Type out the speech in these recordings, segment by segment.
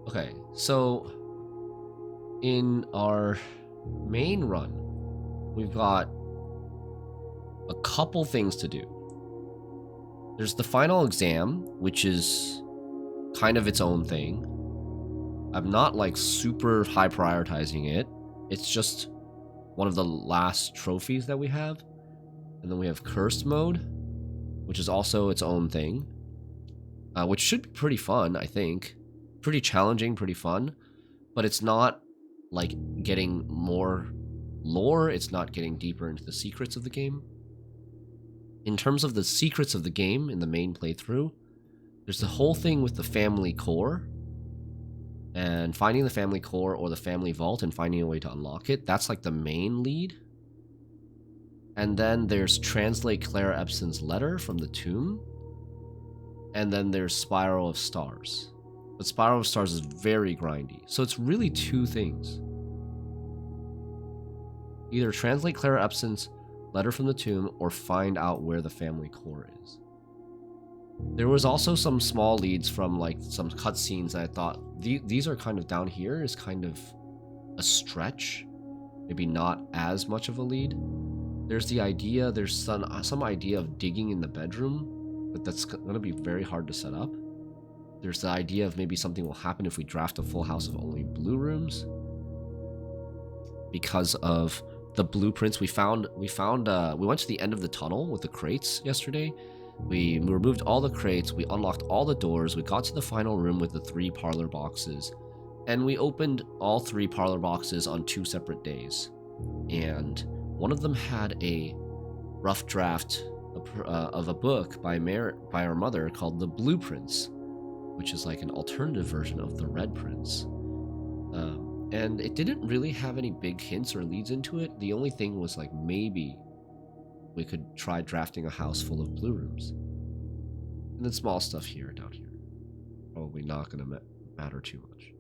Okay, so in our main run, we've got a couple things to do. There's the final exam, which is kind of its own thing. I'm not like super high prioritizing it. It's just one of the last trophies that we have. And then we have cursed mode, which is also its own thing, which should be pretty fun, I think. Pretty challenging, pretty fun, but it's not like getting more lore. It's not getting deeper into the secrets of the game. In terms of the secrets of the game in the main playthrough, there's the whole thing with the family core and finding the family core or the family vault and finding a way to unlock it. That's like the main lead. And then there's translate Claire Epson's letter from the tomb. And then there's Spiral of Stars. But Spiral of Stars is very grindy. So it's really two things. Either translate Clara Epson's letter from the tomb or find out where the family core is. There was also some small leads from like some cutscenes that I thought these are kind of down here is kind of a stretch. Maybe not as much of a lead. There's the idea, there's some idea of digging in the bedroom, but that's going to be very hard to set up. There's the idea of maybe something will happen if we draft a full house of only blue rooms. Because of the blueprints we went to the end of the tunnel with the crates yesterday. We removed all the crates, we unlocked all the doors, we got to the final room with the 3 parlor boxes, and we opened all 3 parlor boxes on 2 separate days. And one of them had a rough draft of a book by our mother called The Blueprints, which is like an alternative version of the Red Prince. And it didn't really have any big hints or leads into it. The only thing was like maybe we could try drafting a house full of blue rooms. And then small stuff here, down here. Probably not going to matter too much.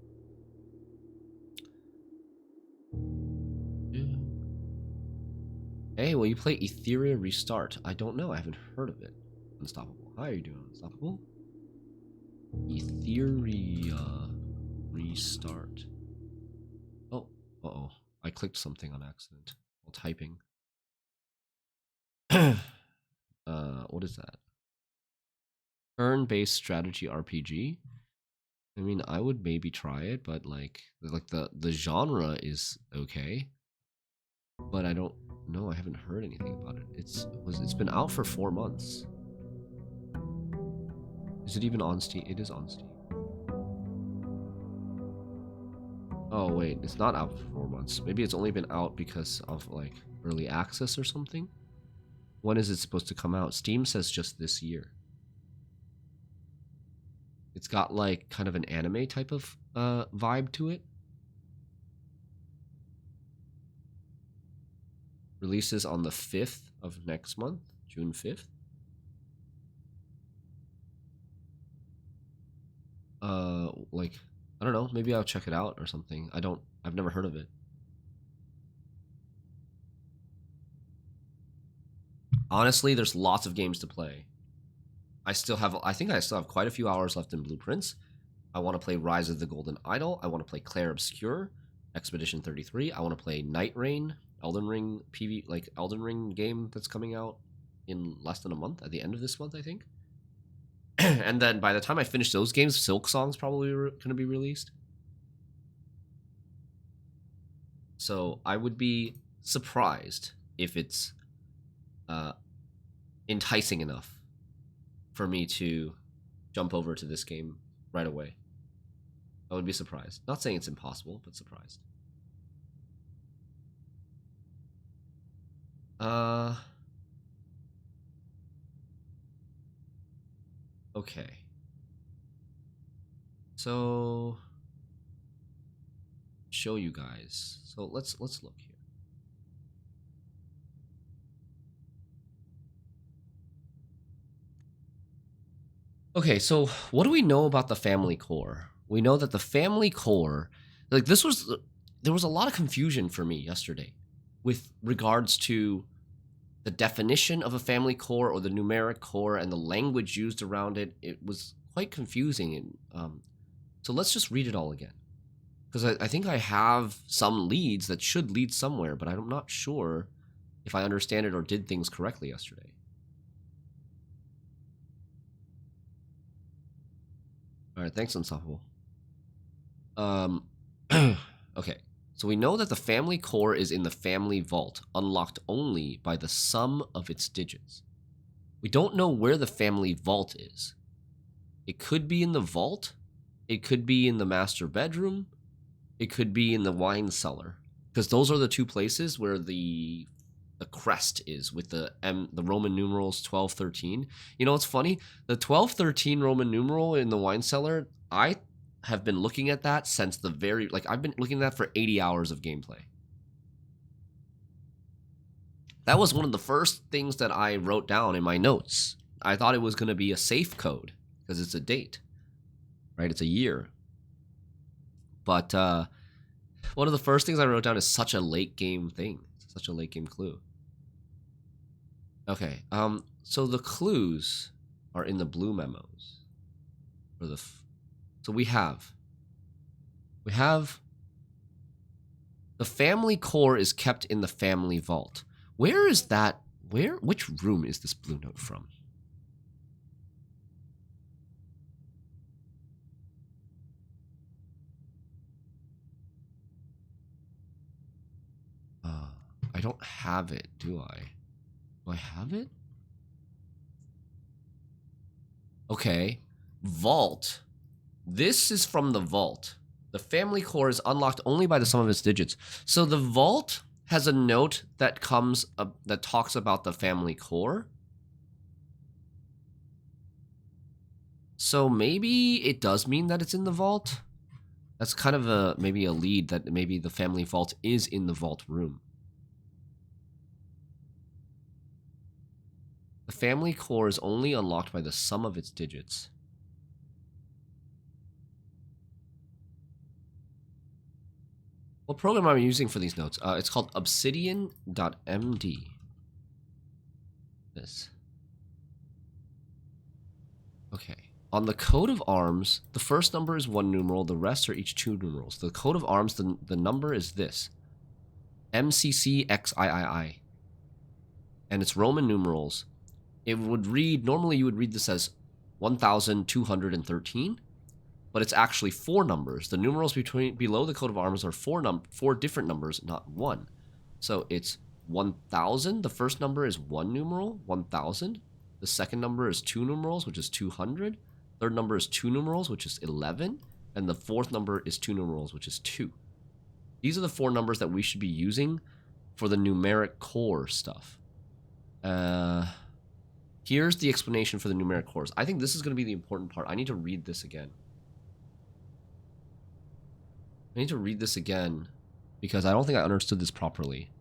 Hey, will you play Etheria Restart? I don't know. I haven't heard of it. Unstoppable. How are you doing, Unstoppable? Etheria Restart. Oh, uh-oh. I clicked something on accident while typing. What is that? Turn-based strategy RPG? I mean, I would maybe try it, but like the genre is okay. But I don't know. I haven't heard anything about it. It's been out for 4 months. Is it even on Steam? It is on Steam. Oh wait, it's not out for 4 months. Maybe it's only been out because of like early access or something. When is it supposed to come out? Steam says just this year. It's got like kind of an anime type of vibe to it. Releases on the 5th of next month, June 5th. Like, I don't know, maybe I'll check it out or something. I've never heard of it. Honestly, there's lots of games to play. I think I still have quite a few hours left in Blueprints. I want to play Rise of the Golden Idol. I want to play Clair Obscur, Expedition 33. I want to play Night Rain, Elden Ring Elden Ring game that's coming out in less than a month, at the end of this month, I think. And then by the time I finish those games, Silk Song's probably going to be released. So I would be surprised if it's enticing enough for me to jump over to this game right away. I would be surprised. Not saying it's impossible, but surprised. Okay. So show you guys. So let's look here. Okay, so what do we know about the family core? We know that the family core, like there was a lot of confusion for me yesterday with regards to the definition of a family core or the numeric core and the language used around it. It was quite confusing. And So let's just read it all again. Because I think I have some leads that should lead somewhere, but I'm not sure if I understand it or did things correctly yesterday. All right, thanks, Unstoppable. Okay, so we know that the family core is in the family vault, unlocked only by the sum of its digits. We don't know where the family vault is. It could be in the vault. It could be in the master bedroom. It could be in the wine cellar, because those are the two places where the crest is with the Roman numerals 1213. You know, it's funny. The 1213 Roman numeral in the wine cellar, I have been looking at that since the very, like, I've been looking at that for 80 hours of gameplay. That was one of the first things that I wrote down in my notes. I thought it was going to be a safe code because it's a date, right? It's a year. But one of the first things I wrote down is such a late game thing. Such a late game clue. Okay, so the clues are in the blue memos. So we have the family core is kept in the family vault. Where is that? Which room is this blue note from? I don't have it, do I? Do I have it? Okay. Vault. This is from the vault. The family core is unlocked only by the sum of its digits. So the vault has a note that comes up that talks about the family core. So maybe it does mean that it's in the vault. That's kind of maybe a lead that maybe the family vault is in the vault room. The family core is only unlocked by the sum of its digits. What program am I using for these notes? It's called obsidian.md. This. Okay. On the coat of arms, the first number is 1 numeral, the rest are each 2 numerals. The coat of arms, the number is this. MCCXIII. And it's Roman numerals. It would read, normally you would read this as 1213, but it's actually 4 numbers. The numerals below the coat of arms are 4 different numbers, not 1. So it's 1000. The first number is 1 numeral, 1000. The second number is 2 numerals, which is 200. Third number is 2 numerals, which is 11. And the fourth number is 2 numerals, which is 2. These are the 4 numbers that we should be using for the numeric core stuff. Here's the explanation for the numeric cores. I think this is going to be the important part. I need to read this again. Because I don't think I understood this properly.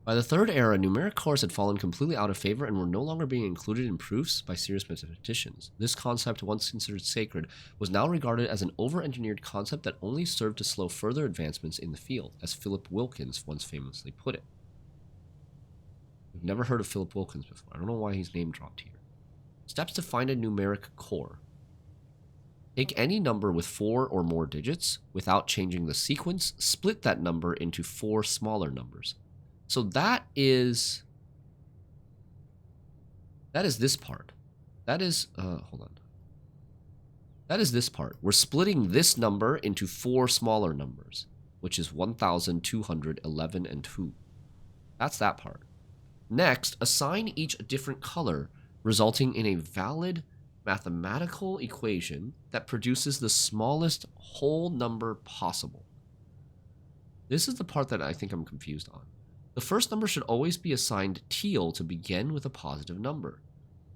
By the Third Era, numeric cores had fallen completely out of favor and were no longer being included in proofs by serious mathematicians. This concept, once considered sacred, was now regarded as an over-engineered concept that only served to slow further advancements in the field, as Philip Wilkins once famously put it. I've never heard of Philip Wilkins before. I don't know why he's name dropped here. Steps to find a numeric core. Take any number with 4 or more digits without changing the sequence, split that number into 4 smaller numbers. So that is this part. That is, hold on. That is this part. We're splitting this number into 4 smaller numbers, which is 1211 and 2. That's that part. Next, assign each a different color, resulting in a valid mathematical equation that produces the smallest whole number possible. This is the part that I think I'm confused on. The first number should always be assigned teal to begin with a positive number.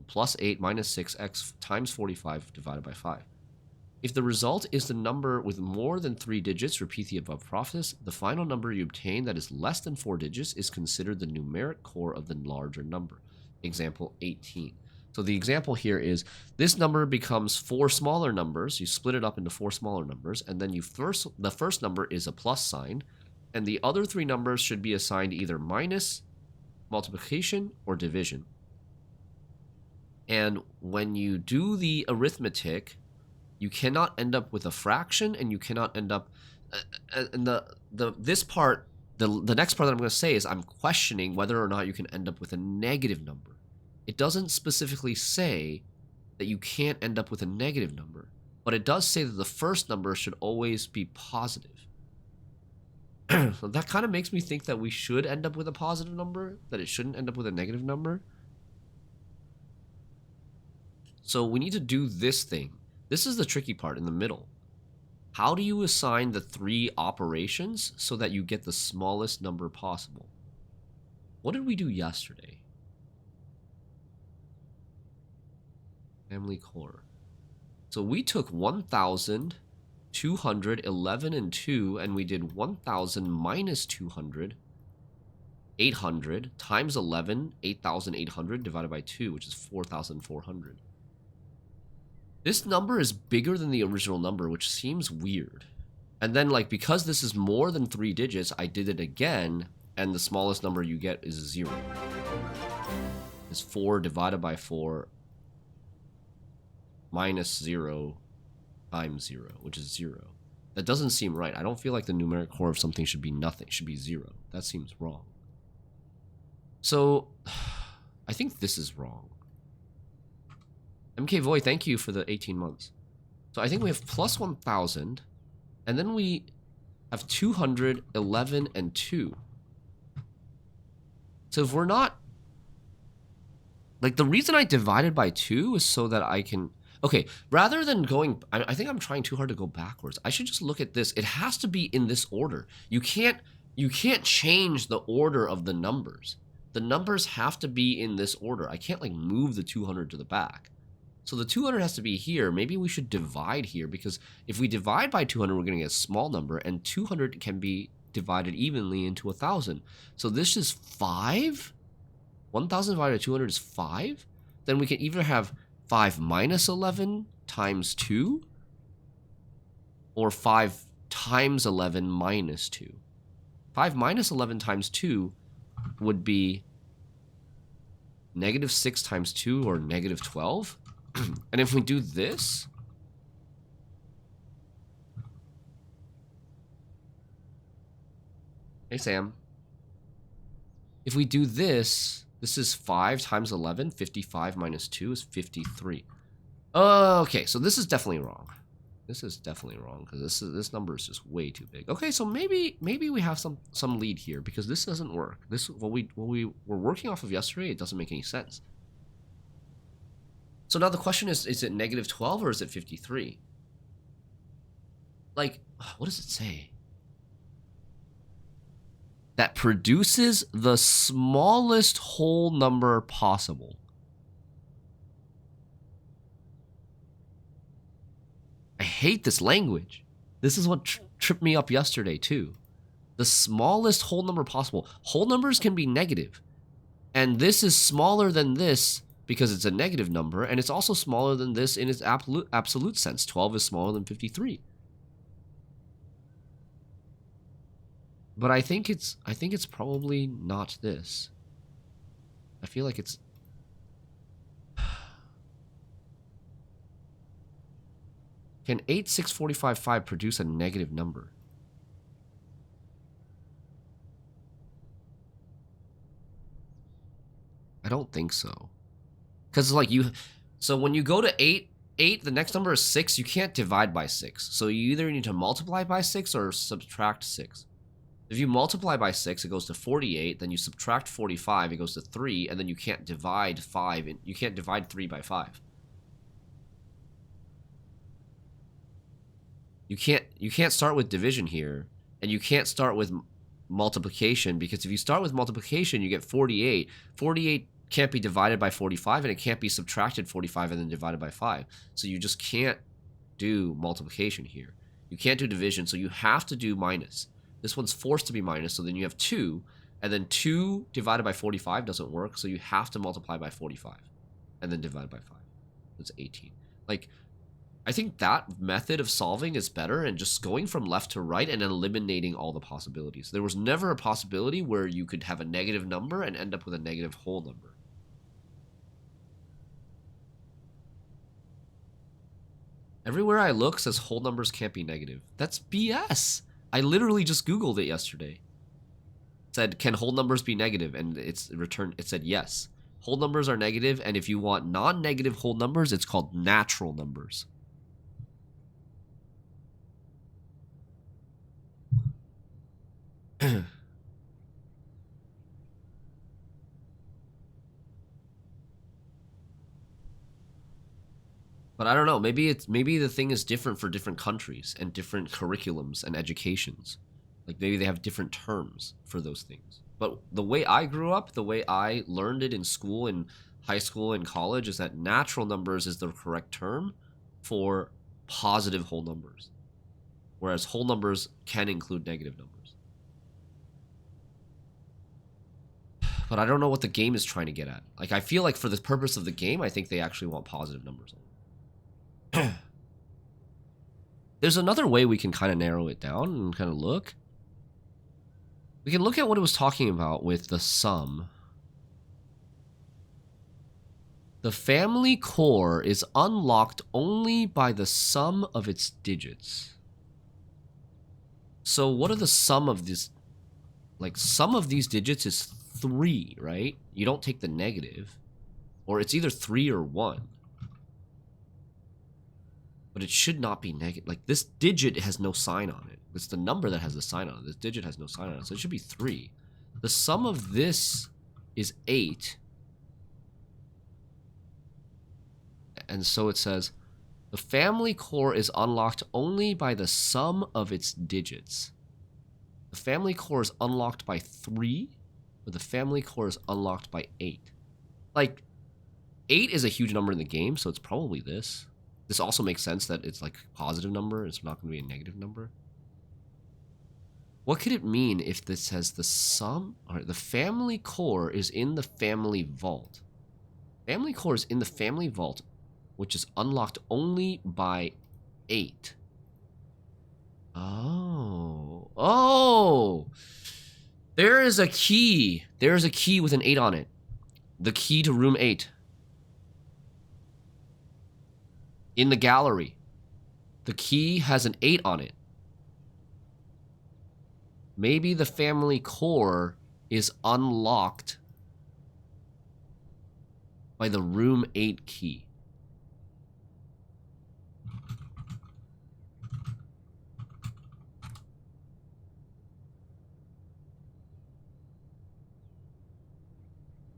Plus 8 minus 6x times 45 divided by 5. If the result is the number with more than 3 digits, repeat the above process. The final number you obtain that is less than 4 digits is considered the numeric core of the larger number. Example 18. So the example here is this number becomes 4 smaller numbers. You split it up into 4 smaller numbers, and then the first number is a plus sign, and the other 3 numbers should be assigned either minus, multiplication, or division. And when you do the arithmetic, You cannot end up with a fraction, and you cannot end up... and this part, the next part that I'm going to say is I'm questioning whether or not you can end up with a negative number. It doesn't specifically say that you can't end up with a negative number, but it does say that the first number should always be positive. So that kind of makes me think that we should end up with a positive number, that it shouldn't end up with a negative number. So we need to do this thing. This is the tricky part in the middle. How do you assign the 3 operations so that you get the smallest number possible? What did we do yesterday? Family core. So we took 1,211 and 2, and we did 1,000 minus 200, 800 times 11, 8,800 divided by 2, which is 4,400. This number is bigger than the original number, which seems weird. And then, like, because this is more than 3 digits, I did it again, and the smallest number you get is 0. It's 4 divided by 4 minus 0 times 0, which is 0. That doesn't seem right. I don't feel like the numeric core of something should be nothing. It should be 0. That seems wrong. So, I think this is wrong. MK Voy, thank you for the 18 months. So I think we have plus 1,000, and then we have 211 and 2. So if we're not... Like, the reason I divided by 2 is so that I can... Okay, rather than going... I think I'm trying too hard to go backwards. I should just look at this. It has to be in this order. You can't change the order of the numbers. The numbers have to be in this order. I can't, like, move the 200 to the back. So the 200 has to be here. Maybe we should divide here, because if we divide by 200, we're going to get a small number, and 200 can be divided evenly into 1,000. So this is 5? 1,000 divided by 200 is 5? Then we can either have 5 minus 11 times 2, or 5 times 11 minus 2. 5 minus 11 times 2 would be negative 6 times 2, or negative 12. And if we do this, hey Sam, if we do this, this is 5 times 11, 55 minus 2 is 53. Okay, so this is definitely wrong. This is definitely wrong, because this number is just way too big. Okay, so maybe we have some lead here, because this doesn't work. This what we were working off of yesterday, it doesn't make any sense. So now the question is it negative 12 or is it 53? Like, what does it say? That produces the smallest whole number possible. I hate this language. This is what tripped me up yesterday too. The smallest whole number possible. Whole numbers can be negative. And this is smaller than this, because it's a negative number, and it's also smaller than this in its absolute sense. 12 is smaller than 53. But I think it's probably not this. I feel like it's... Can 8, 6, 45, 5 produce a negative number? I don't think so. Because, like, so when you go to 8, the next number is 6, you can't divide by 6. So you either need to multiply by 6 or subtract 6. If you multiply by 6, it goes to 48, then you subtract 45, it goes to 3, and then you can't divide 5, and you can't divide 3 by 5. You can't start with division here, and you can't start with multiplication, because if you start with multiplication, you get 48. 48 can't be divided by 45, and it can't be subtracted 45 and then divided by 5. So you just can't do multiplication here. You can't do division, so you have to do minus. This one's forced to be minus, so then you have 2, and then 2 divided by 45 doesn't work, so you have to multiply by 45, and then divide by 5. That's 18. Like, I think that method of solving is better, and just going from left to right and eliminating all the possibilities. There was never a possibility where you could have a negative number and end up with a negative whole number. Everywhere I look says whole numbers can't be negative. That's BS. I literally just Googled it yesterday. It said, can whole numbers be negative? And it said yes. Whole numbers are negative, and if you want non-negative whole numbers, it's called natural numbers. But I don't know. Maybe the thing is different for different countries and different curriculums and educations. Like maybe they have different terms for those things. But the way I grew up, the way I learned it in school, in high school and college, is that natural numbers is the correct term for positive whole numbers, whereas whole numbers can include negative numbers. But I don't know what the game is trying to get at. Like, I feel like for the purpose of the game, I think they actually want positive numbers. There's another way we can kind of narrow it down and kind of look. We can look at what it was talking about with the sum. The family core is unlocked only by the sum of its digits. So what are the sum of this? Like, sum of these digits is 3, right? You don't take the negative. Or it's either 3 or 1. But it should not be negative. Like, this digit has no sign on it. It's the number that has the sign on it. This digit has no sign on it. So it should be 3. The sum of this is 8. And so it says, the family core is unlocked only by the sum of its digits. The family core is unlocked by 3, or the family core is unlocked by 8. Like, 8 is a huge number in the game, so it's probably this. This also makes sense that it's like a positive number. It's not going to be a negative number. What could it mean if this says the sum? All right, the family core is in the family vault. Family core is in the family vault, which is unlocked only by 8. Oh. Oh! There is a key. There is a key with an 8 on it. The key to room 8. In the gallery. The key has an 8 on it. Maybe the family core is unlocked by the room 8 key.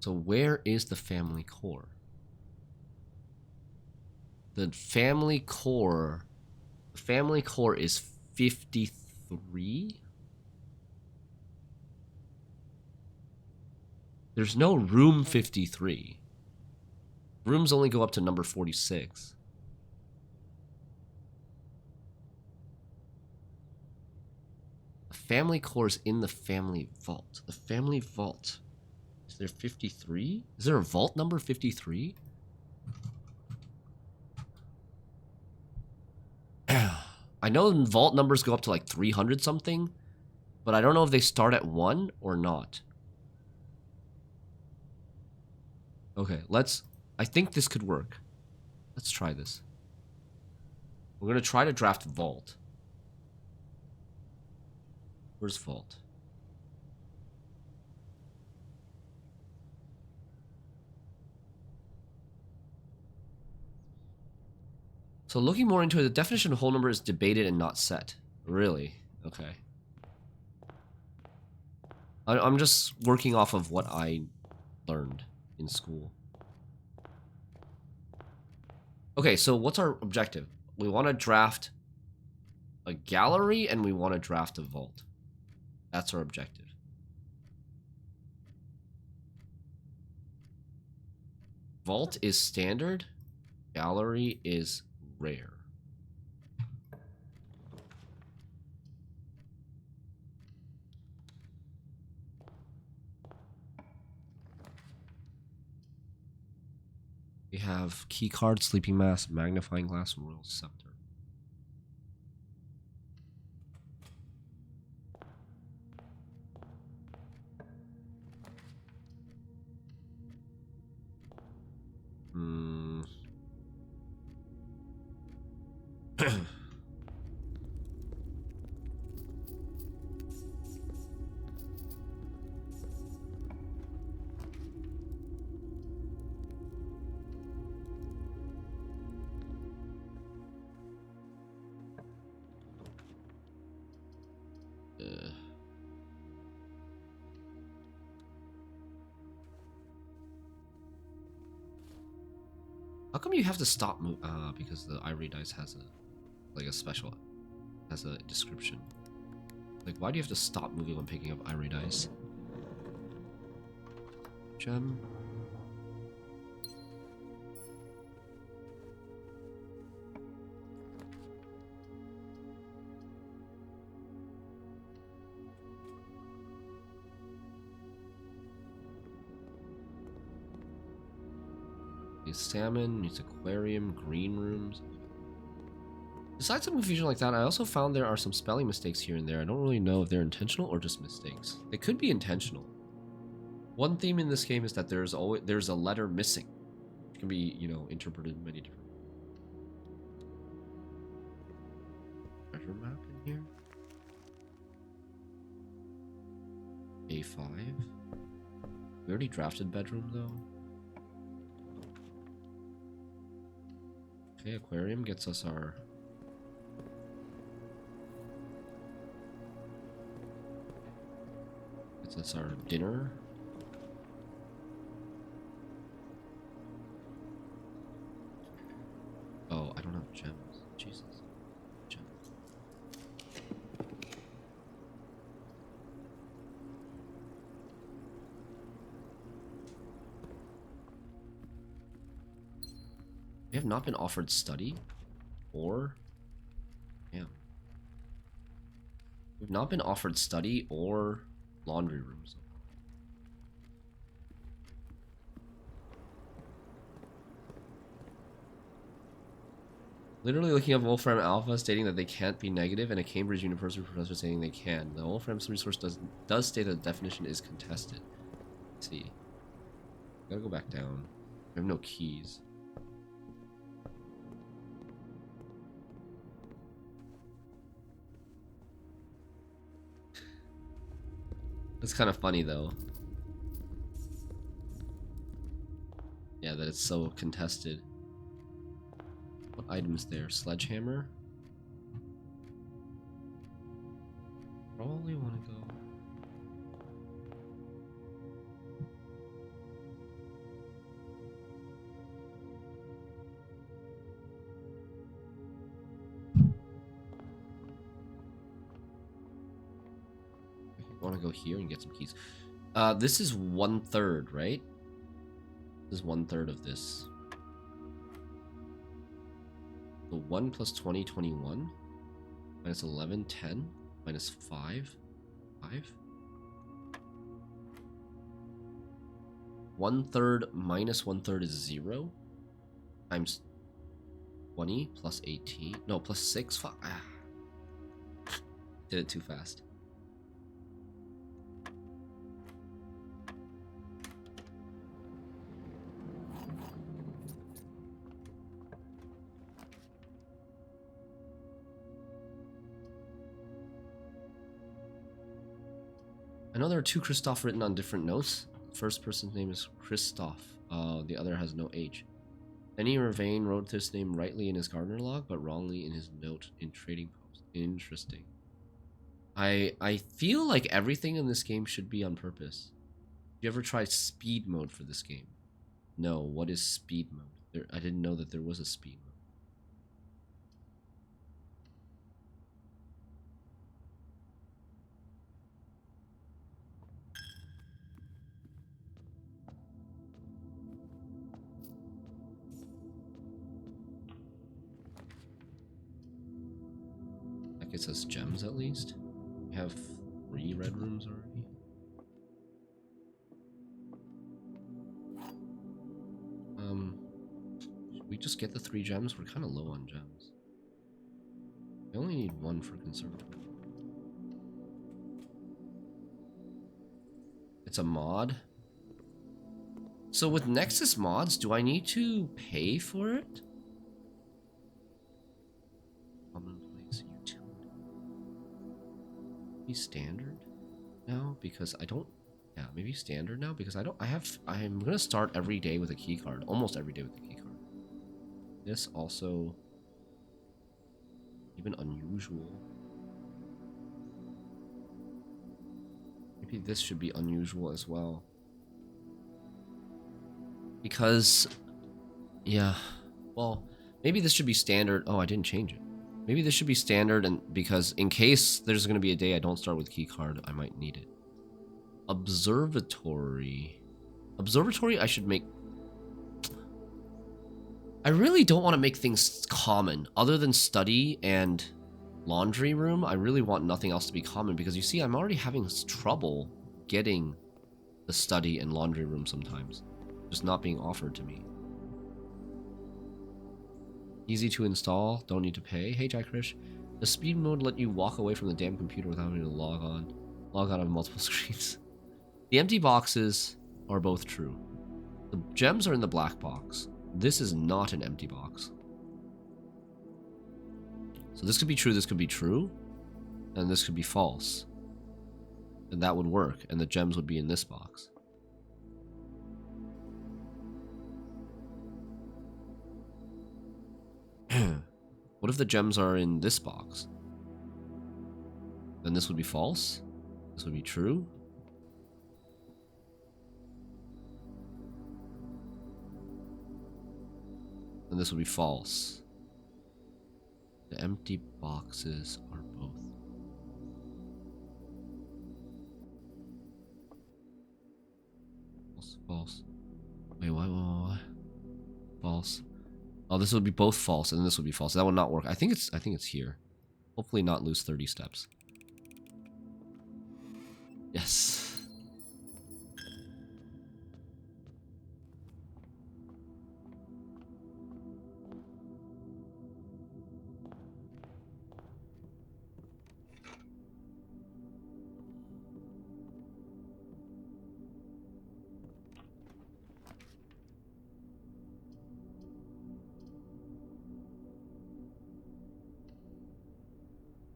So where is the family core? The family core is 53. There's no room 53. Rooms only go up to number 46. The family core is in the family vault. The family vault. Is there 53? Is there a vault number 53? I know vault numbers go up to like 300 something, but I don't know if they start at 1 or not. Okay, I think this could work. Let's try this. We're going to try to draft vault. Where's vault? So looking more into it, the definition of whole number is debated and not set. Really? Okay. I'm just working off of what I learned in school. Okay, so what's our objective? We want to draft a gallery and we want to draft a vault. That's our objective. Vault is standard. Gallery is rare. We have keycard, sleeping mask, magnifying glass, and royal scepter. How come you have to stop move? Because the ivory dice has a special, has a description. Like, why do you have to stop moving when picking up ivory dice? Gem. Salmon, needs aquarium, green rooms. Besides some confusion like that, I also found there are some spelling mistakes here and there. I don't really know if they're intentional or just mistakes. They could be intentional. One theme in this game is that there's a letter missing. It can be, you know, interpreted in many different ways. Treasure map in here. A5. We already drafted bedroom though. Okay, aquarium gets us our... Gets us our dinner. Oh, I don't have gems. Jesus. Gems. We have not been offered study or... Damn. We've not been offered study or laundry rooms. Literally looking up Wolfram Alpha stating that they can't be negative, and a Cambridge University professor saying they can. The Wolfram resource does state that the definition is contested. Let's see. Gotta go back down. We have no keys. It's kind of funny though. Yeah, that it's so contested. What items there? Sledgehammer? Probably want to go. I want to go here and get some keys. This is 1/3, right? This is 1/3 of this. So 1 plus 20, 21. Minus 11, 10. Minus 5, 5. 1/3 minus 1/3 is 0. Times 20 plus 18. No, plus 6. Fuck. Ah. Did it too fast. I know there are 2 Christoph written on different notes. The first person's name is Christoph. The other has no H. Denny Ravane wrote this name rightly in his gardener log, but wrongly in his note in Trading Post. Interesting. I feel like everything in this game should be on purpose. Did you ever try speed mode for this game? No. What is speed mode? I didn't know that there was a speed mode. That gets us gems at least. We have 3 red rooms already. Should we just get the 3 gems? We're kind of low on gems. We only need 1 for conservative. It's a mod. So with Nexus mods, do I need to pay for it? Maybe standard now because I don't. Yeah, maybe standard now because I don't. I'm gonna start every day with a key card. Almost every day with a key card. This also even unusual. Maybe this should be unusual as well. Because, yeah, well, maybe this should be standard. Oh, I didn't change it. Maybe this should be standard, and because in case there's going to be a day I don't start with key card, I might need it. Observatory. Observatory, I should make... I really don't want to make things common. Other than study and laundry room, I really want nothing else to be common, because you see, I'm already having trouble getting the study and laundry room sometimes. Just not being offered to me. Easy to install, don't need to pay. Hey Jack Krish. Does speed mode let you walk away from the damn computer without having to log out of multiple screens? The empty boxes are both true. The gems are in the black box. This is not an empty box. So this could be true, this could be true, and this could be false. And that would work, and the gems would be in this box. What if the gems are in this box? Then this would be false. This would be true. And this would be false. The empty boxes are both. False, false. Wait, what? False. Oh, this would be both false, and this would be false. That would not work. I think it's here. Hopefully not lose 30 steps. Yes.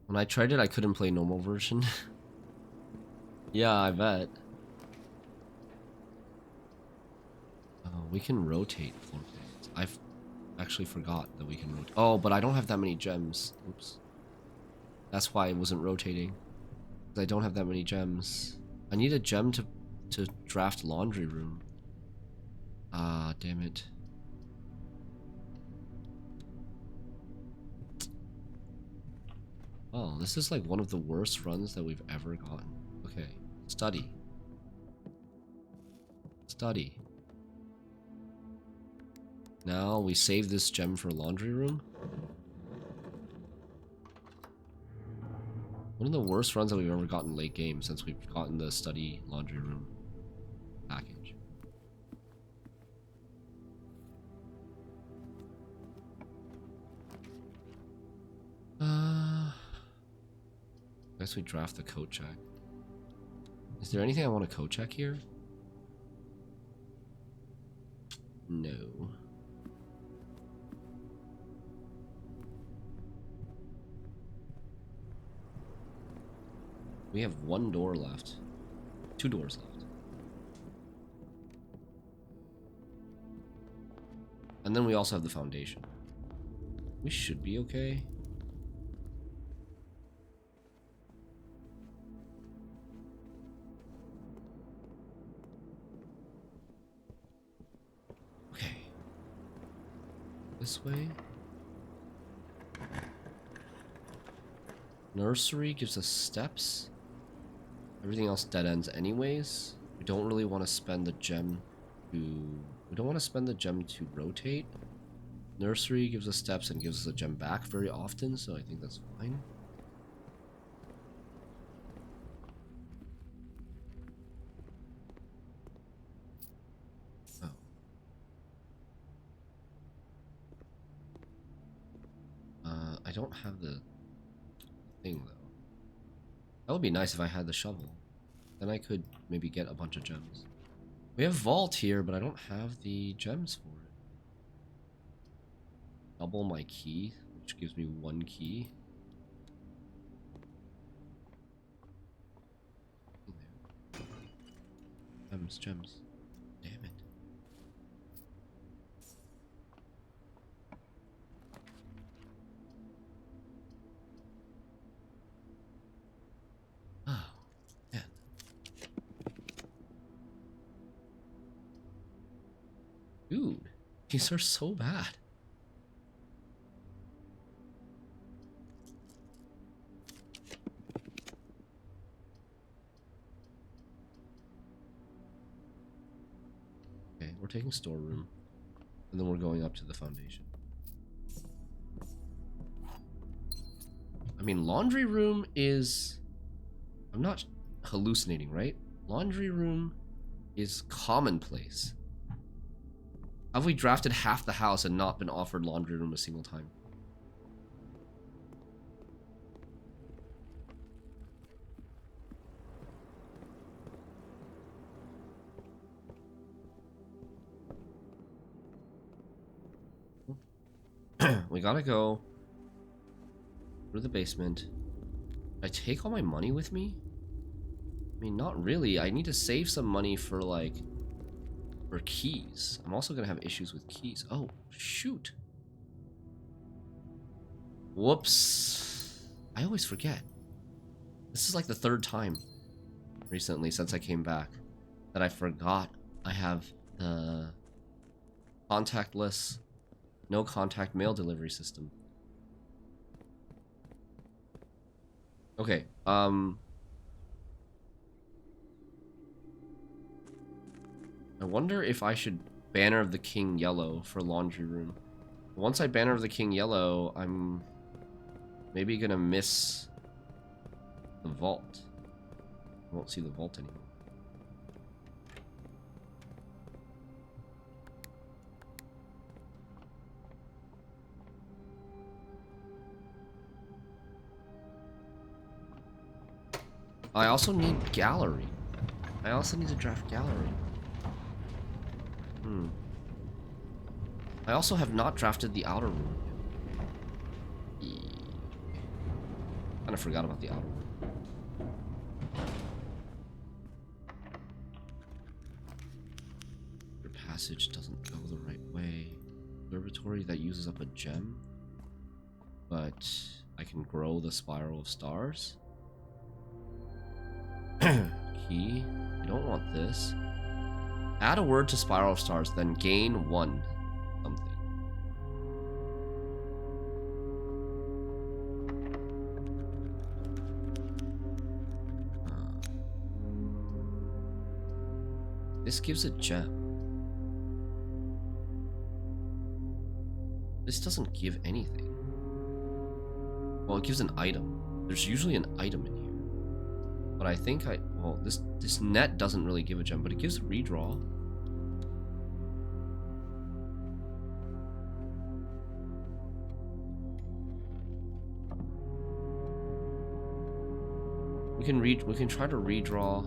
When I tried it, I couldn't play normal version. Yeah, I bet. We can rotate floor plans. I've actually forgot that we can rotate. Oh, but I don't have that many gems. Oops. That's why it wasn't rotating. I don't have that many gems. I need a gem to draft laundry room. Ah, damn it. Oh, this is like one of the worst runs that we've ever gotten. Okay, study. Study. Now we save this gem for laundry room. One of the worst runs that we've ever gotten late game since we've gotten the study laundry room package. I guess we draft the code check. Is there anything I want to code check here? No. We have one door left. 2 doors left. And then we also have the foundation. We should be okay. Okay. This way. Nursery gives us steps. Everything else dead ends anyways. We don't really want to spend the gem to... We don't want to spend the gem to rotate. Nursery gives us steps and gives us a gem back very often, so I think that's fine. Oh. I don't have the thing though. That would be nice if I had the shovel. Then I could maybe get a bunch of gems. We have vault here, but I don't have the gems for it. Double my key, which gives me 1 key. Gems. Damn it. Oh, man. Dude, these are so bad. Okay, we're taking storeroom, and then we're going up to the foundation. I mean, laundry room is... I'm not hallucinating, right? Laundry room is commonplace. Have we drafted half the house and not been offered laundry room a single time? We gotta go through the basement. Did I take all my money with me? I mean, not really. I need to save some money for, like, for keys. I'm also gonna have issues with keys. Oh, shoot. Whoops. I always forget. This is like the third time recently since I came back that I forgot I have the contactless, no contact mail delivery system. Okay, I wonder if I should Banner of the King yellow for laundry room. Once I Banner of the King yellow, I'm maybe gonna miss the vault. I won't see the vault anymore. I also need gallery. I also need to draft gallery. I also have not drafted the outer room. Kind of forgot about the outer room. Your passage doesn't go the right way. Observatory that uses up a gem. But I can grow the spiral of stars. Key. I don't want this. Add a word to spiral of stars, then gain 1 something. This gives a gem. This doesn't give anything. Well, it gives an item. There's usually an item in here. But I think well, this net doesn't really give a gem, but it gives a redraw. We can try to redraw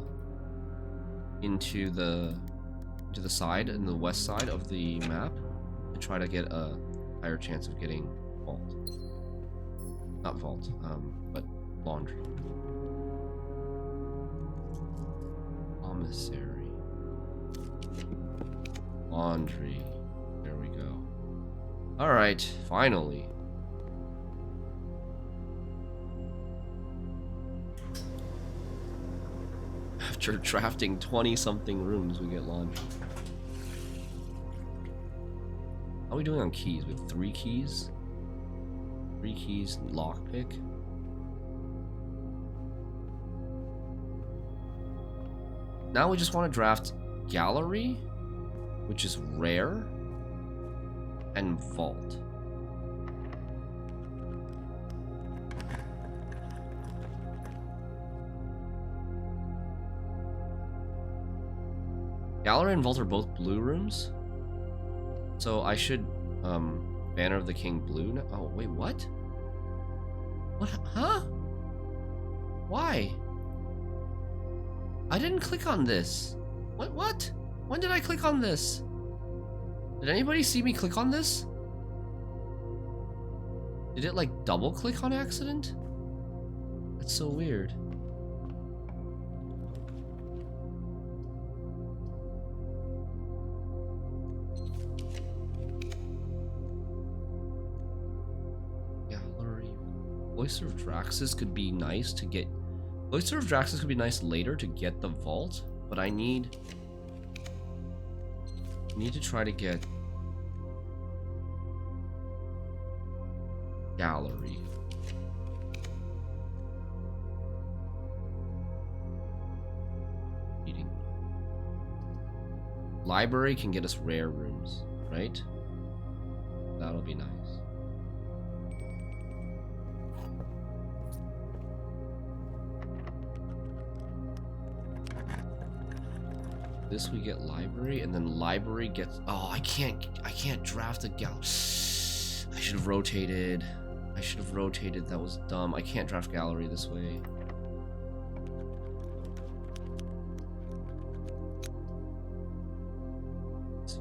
into the side, in the west side of the map, and try to get a higher chance of getting vault. Not vault, but laundry. Commissary. Laundry. There we go. Alright, finally. After drafting 20-something rooms, we get laundry. How are we doing on keys? We have 3 keys? 3 keys, lockpick. Now we just want to draft gallery, which is rare, and vault. Gallery and vault are both blue rooms, so I should Banner of the King blue now. Oh wait, what? What? Huh? Why? I didn't click on this. What? When did I click on this? Did anybody see me click on this? Did it like double click on accident? That's so weird. Cloister of Draxus could be nice to get. Cloister of Draxus could be nice later to get the vault, but I need to try to get gallery. Eating. Library can get us rare rooms, right? That'll be nice. This we get library, and then library gets. Oh, I can't draft a gal. I should have rotated. That was dumb. I can't draft gallery this way. Let's see.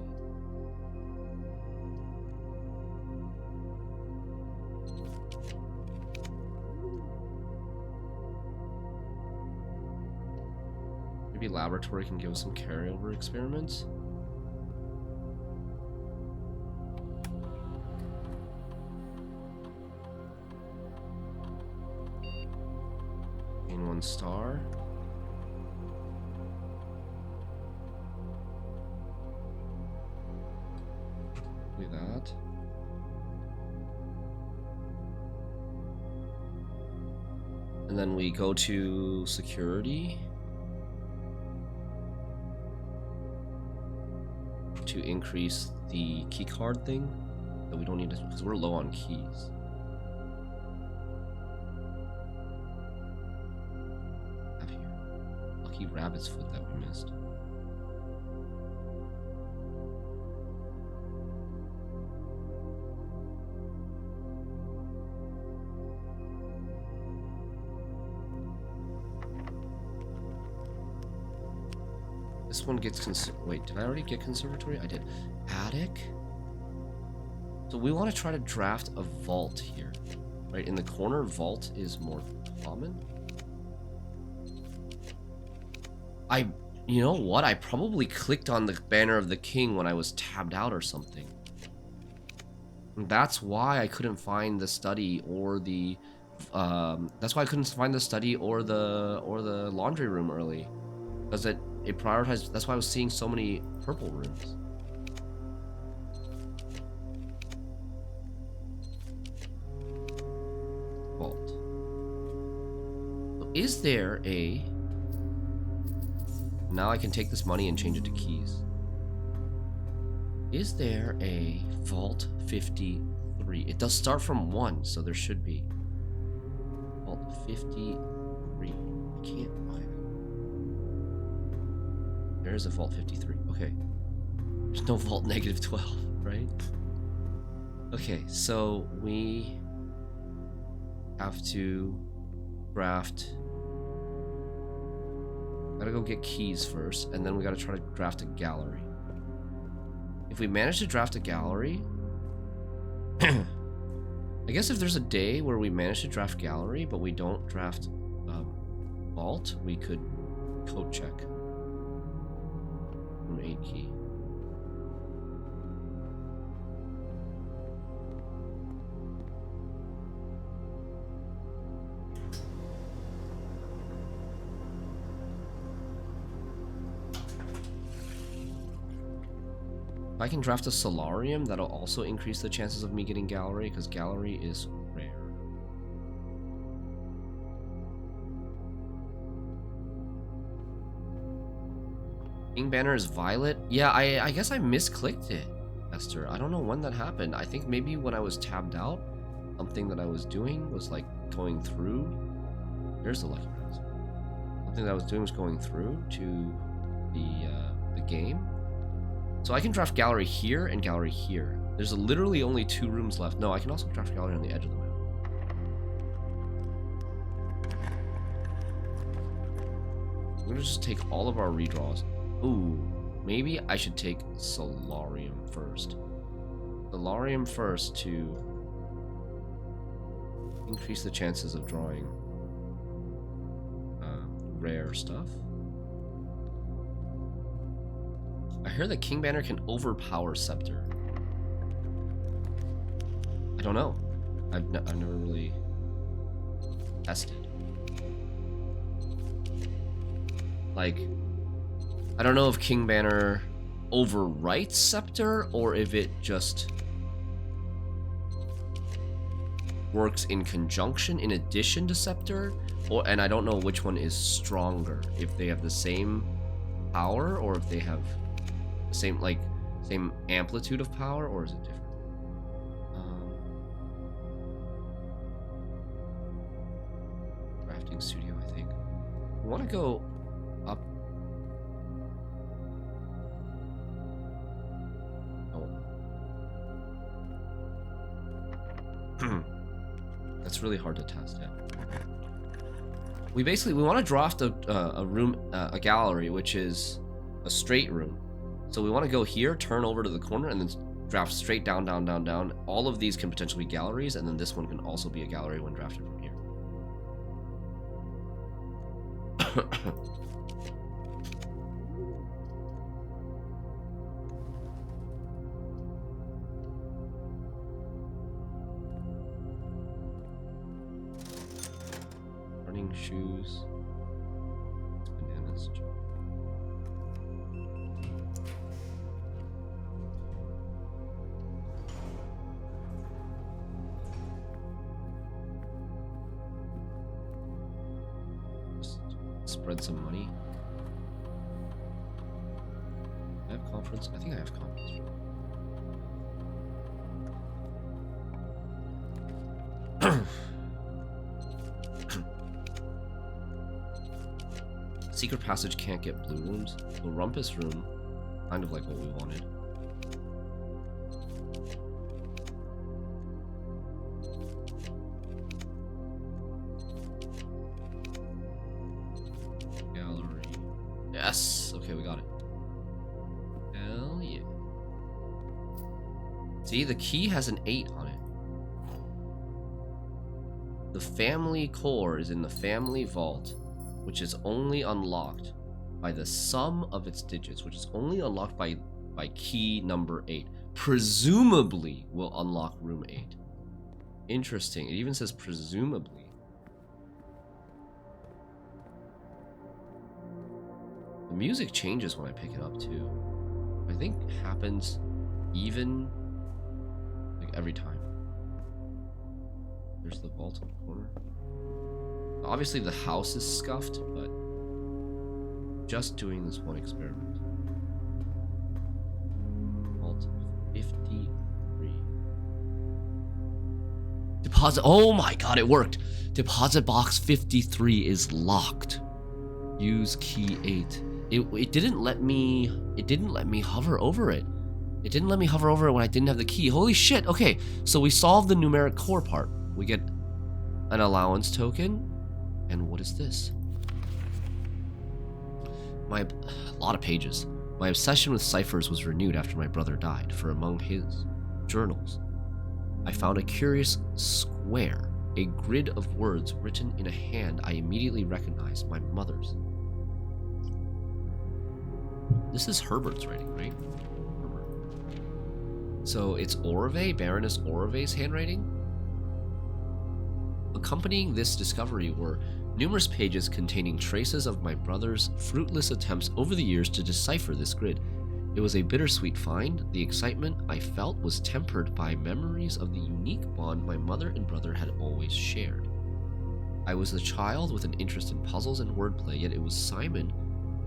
Maybe laboratory can give us some carryover experiments. Gain 1 star. Do that. And then we go to security. To increase the key card thing that we don't need to, because we're low on keys. Have here. Lucky rabbit's foot that we missed. This one gets wait, did I already get conservatory? I did. Attic? So we want to try to draft a vault here. Right, in the corner, vault is more common. You know what? I probably clicked on the banner of the king when I was tabbed out or something. And that's why I couldn't find the study or the that's why I couldn't find the study or the laundry room early. Because it prioritized. That's why I was seeing so many purple rooms. Vault. So is there a... Now I can take this money and change it to keys. Is there a Vault 53? It does start from 1, so there should be. Vault 53. I can't find it. There's a Vault 53. Okay. There's no Vault -12, right? Okay, so we have to draft. Gotta go get keys first, and then we gotta try to draft a gallery. If we manage to draft a gallery, I guess if there's a day where we manage to draft gallery, but we don't draft vault, we could code check from 8 key. If I can draft a Solarium, that'll also increase the chances of me getting Gallery, because Gallery is rare. King Banner is Violet? Yeah, I guess I misclicked it, Esther. I don't know when that happened. I think maybe when I was tabbed out, something that I was doing was like going through. There's the Lucky Mouse. Something that I was doing was going through to the game. So I can draft Gallery here and Gallery here. There's literally only 2 rooms left. No, I can also draft Gallery on the edge of the map. I'm gonna just take all of our redraws. Ooh, maybe I should take Solarium first. Solarium first to increase the chances of drawing rare stuff. I hear that King Banner can overpower Scepter. I don't know. I've never really tested. Like, I don't know if King Banner overwrites Scepter or if it just works in conjunction in addition to Scepter, and I don't know which one is stronger, if they have the same power or if they have the same amplitude of power, or is it different? Crafting studio, I think. We want to go up. Oh. That's really hard to test. Yeah. We want to draft a room, a gallery, which is a straight room. So we want to go here, turn over to the corner, and then draft straight down, down, down, down. All of these can potentially be galleries, and then this one can also be a gallery when drafted from here. Running shoes. Bananas. Spread some money. I have conference. I think I have conference. Secret passage can't get blue rooms. The Rumpus room, kind of like what we wanted. Yes! Okay, we got it. Hell yeah. See, the key has an 8 on it. The family core is in the family vault, which is only unlocked by the sum of its digits, which is only unlocked by key number 8. Presumably will unlock room 8. Interesting. It even says presumably. The music changes when I pick it up too. I think happens even like every time. There's the vault in the corner. Obviously the house is scuffed, but just doing this one experiment. Vault 53. Deposit. Oh my god, it worked. Deposit box 53 is locked. Use key 8. It didn't let me hover over it. It didn't let me hover over it when I didn't have the key. Holy shit. Okay, so we solved the numeric core part. We get an allowance token. And what is this? A lot of pages. My obsession with ciphers was renewed after my brother died, for among his journals, I found a curious square, a grid of words written in a hand I immediately recognized, my mother's. This is Herbert's writing, right? Herbert. So it's Orve, Baroness Orve's handwriting? Accompanying this discovery were numerous pages containing traces of my brother's fruitless attempts over the years to decipher this grid. It was a bittersweet find. The excitement I felt was tempered by memories of the unique bond my mother and brother had always shared. I was a child with an interest in puzzles and wordplay, yet it was Simon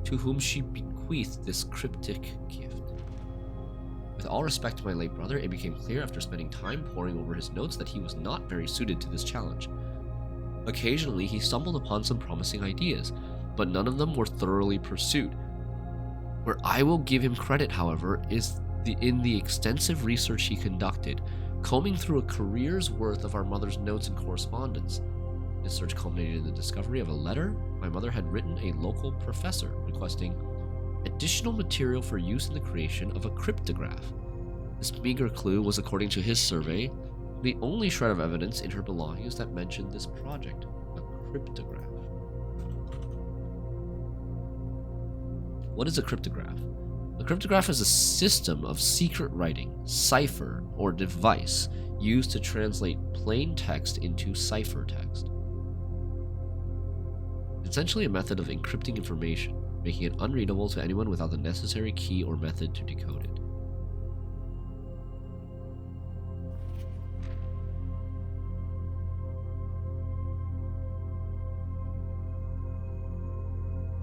to whom she bequeathed this cryptic gift. With all respect to my late brother, it became clear after spending time poring over his notes that he was not very suited to this challenge. Occasionally, he stumbled upon some promising ideas, but none of them were thoroughly pursued. Where I will give him credit, however, is in the extensive research he conducted, combing through a career's worth of our mother's notes and correspondence. This search culminated in the discovery of a letter my mother had written a local professor requesting additional material for use in the creation of a cryptograph. This meager clue was, according to his survey, the only shred of evidence in her belongings that mentioned this project, a cryptograph. What is a cryptograph? A cryptograph is a system of secret writing, cipher, or device used to translate plain text into cipher text. essentially a method of encrypting information, making it unreadable to anyone without the necessary key or method to decode it.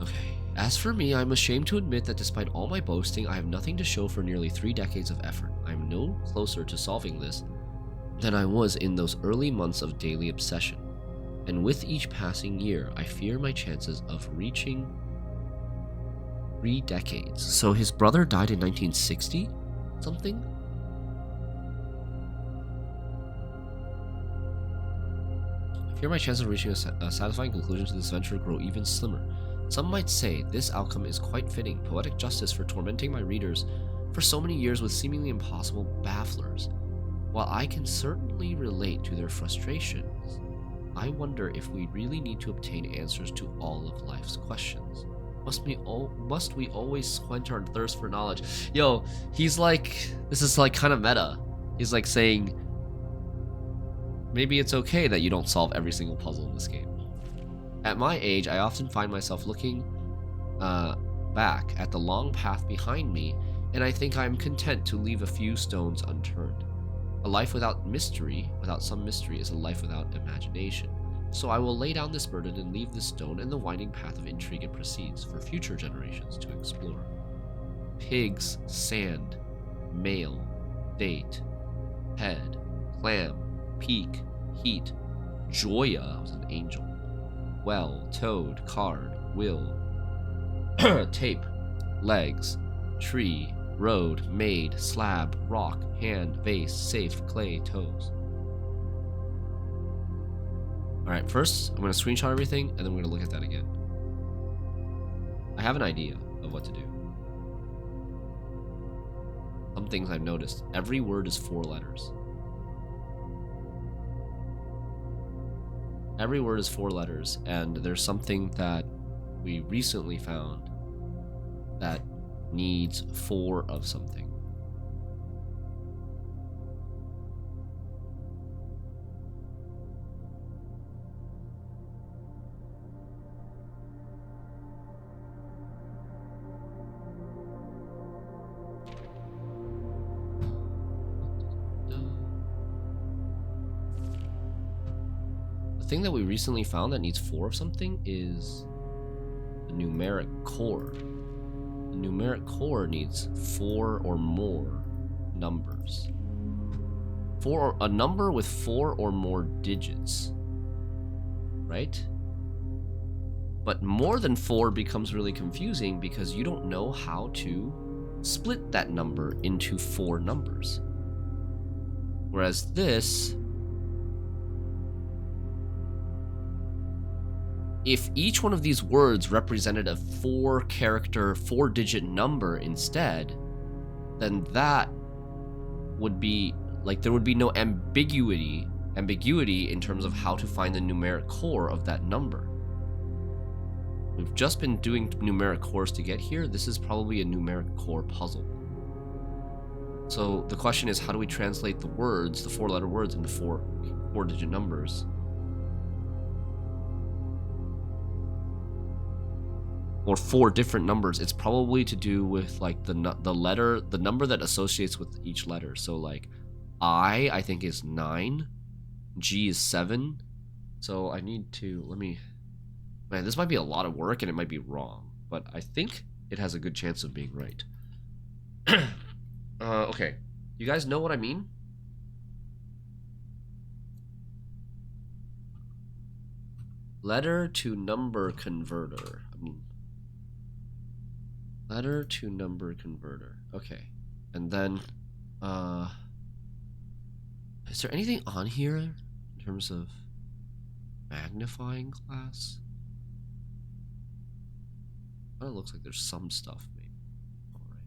Okay. As for me, I'm ashamed to admit that despite all my boasting, I have nothing to show for nearly 3 decades of effort. I'm no closer to solving this than I was in those early months of daily obsession. And with each passing year, I fear my chances of reaching 3 decades. So his brother died in 1960? Something? I fear my chances of reaching a satisfying conclusion to this venture grow even slimmer. Some might say this outcome is quite fitting, poetic justice for tormenting my readers for so many years with seemingly impossible bafflers. While I can certainly relate to their frustrations, I wonder if we really need to obtain answers to all of life's questions. Must we always quench our thirst for knowledge? Yo, he's like, this is like kind of meta. He's like saying, maybe it's okay that you don't solve every single puzzle in this game. At my age, I often find myself looking back at the long path behind me, and I think I am content to leave a few stones unturned. A life without mystery, without some mystery, is a life without imagination. So I will lay down this burden and leave this stone and the winding path of intrigue it proceeds for future generations to explore. Pigs, sand, male, date, head, clam, peak, heat, Joya was an angel, well, toad, card, will, tape, legs, tree, road, maid, slab, rock, hand, vase, safe, clay, toes. Alright, first I'm going to screenshot everything and then we're going to look at that again. I have an idea of what to do. Some things I've noticed. Every word is 4 letters. Every word is 4 letters, and there's something that we recently found that needs 4 of something. The thing that we recently found that needs 4 of something is the numeric core. The numeric core needs 4 or more numbers. A number with 4 or more digits, right? But more than 4 becomes really confusing because you don't know how to split that number into 4 numbers. Whereas this, if each one of these words represented a 4-character, 4-digit number instead, then that would be, like, there would be no ambiguity in terms of how to find the numeric core of that number. We've just been doing numeric cores to get here. This is probably a numeric core puzzle. So the question is, how do we translate the words, the 4-letter words, into 4-digit numbers? Or 4 different numbers. It's probably to do with like the number that associates with each letter. So like I think is 9, G is 7. So I need to, man, this might be a lot of work and it might be wrong, but I think it has a good chance of being right. Okay, you guys know what I mean? Letter to number converter. Letter to number converter. Okay. And then, is there anything on here in terms of magnifying glass? It looks like there's some stuff, maybe. Alright.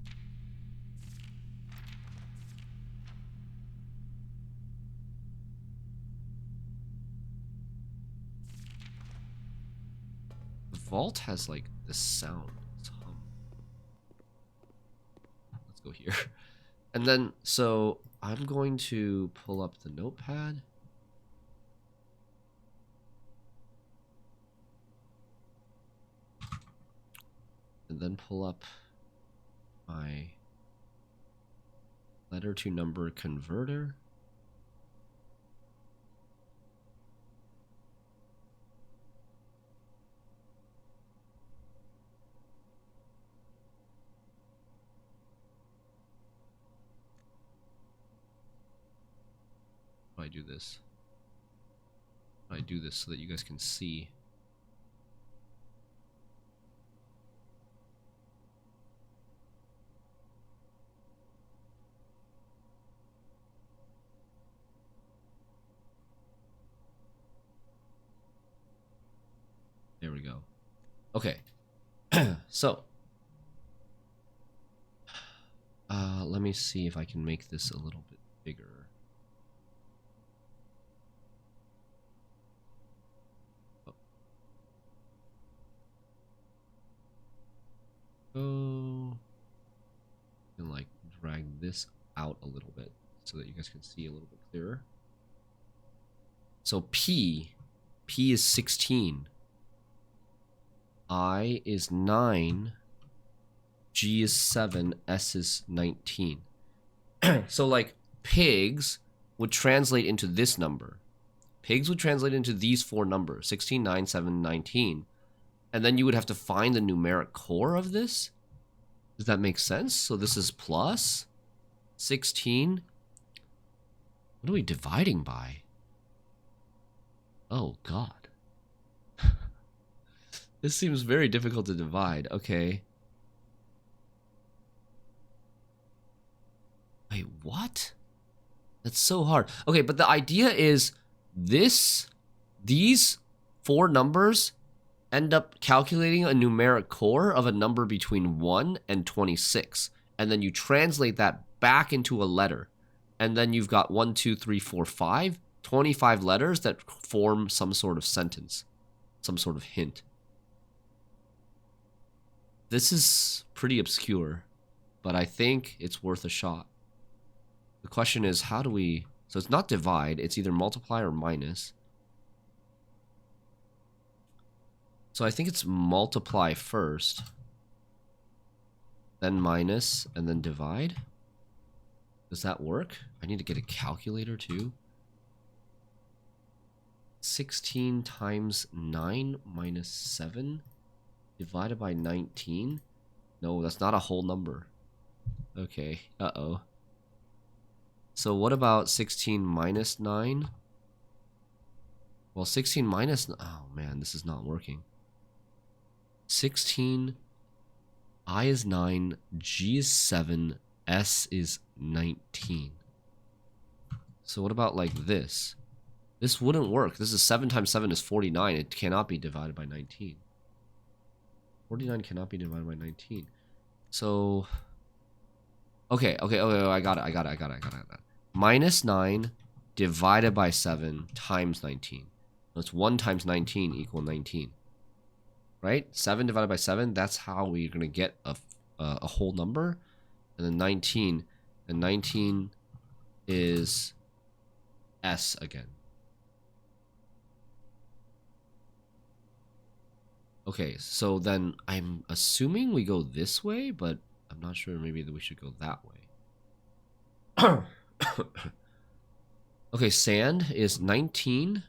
The vault has, like, this sound. Go here. And then, so I'm going to pull up the notepad. then pull up my letter to number converter. How do I do this? How do I do this so that you guys can see? There we go. Okay. So, let me see if I can make this a little bit bigger. Oh. And like drag this out a little bit so that you guys can see a little bit clearer. So P is 16. I is 9. G is 7. S is 19. So like pigs would translate into this number. Pigs would translate into these four numbers, 16, 9, 7, 19. And then you would have to find the numeric core of this. Does that make sense? So this is plus 16. What are we dividing by? Oh, God. This seems very difficult to divide. Okay. Wait, what? That's so hard. Okay, but the idea is these four numbers end up calculating a numeric core of a number between 1 and 26. And then you translate that back into a letter. And then you've got 1, 2, 3, 4, 5, 25 letters that form some sort of sentence, some sort of hint. This is pretty obscure, but I think it's worth a shot. The question is, how do we... So it's not divide, it's either multiply or minus. So I think it's multiply first, then minus, and then divide. Does that work? I need to get a calculator too. 16 times 9 minus 7 divided by 19. No, that's not a whole number. Okay, uh-oh. So what about 16 minus 9? Well, 16 minus... Oh, man, this is not working. 16... I is 9, G is 7, S is 19. So what about like this? This wouldn't work. This is 7 times 7 is 49. It cannot be divided by 19. 49 cannot be divided by 19. So... Okay, I got it. Minus 9 divided by 7 times 19. That's 1 times 19 equal 19. Right? 7 divided by 7, that's how we're going to get a whole number. And then 19. And 19 is S again. Okay, so then I'm assuming we go this way, but I'm not sure. Maybe that we should go that way. Okay, sand is 19,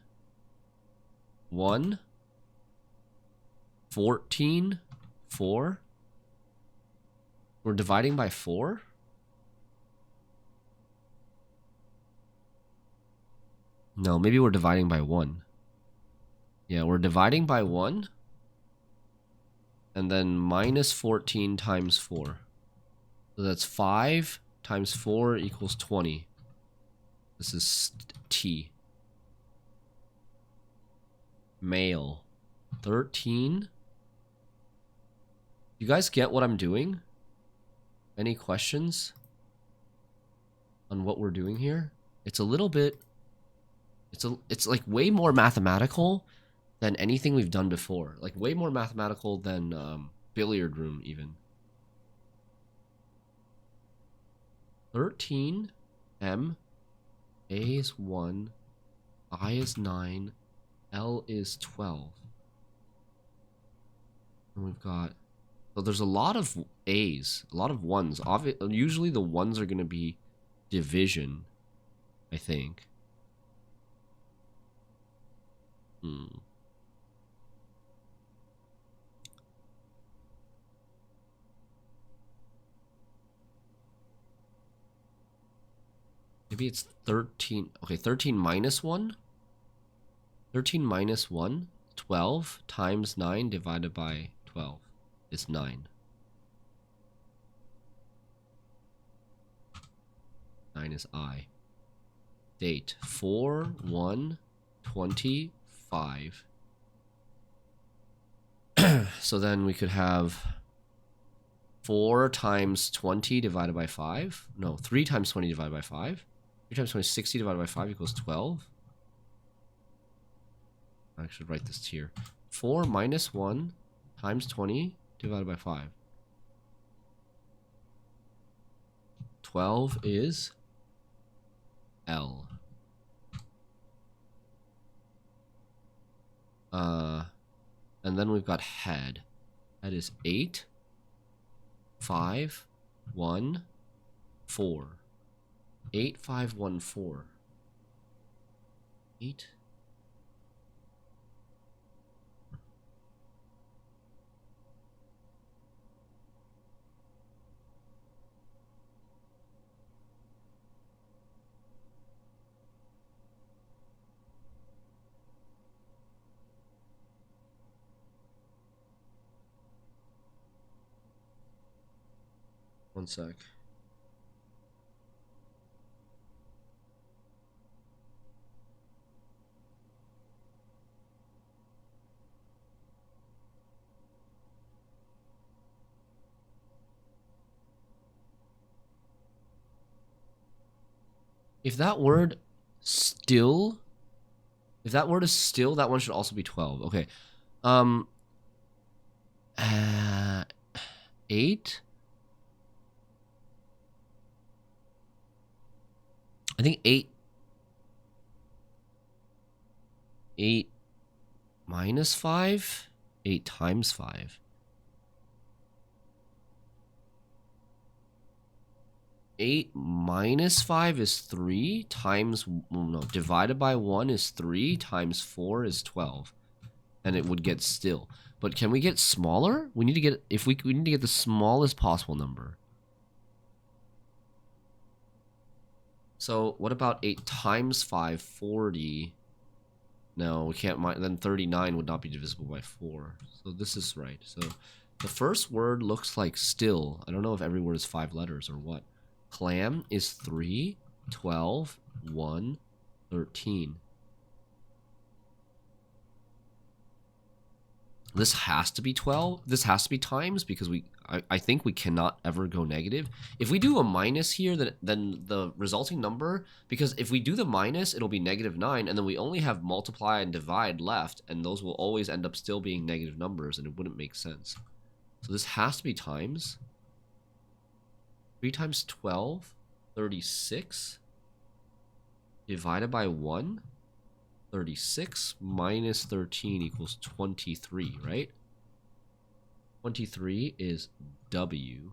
1, 14, 4. We're dividing by 4. No, maybe we're dividing by 1. Yeah, we're dividing by 1. And then minus 14 times 4. So that's 5 times 4 equals 20. This is T. Male. 13. You guys get what I'm doing? Any questions on what we're doing here? It's a little bit... It's like way more mathematical than anything we've done before. Like way more mathematical than billiard room even. 13 M, A is 1, I is 9, L is 12. And we've got... So there's a lot of A's, a lot of ones. Usually the ones are going to be division, I think. Maybe it's 13. Okay, 13 minus 1. 13 minus 1, 12 times 9 divided by 12 is 9. 9 is I. Date 4/1/25. So then we could have 4 times 20 divided by 5. No, 3 times 20 divided by 5. 3 times 20 is 60 divided by 5 equals 12. I should write this here. 4 minus 1 times 20 divided by 5. 12 is L. And then we've got head. That is 8, 5, 1, 4. 8, 5, 1, 4. 8. One sec. If that word still, if that word is still, that one should also be 12. Okay. 8. I think 8. 8 minus 5? 8 times 5. 8 minus 5 is 3 times, no, divided by 1 is 3 times 4 is 12. And it would get still. But can we get smaller? We need to get, we need to get the smallest possible number. So what about 8 times 5, 40? No, we can't, then 39 would not be divisible by 4. So this is right. So the first word looks like still. I don't know if every word is 5 letters or what. Clam is 3, 12, 1, 13. This has to be 12. This has to be times because I think we cannot ever go negative. If we do a minus here, then the resulting number, because if we do the minus, it'll be -9, and then we only have multiply and divide left, and those will always end up still being negative numbers, and it wouldn't make sense. So this has to be times. 3 times 12, 36, divided by 1. 36 minus 13 equals 23, right? 23 is W.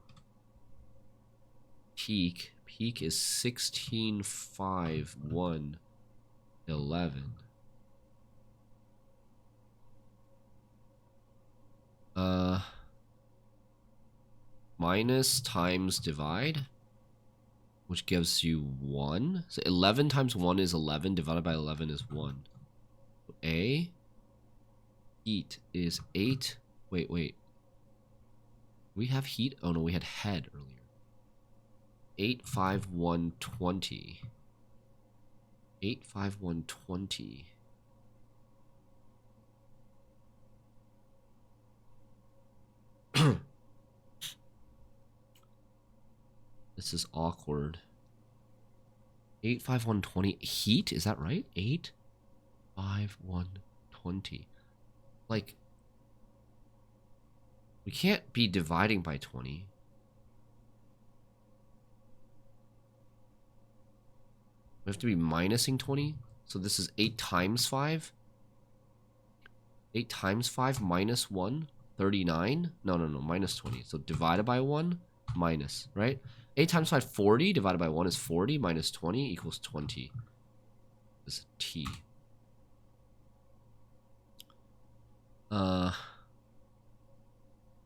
Peak is 16, 5, 1, 11. Minus times divide, which gives you 1. So 11 times 1 is 11, divided by 11 is 1. A. Heat is 8. Wait. We have heat? Oh no, we had head earlier. 8, 5, 1, 20. 8, 5, 1, 20. This is awkward. 8, 5, 1, 20. Heat? Is that right? 8, 5, 1, 20. Like, we can't be dividing by 20. We have to be minusing 20. So this is 8 times 5. 8 times 5 minus 1. 39? No, minus 20. So divided by 1, minus, right? 8 times 5, 40. Divided by 1 is 40. Minus 20 equals 20. This is T.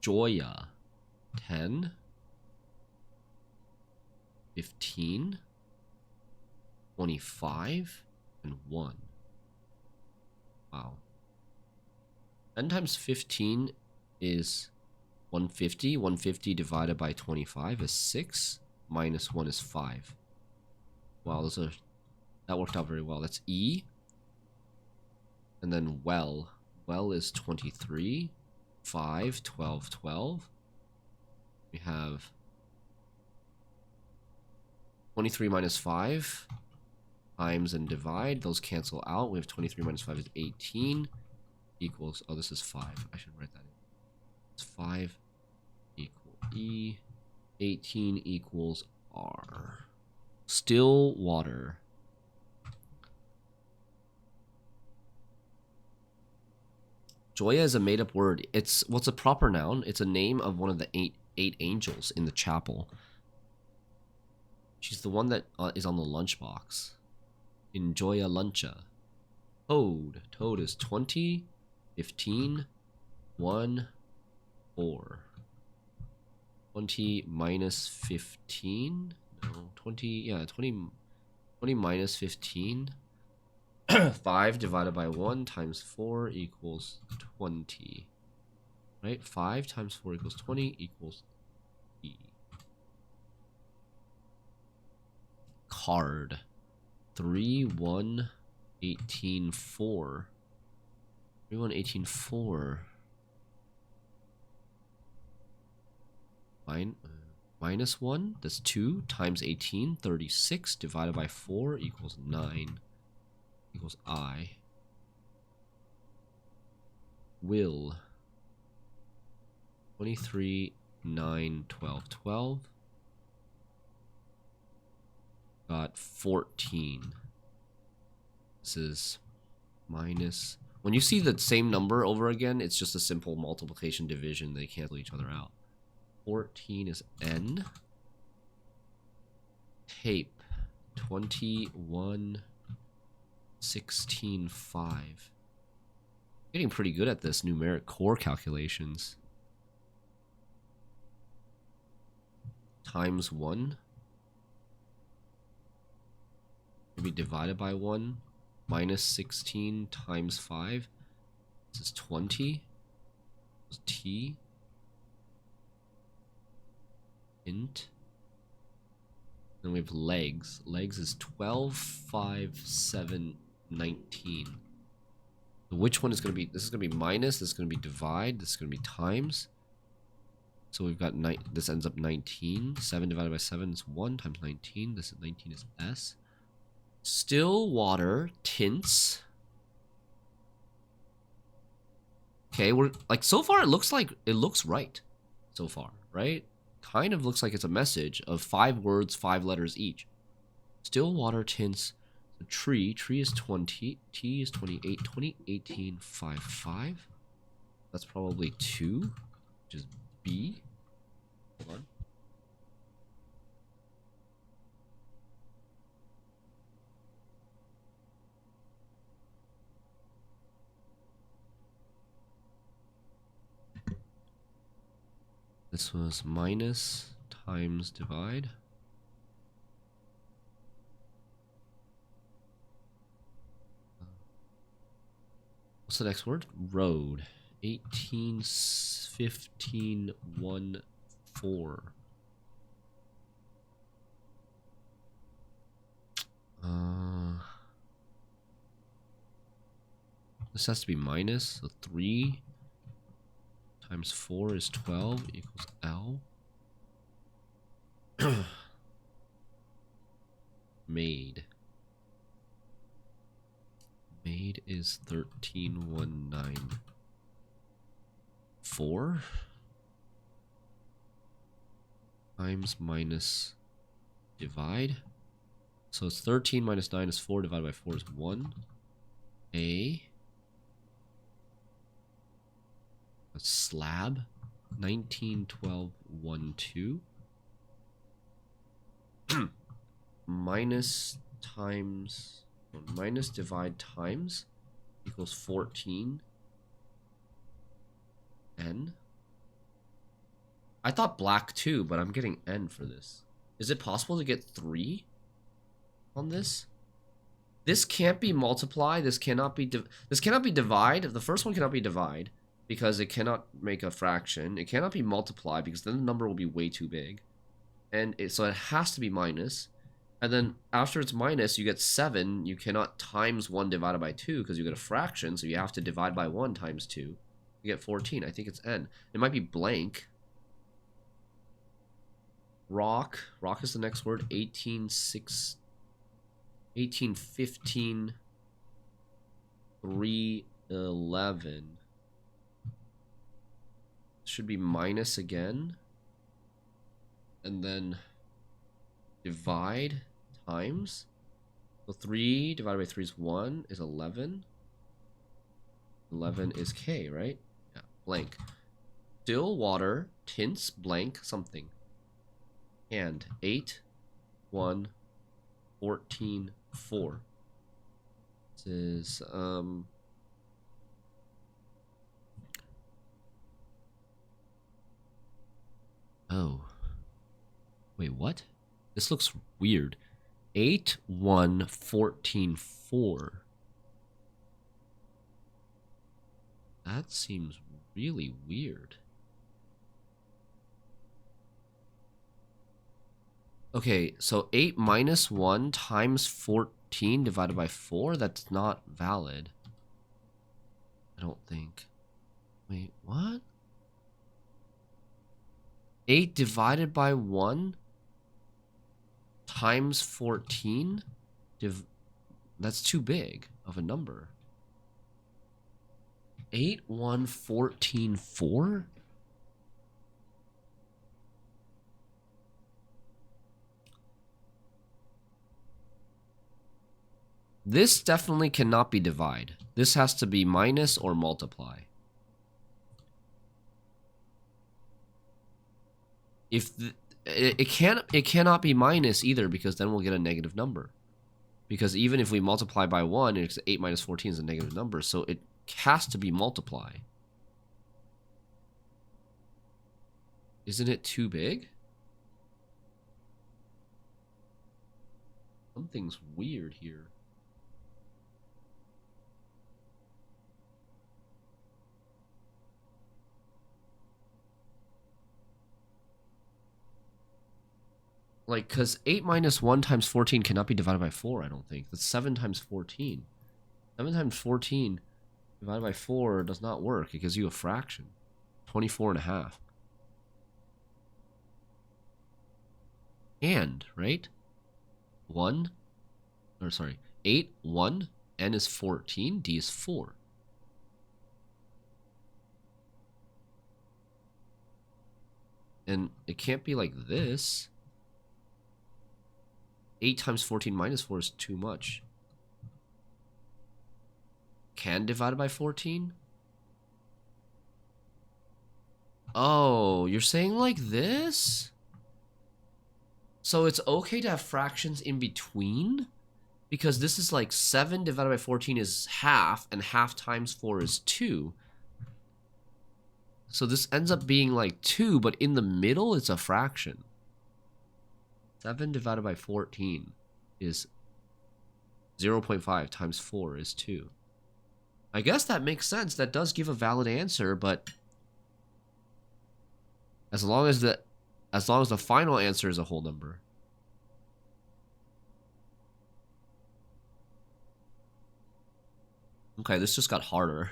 Joya. 10. 15. 25. And 1. Wow. 10 times 15 is 150. 150 divided by 25 is 6. Minus 1 is 5. Wow, that worked out very well. That's E. And then well. Well is 23. 5, 12, 12. We have 23 minus 5. Times and divide. Those cancel out. We have 23 minus 5 is 18. Equals, oh, this is 5. I should write that in. It's 5 equal E. 18 equals R. Still water. Joya is a made-up word. It's what's a proper noun? It's a name of one of the eight angels in the chapel. She's the one that is on the lunchbox. Enjoya luncha. Toad. Toad is 20, 15, 1, 4. 20 minus 15? No, 20, yeah, 20 minus 15. 5 divided by 1 times 4 equals 20. Right? 5 times 4 equals 20 equals E. Card. 3, 1, 18, 4. 3, 1, 18, 4. Minus 1, that's 2 times 18, 36 divided by 4 equals 9. Equals I. Will. 23, 9, 12, 12. Got 14. This is minus. When you see the same number over again, it's just a simple multiplication division. They cancel each other out. 14 is N. Tape. 21, 16, 5. Getting pretty good at this numeric core calculations. Times 1. Maybe divided by 1. Minus 16 times 5. This is 20. This is T. Int. Then we have legs. Legs is 12, 5, 7, 19. So which one is going to be? This is going to be minus. This is going to be divide. This is going to be times. So we've got this ends up 19. 7 divided by 7 is 1 times 19. This 19 is S. Still water tints. Okay, we're like so far it looks right. So far, right? Kind of looks like it's a message of 5 words, 5 letters each. Still water tints. So tree is 20. T is 28. 20, 18, 5, 5. That's probably 2, which is B. Hold on. This was minus times divide. What's the next word? Road. 18, 15, 1, 4. This has to be minus. So 3 times 4 is 12 equals L. Made. Made is 13,194. 4 times minus divide. So it's 13 minus 9 is 4 divided by 4 is 1. A. slab. 19, 12, 1, 2. Minus times... minus divide times equals 14. N. I thought black too, but I'm getting N for this. Is it possible to get 3 on this? This can't be multiply. This cannot be divide. The first one cannot be divide because it cannot make a fraction. It cannot be multiply because then the number will be way too big. And so it has to be minus. And then after it's minus, you get 7. You cannot times 1 divided by 2 because you get a fraction. So you have to divide by 1 times 2. You get 14. I think it's N. It might be blank. Rock. Rock is the next word. 1815, 311. Should be minus again. And then divide times. So 3 divided by 3 is 1 is 11. 11 is K, right? Yeah, blank. Still water, tints, blank, something. And 8, 1, 14, 4. This is, oh. Wait, what? This looks weird. 8, 1, 14, 4. That seems really weird. Okay, so 8 minus 1 times 14 divided by 4? That's not valid. I don't think. Wait, what? 8 divided by 1 times 14? That's too big of a number. 8, 1, 14, 4? This definitely cannot be divide. This has to be minus or multiply. If it cannot be minus either, because then we'll get a negative number. Because even if we multiply by 1, it's 8 minus 14 is a negative number, so it has to be multiply. Isn't it too big? Something's weird here. Like, because 8 minus 1 times 14 cannot be divided by 4, I don't think. That's 7 times 14. 7 times 14 divided by 4 does not work. It gives you a fraction. 24 and a half. And, right? 1, or sorry, 8, 1, N is 14, D is 4. And it can't be like this. 8 times 14 minus 4 is too much. Can divided by 14? Oh, you're saying like this? So it's okay to have fractions in between? Because this is like 7 divided by 14 is half, and half times 4 is 2. So this ends up being like 2, but in the middle it's a fraction. 7 divided by 14 is 0.5 times 4 is 2. I guess that makes sense. That does give a valid answer, but as long as the final answer is a whole number. Okay, this just got harder.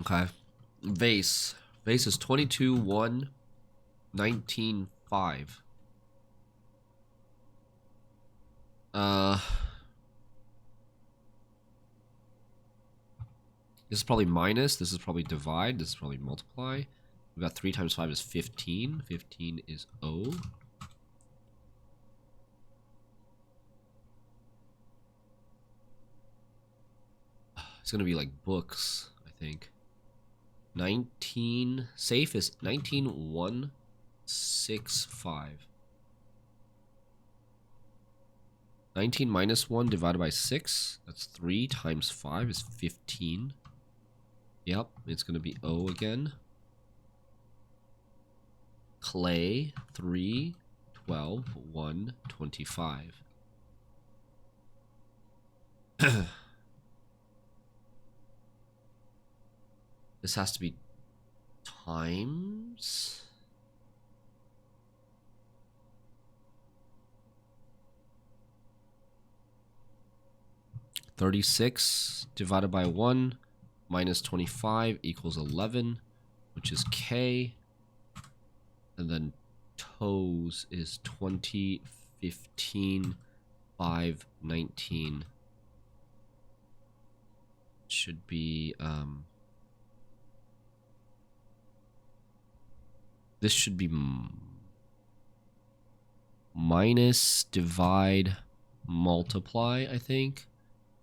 Okay. Vase. Vase is 22, 1, 19, 5. This is probably minus. This is probably divide. This is probably multiply. We got 3 times 5 is 15. 15 is O. It's gonna be like books, I think. 19 safe is 19,165. 19 minus 1 divided by 6. That's 3 times 5 is 15. Yep, it's gonna be O again. Clay 3, 12, 1, 25. This has to be times. $36 divided by 1 minus 25 equals 11, which is K. And then toes is 20, 15, 5, 19. Should be, this should be minus, divide, multiply, I think.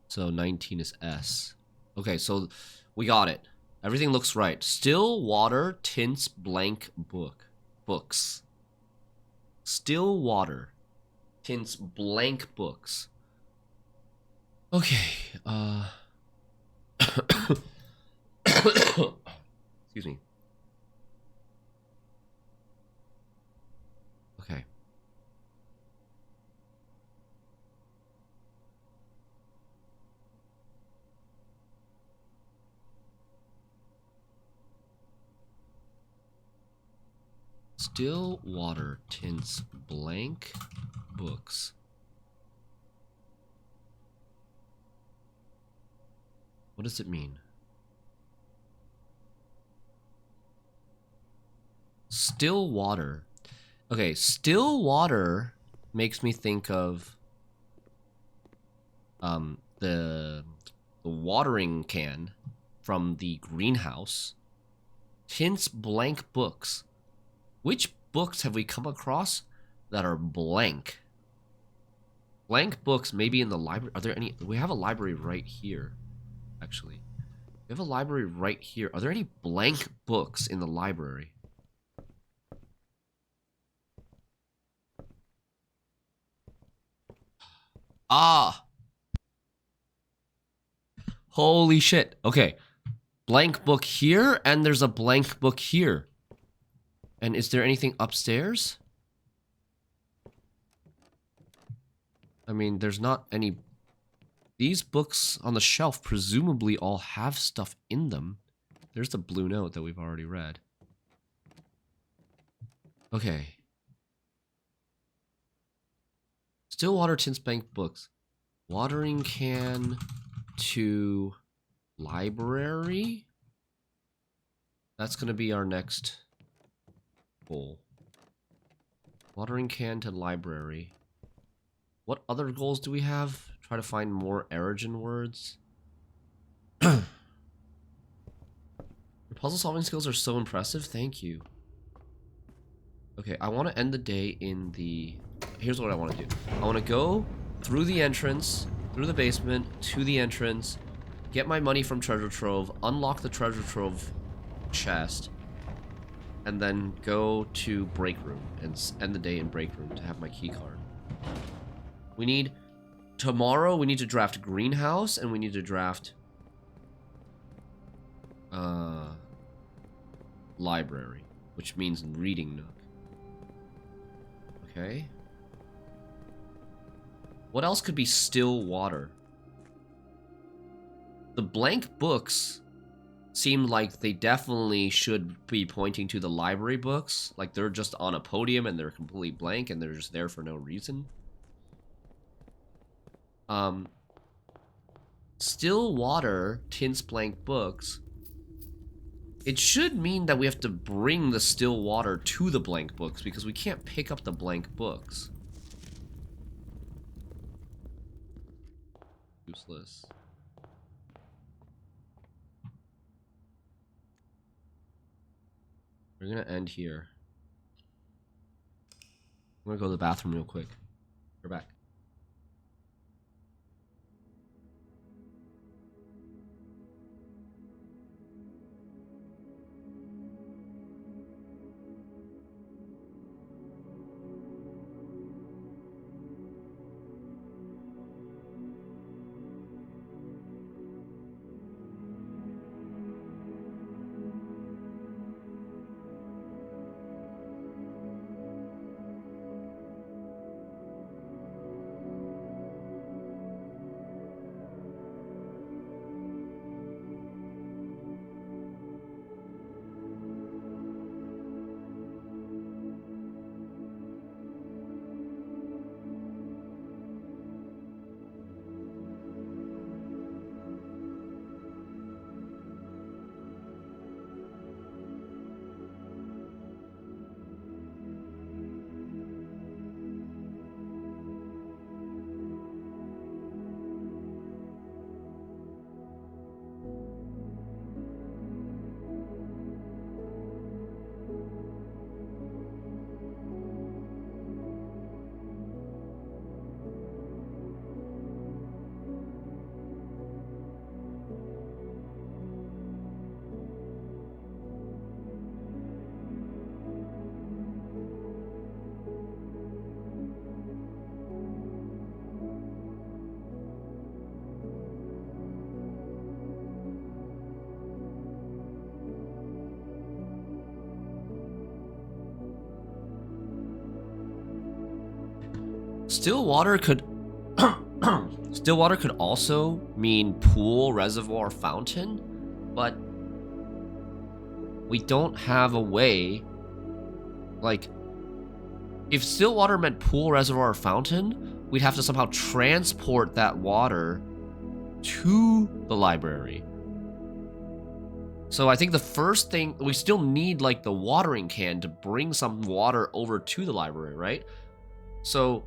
So 19 is S. Okay, so we got it. Everything looks right. Still water tints blank books. Still water tints blank books. Okay, excuse me. Okay. Still water tints blank books. What does it mean? Still water. Okay, still water makes me think of the watering can from the greenhouse. Tints blank books. Which books have we come across that are blank? Blank books maybe in the library. Are there any? We have a library right here, actually. We have a library right here. Are there any blank books in the library? Ah! Holy shit. Okay. Blank book here, and there's a blank book here. And is there anything upstairs? I mean, there's not any... These books on the shelf presumably all have stuff in them. There's the blue note that we've already read. Okay. Stillwater tints blank books. Watering can to library. That's going to be our next goal. Watering can to library. What other goals do we have? Try to find more Erogen words. Your puzzle solving skills are so impressive. Thank you. Okay, I want to end the day in the... Here's what I want to do. I want to go through the entrance, through the basement, to the entrance, get my money from Treasure Trove, unlock the Treasure Trove chest, and then go to Break Room and end the day in Break Room to have my key card. We need... Tomorrow, we need to draft Greenhouse, and we need to draft... Library, which means Reading Nook. Okay. What else could be still water? The blank books seem like they definitely should be pointing to the library books. Like they're just on a podium and they're completely blank and they're just there for no reason. Still water tints blank books. It should mean that we have to bring the still water to the blank books because we can't pick up the blank books. Useless. We're gonna end here. I'm gonna go to the bathroom real quick. We're back. Still water could still water could also mean pool, reservoir, fountain, but we don't have a way. Like, if still water meant pool, reservoir, or fountain, we'd have to somehow transport that water to the library. So I think the first thing, we still need like the watering can to bring some water over to the library, right? So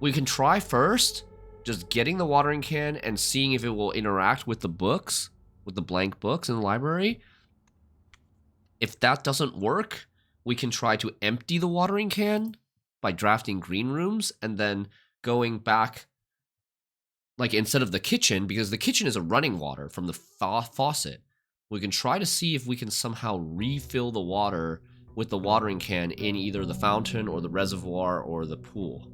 we can try first just getting the watering can and seeing if it will interact with the books, with the blank books in the library. If that doesn't work, we can try to empty the watering can by drafting green rooms and then going back, like instead of the kitchen, because the kitchen is a running water from the faucet. We can try to see if we can somehow refill the water with the watering can in either the fountain or the reservoir or the pool.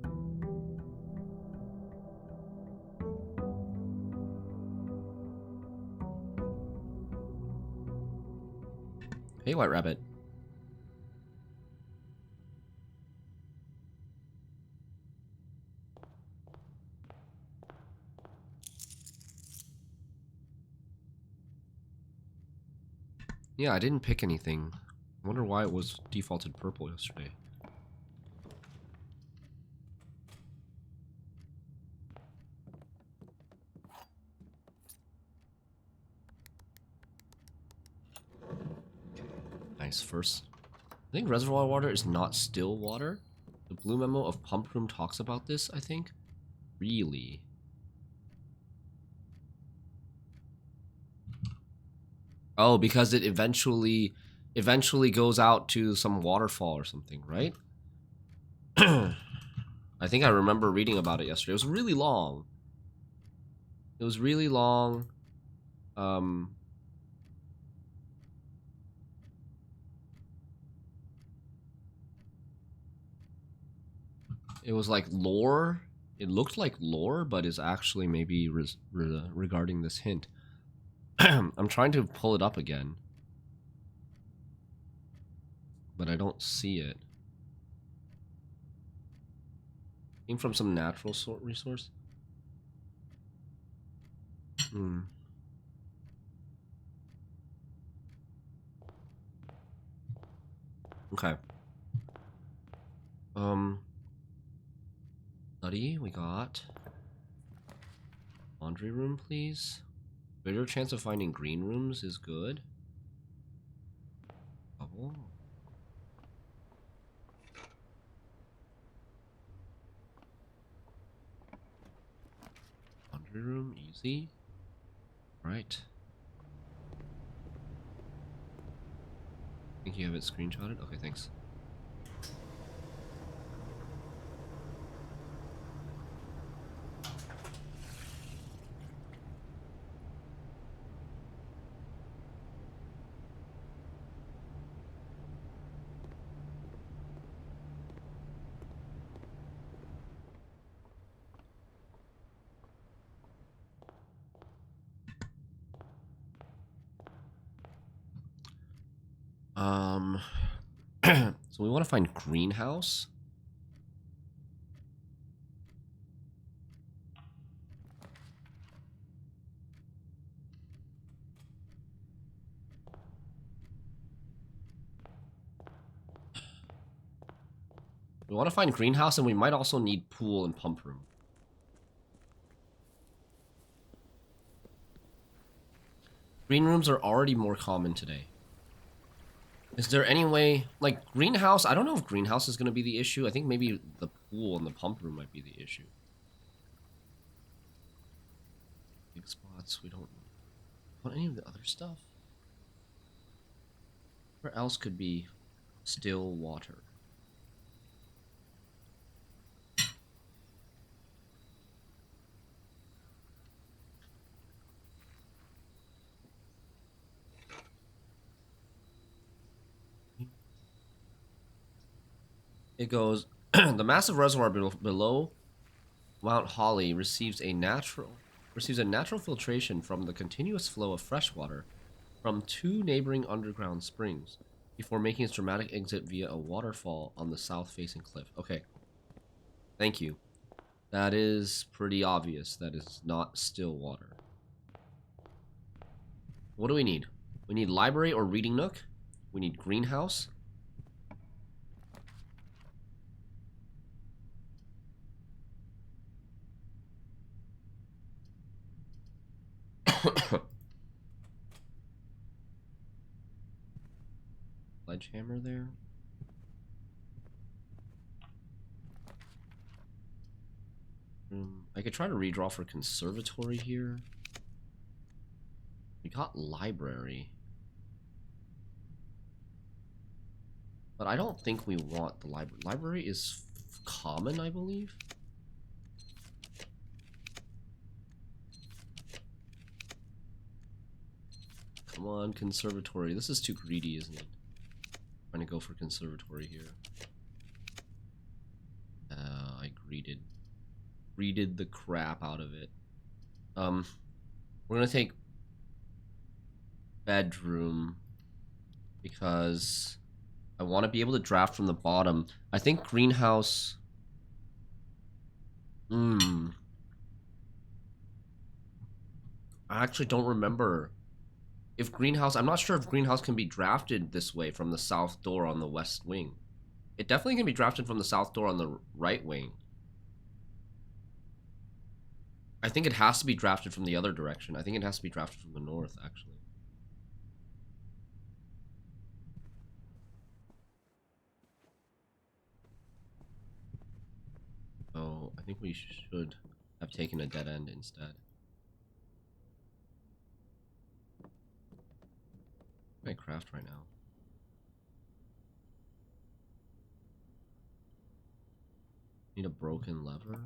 Hey, White Rabbit. Yeah, I didn't pick anything. I wonder why it was defaulted purple yesterday. Nice. First, I think reservoir water is not still water. The blue memo of Pump Room talks about this, I think. Really? Oh, because it eventually goes out to some waterfall or something, right? I think I remember reading about it yesterday. It was really long. It was really long. It was like lore. It looked like lore, but is actually maybe regarding this hint. I'm trying to pull it up again, but I don't see it. Came from some natural resource. Okay. Study, we got. Laundry room, please. Greater chance of finding green rooms is good. Bubble. Laundry room, easy. Right. Think you have it screenshotted? Okay, thanks. So we want to find greenhouse. We want to find greenhouse, and we might also need pool and pump room. Green rooms are already more common today. Is there any way, like, greenhouse? I don't know if greenhouse is going to be the issue. I think maybe the pool and the pump room might be the issue. Big spots, we don't want any of the other stuff. Where else could be still water? It goes, the massive reservoir below Mount Holly receives a natural filtration from the continuous flow of fresh water from 2 neighboring underground springs before making its dramatic exit via a waterfall on the south-facing cliff. Okay. Thank you. That is pretty obvious. That is not still water. What do we need? We need library or reading nook. We need greenhouse. Sledgehammer there. I could try to redraw for conservatory here. We got library. But I don't think we want the library. Library is common, I believe. Come on, conservatory. This is too greedy, isn't it? I'm trying to go for conservatory here. I greeded the crap out of it. We're gonna take bedroom because I want to be able to draft from the bottom. I think greenhouse. I actually don't remember if greenhouse. I'm not sure if greenhouse can be drafted this way from the south door on the west wing. It definitely can be drafted from the south door on the right wing. I think it has to be drafted from the other direction. I think it has to be drafted from the north, actually. So I think we should have taken a dead end instead. What can I craft right now? Need a broken lever.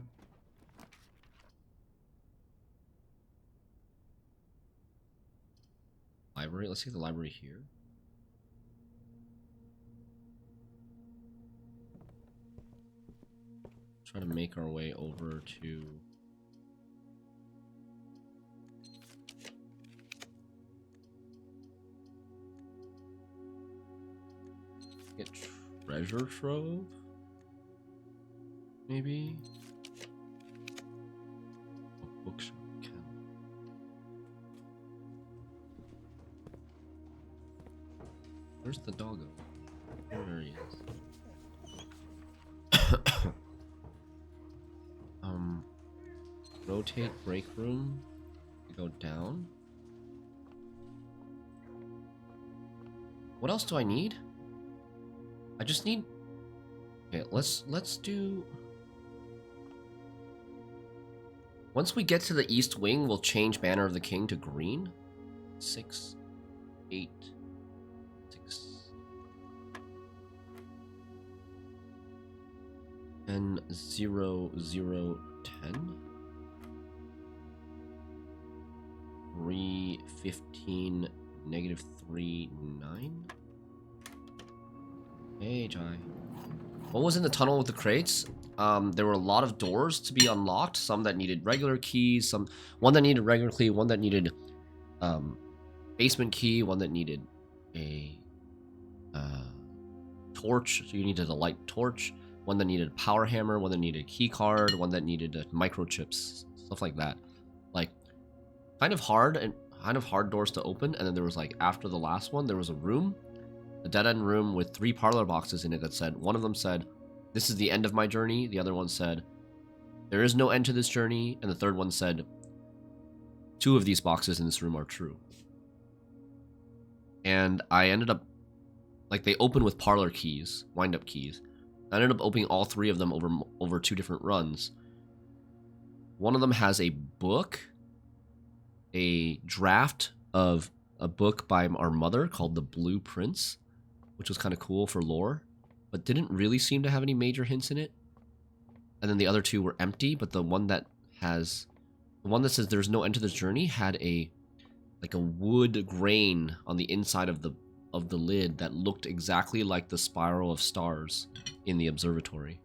Library. Let's take the library here. Try to make our way over to get treasure trove. Maybe a bookshop. Where's the doggo? There he is. Rotate break room to go down. What else do I need? I just need. Okay, let's do. Once we get to the east wing, we'll change Banner of the King to green. 6, 8, 6. And 0, 0, 10. 3, 15, negative 3, 9. Hey, Jai. What was in the tunnel with the crates? There were a lot of doors to be unlocked. Some that needed regular keys. One that needed regular key. One that needed basement key. One that needed a torch. So you needed a light torch. One that needed a power hammer. One that needed a key card. One that needed microchips. Stuff like that. Like kind of hard doors to open. And then there was like after the last one, there was a room. A dead-end room with 3 parlor boxes in it that said, one of them said, "This is the end of my journey." The other one said, "There is no end to this journey." And the third one said, "2 of these boxes in this room are true." And I ended up, like, they open with parlor keys, wind-up keys. I ended up opening all 3 of them over 2 different runs. One of them has a book, a draft of a book by our mother called The Blue Prince, which was kind of cool for lore, but didn't really seem to have any major hints in it. And then the other 2 were empty, but the one that says "There's no end to this journey" had a wood grain on the inside of the lid that looked exactly like the spiral of stars in the observatory.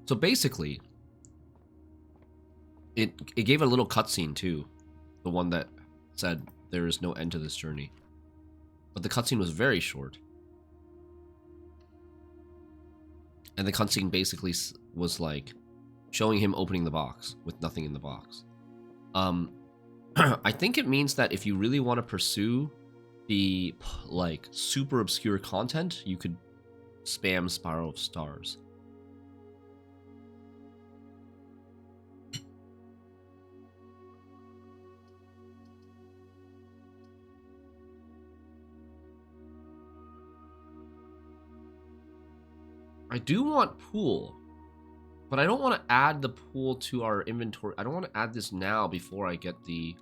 So basically, it gave a little cutscene too, the one that said "There is no end to this journey." But the cutscene was very short. And the cutscene basically was like showing him opening the box with nothing in the box. I think it means that if you really want to pursue the like super obscure content, you could spam Spiral of Stars. I do want pool, but I don't want to add the pool to our inventory. I don't want to add this now before I get the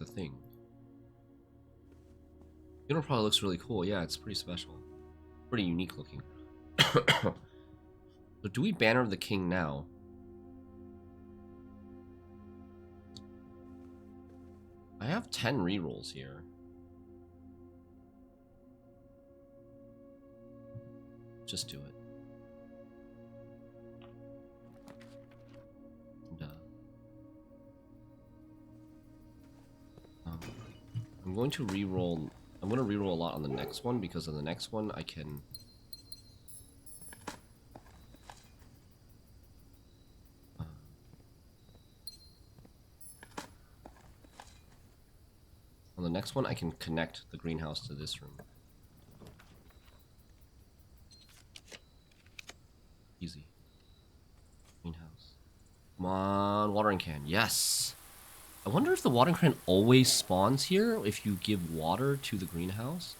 thing. Funeral probably looks really cool. Yeah, it's pretty special. Pretty unique looking. So do we Banner of the King now? I have 10 rerolls here. Just do it. And, I'm going to reroll. I'm going to reroll a lot on the next one because on the next one I can. On the next one I can connect the greenhouse to this room. Easy. Greenhouse. Come on, watering can. Yes. I wonder if the watering can always spawns here if you give water to the greenhouse.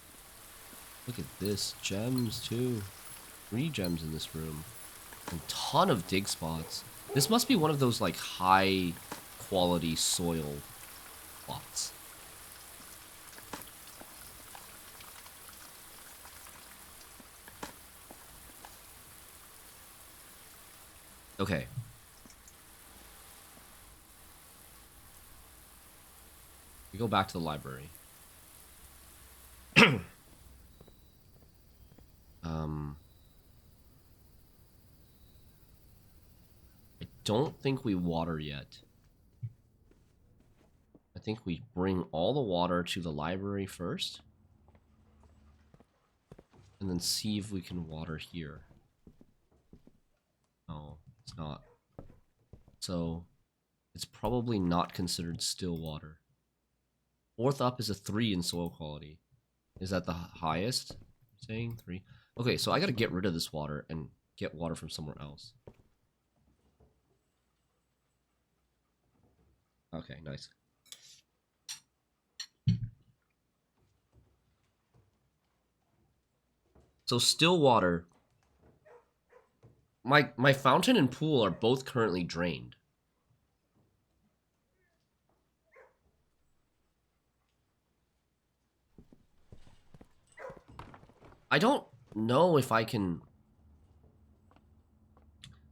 Look at this. Gems, too. 3 gems in this room. A ton of dig spots. This must be one of those, like, high-quality soil plots. Okay. We go back to the library. I don't think we water yet. I think we bring all the water to the library first. And then see if we can water here. No, it's not. So, it's probably not considered still water. 4th up is a 3 in soil quality. Is that the highest? You're saying 3? Okay, so I gotta get rid of this water and get water from somewhere else. Okay, nice. So still water. My fountain and pool are both currently drained. I don't know if I can...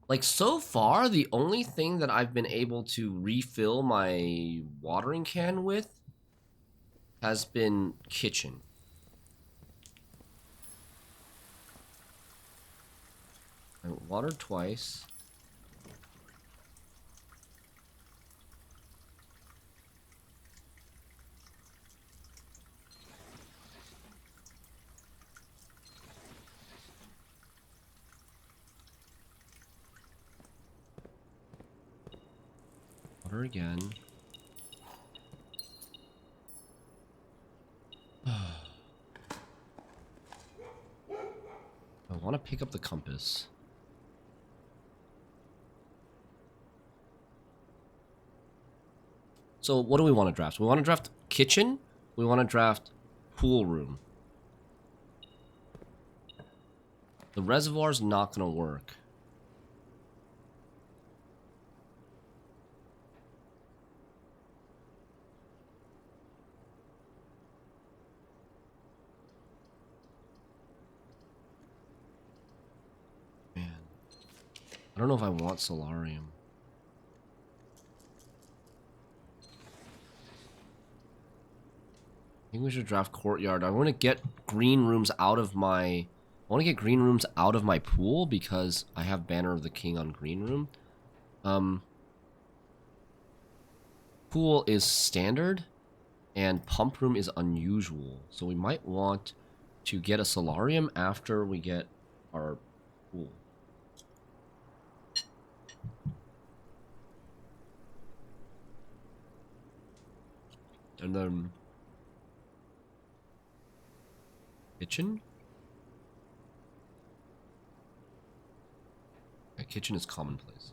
Like, so far, the only thing that I've been able to refill my watering can with has been kitchen. I watered twice. Water again. I want to pick up the compass. So what do we want to draft? We want to draft kitchen. We want to draft pool room. The reservoir's not going to work. Man. I don't know if I want solarium. I think we should draft courtyard. I want to get green rooms out of my... I want to get green rooms out of my pool because I have Banner of the King on green room. Pool is standard, and pump room is unusual. So we might want to get a solarium after we get our pool. And then kitchen? Yeah, kitchen is commonplace.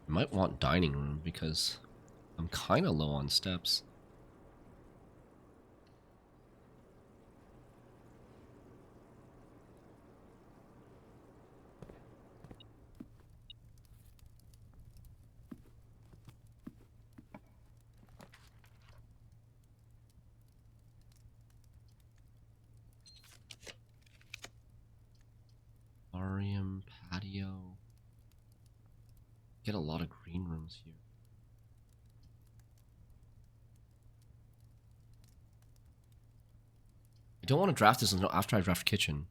I might want dining room because I'm kind of low on steps. Solarium, patio. Get a lot of green rooms here. I don't want to draft this until after I draft kitchen.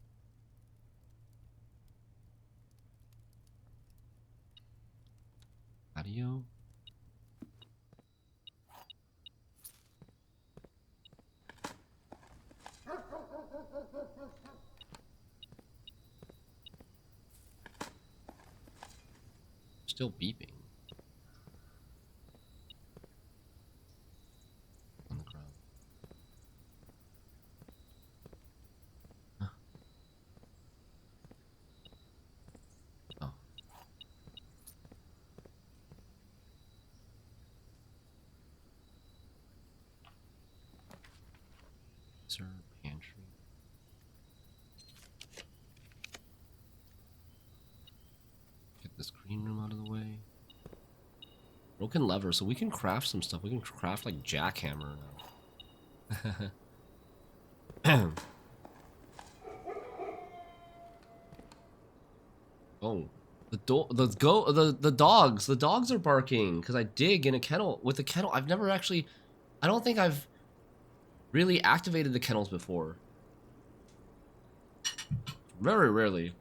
Patio. Still beeping. On the ground. Huh. Oh. Sir, pantry. Get this green room out of the way. Broken lever, so we can craft some stuff. We can craft like jackhammer now. Oh, the dogs. The dogs are barking because I dig in a kennel with the kennel. I've never actually. I don't think I've really activated the kennels before. Very rarely.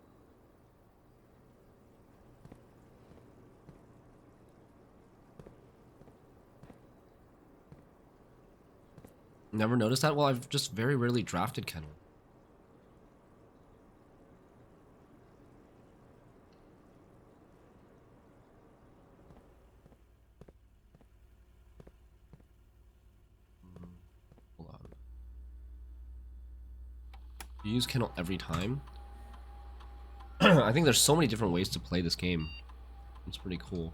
Never noticed that? Well, I've just very rarely drafted kennel. Hold on. You use kennel every time? I think there's so many different ways to play this game. It's pretty cool.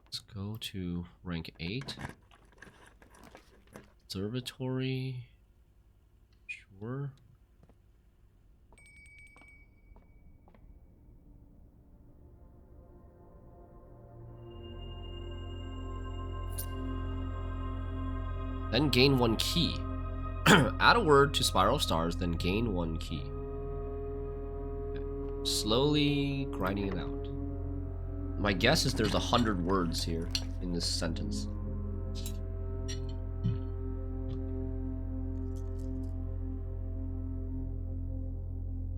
Let's go to rank 8. Observatory. Sure. Then gain 1 key. Add a word to Spiral of Stars, then gain 1 key. Okay. Slowly grinding it out. My guess is there's 100 words here in this sentence.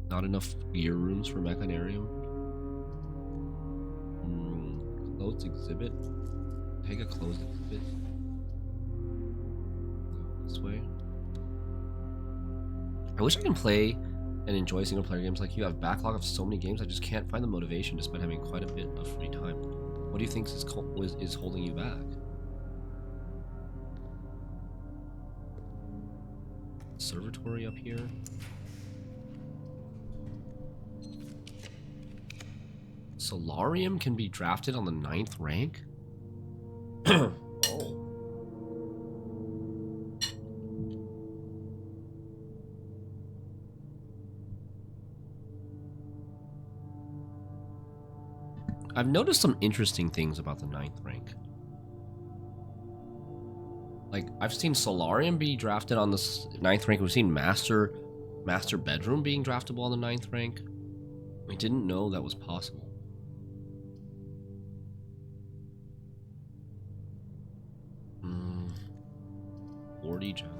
Not enough gear rooms for Mechanarium. Closed exhibit. Take a closed exhibit. This way. I wish I can play and enjoy single player games like you. I have a backlog of so many games, I just can't find the motivation despite having quite a bit of free time. What do you think is holding you back? Observatory up here. Solarium can be drafted on the 9th rank? Oh. I've noticed some interesting things about the 9th rank. Like, I've seen Solarium be drafted on the 9th rank. We've seen Master Bedroom being draftable on the 9th rank. We didn't know that was possible. Hmm. 40 gems.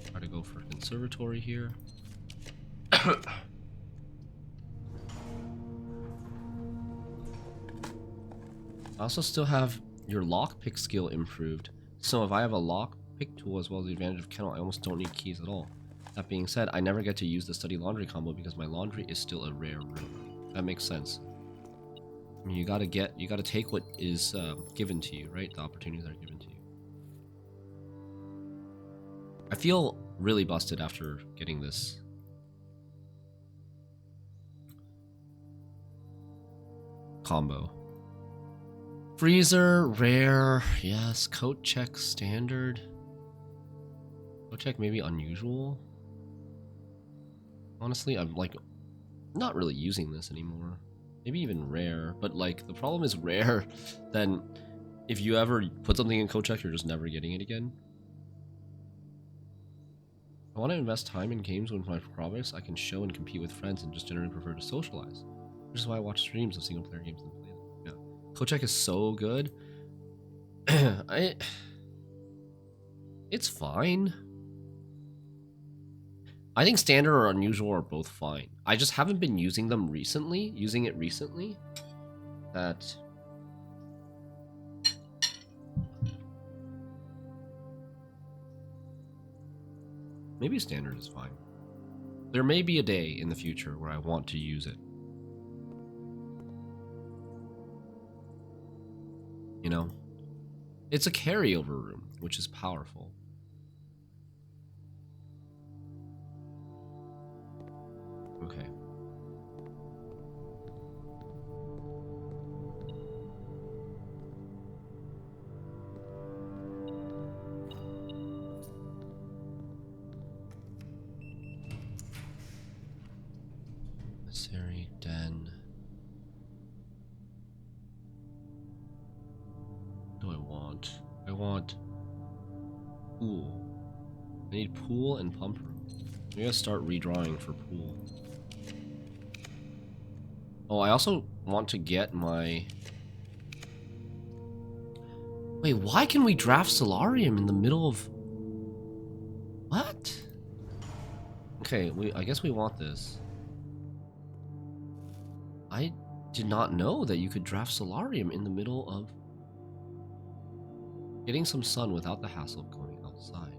Try to go for Conservatory here. I also still have your lockpick skill improved. So if I have a lockpick tool as well as the advantage of kennel, I almost don't need keys at all. That being said, I never get to use the study laundry combo because my laundry is still a rare room. That makes sense. I mean, you gotta take what is given to you, right? The opportunities that are given to you. I feel really busted after getting this. Combo. Freezer, rare, yes. Coat check, standard. Coat check, maybe unusual. Honestly, I'm like not really using this anymore. Maybe even rare, but like the problem is rare. Then if you ever put something in coat check, you're just never getting it again. I want to invest time in games with my progress I can show and compete with friends and just generally prefer to socialize. Which is why I watch streams of single player games and play them. Yeah. Coat check is so good. It's fine. I think standard or unusual are both fine. I just haven't been using them recently. That maybe standard is fine. There may be a day in the future where I want to use it. You know? It's a carryover room, which is powerful. Okay. Emissary, den. What do I want? I want pool. I need pool and pump room. I gotta start redrawing for pool. Oh, I also want to get my... Wait, why can we draft Solarium in the middle of... What? Okay, I guess we want this. I did not know that you could draft Solarium in the middle of getting some sun without the hassle of going outside.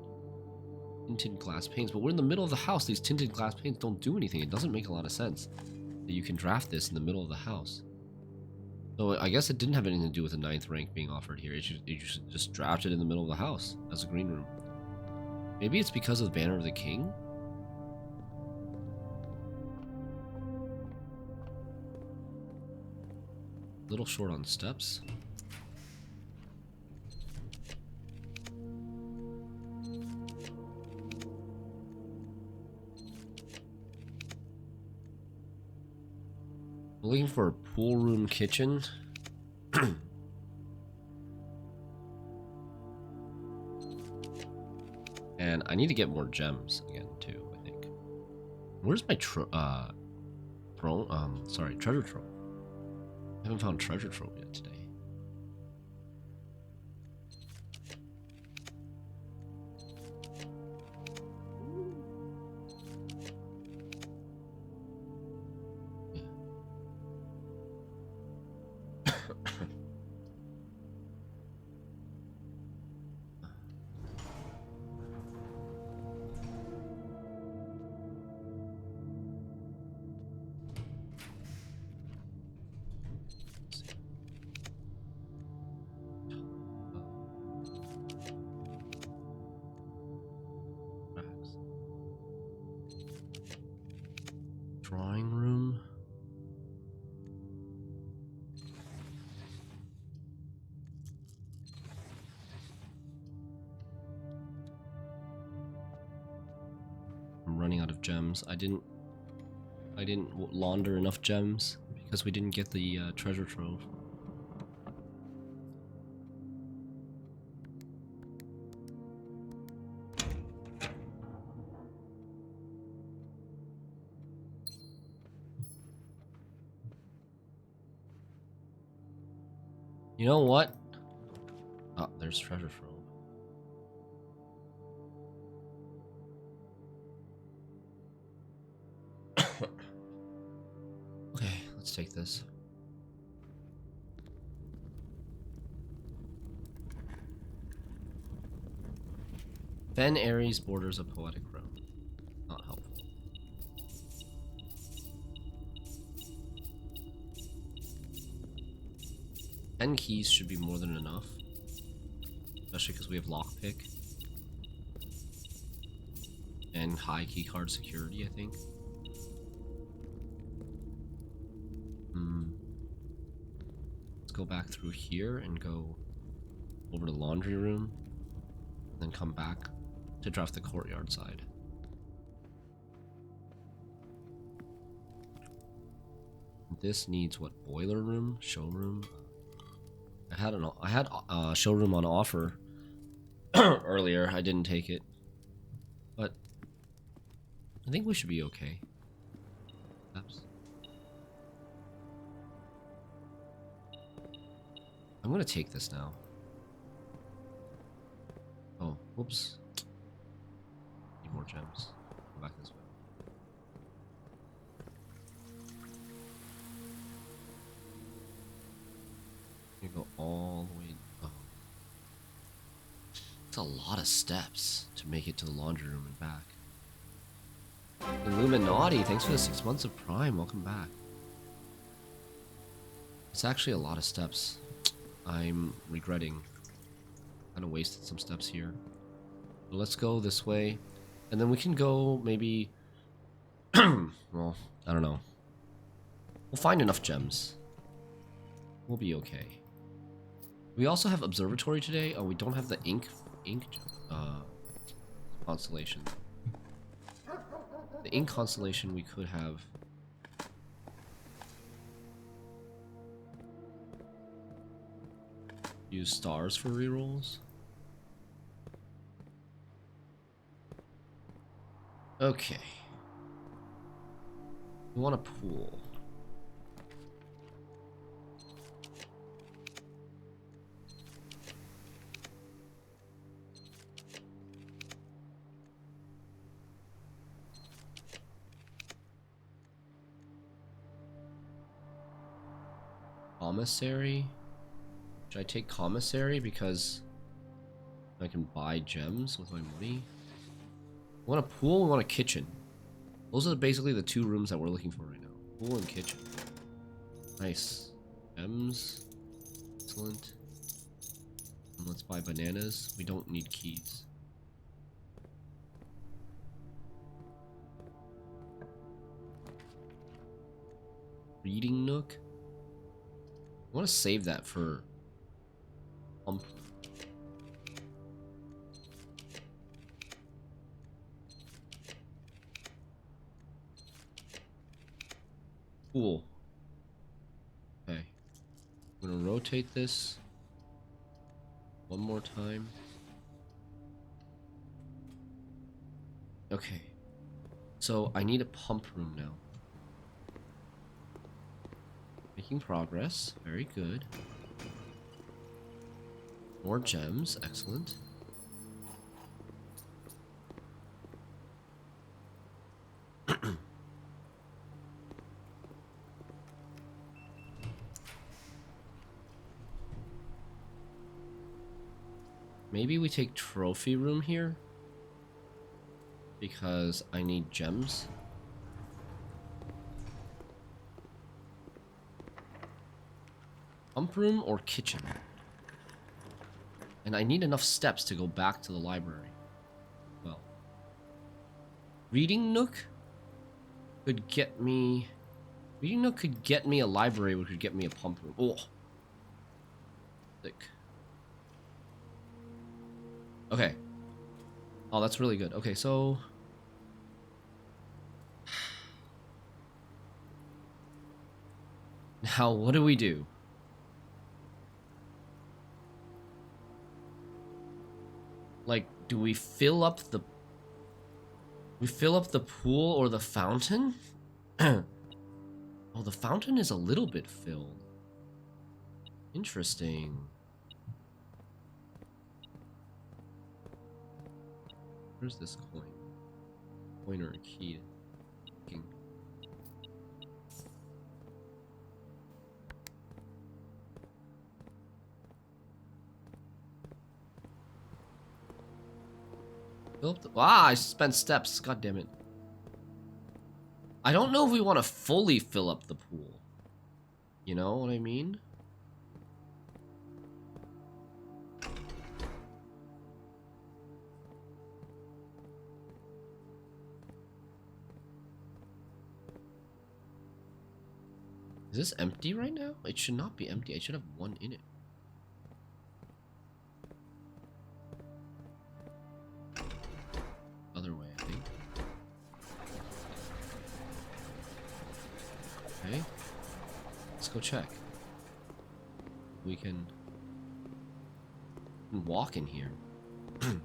Tinted glass panes, but we're in the middle of the house. These tinted glass panes don't do anything. It doesn't make a lot of sense that you can draft this in the middle of the house. So I guess it didn't have anything to do with the 9th rank being offered here. You should just draft it in the middle of the house as a green room. Maybe it's because of Banner of the King? Little short on steps. Looking for a pool room kitchen. And I need to get more gems again too, I think. Where's my treasure trove? I haven't found treasure trove yet today. Drawing room. I'm running out of gems. I didn't I didn't launder enough gems because we didn't get the treasure trove. You know what? Oh, there's treasure trove. Okay, let's take this. Fen Ares borders a poetic realm. Not helpful. 10 keys should be more than enough. Especially because we have lockpick. And high keycard security, I think. Let's go back through here and go over to the laundry room. Then come back to draft the courtyard side. This needs what? Boiler room? Showroom? I had a showroom on offer earlier. I didn't take it. But I think we should be okay. Perhaps. I'm gonna take this now. Oh, whoops. Need more gems. Go back this way. You go all the way. Oh. It's a lot of steps to make it to the laundry room and back. Illuminati, thanks for the 6 months of Prime. Welcome back. It's actually a lot of steps. I'm regretting. Kind of wasted some steps here. But let's go this way. And then we can go maybe... well, I don't know. We'll find enough gems. We'll be okay. We also have Observatory today. Oh, we don't have the ink constellation. The ink constellation we could have. Use stars for rerolls. Okay. We want a pool. Commissary? Should I take commissary because I can buy gems with my money? We want a pool, we want a kitchen. Those are basically the two rooms that we're looking for right now. Pool and kitchen. Nice. Gems. Excellent. And let's buy bananas. We don't need keys. Reading nook? I want to save that for pump. Cool. Okay. I'm gonna rotate this one more time. Okay. So I need a pump room now. Making progress. Very good. More gems. Excellent. Maybe we take trophy room here because I need gems. Pump room or kitchen? And I need enough steps to go back to the library. Well, reading nook could get me. Reading nook could get me a library, which could get me a pump room. Oh, sick. Okay. Oh, that's really good. Okay, so Now, what do we do? Like, do we fill up the... We fill up the pool or the fountain? Oh, the fountain is a little bit filled. Interesting. Where's this coin? Coin or a key? Ah, I spent steps. God damn it. I don't know if we want to fully fill up the pool. You know what I mean? Is this empty right now? It should not be empty. I should have one in it. Other way, I think. Okay. Let's go check. We can walk in here. Oh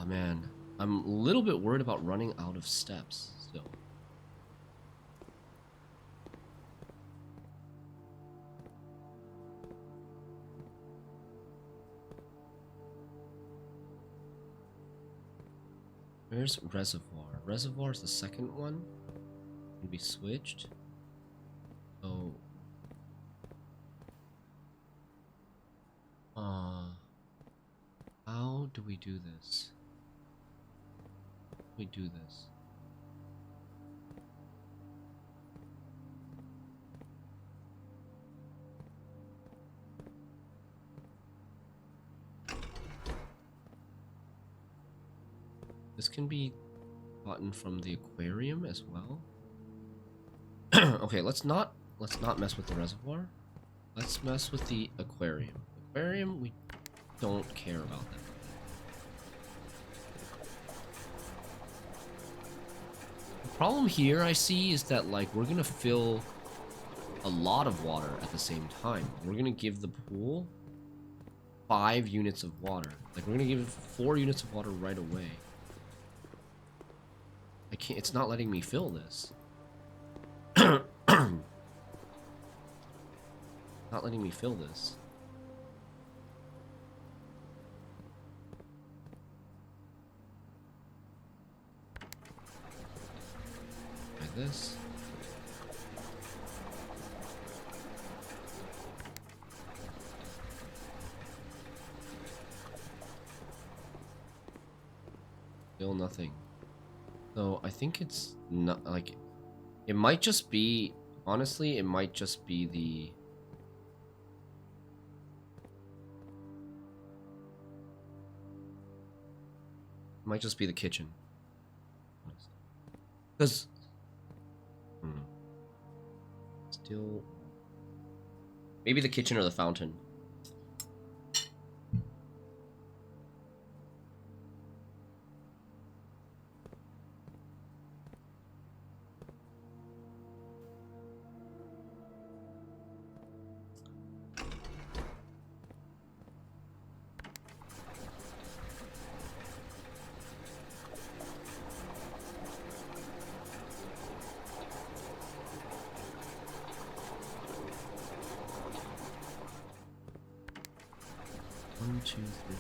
man. I'm a little bit worried about running out of steps still. Where's reservoir? Reservoir is the second one. Can be switched. So, how do we do this? We do this. This can be gotten from the aquarium as well. Okay, let's not mess with the reservoir. Let's mess with the aquarium. Aquarium, we don't care about that. The problem here I see is that like we're gonna fill a lot of water at the same time. We're gonna give the pool 5 units of water. Like we're gonna give it 4 units of water right away. I can't, it's not letting me fill this. Not letting me fill this. Try this. Still nothing. So I think it's not like, it might just be, honestly, it might just be the, kitchen. Because, still, maybe the kitchen or the fountain. One, two, three.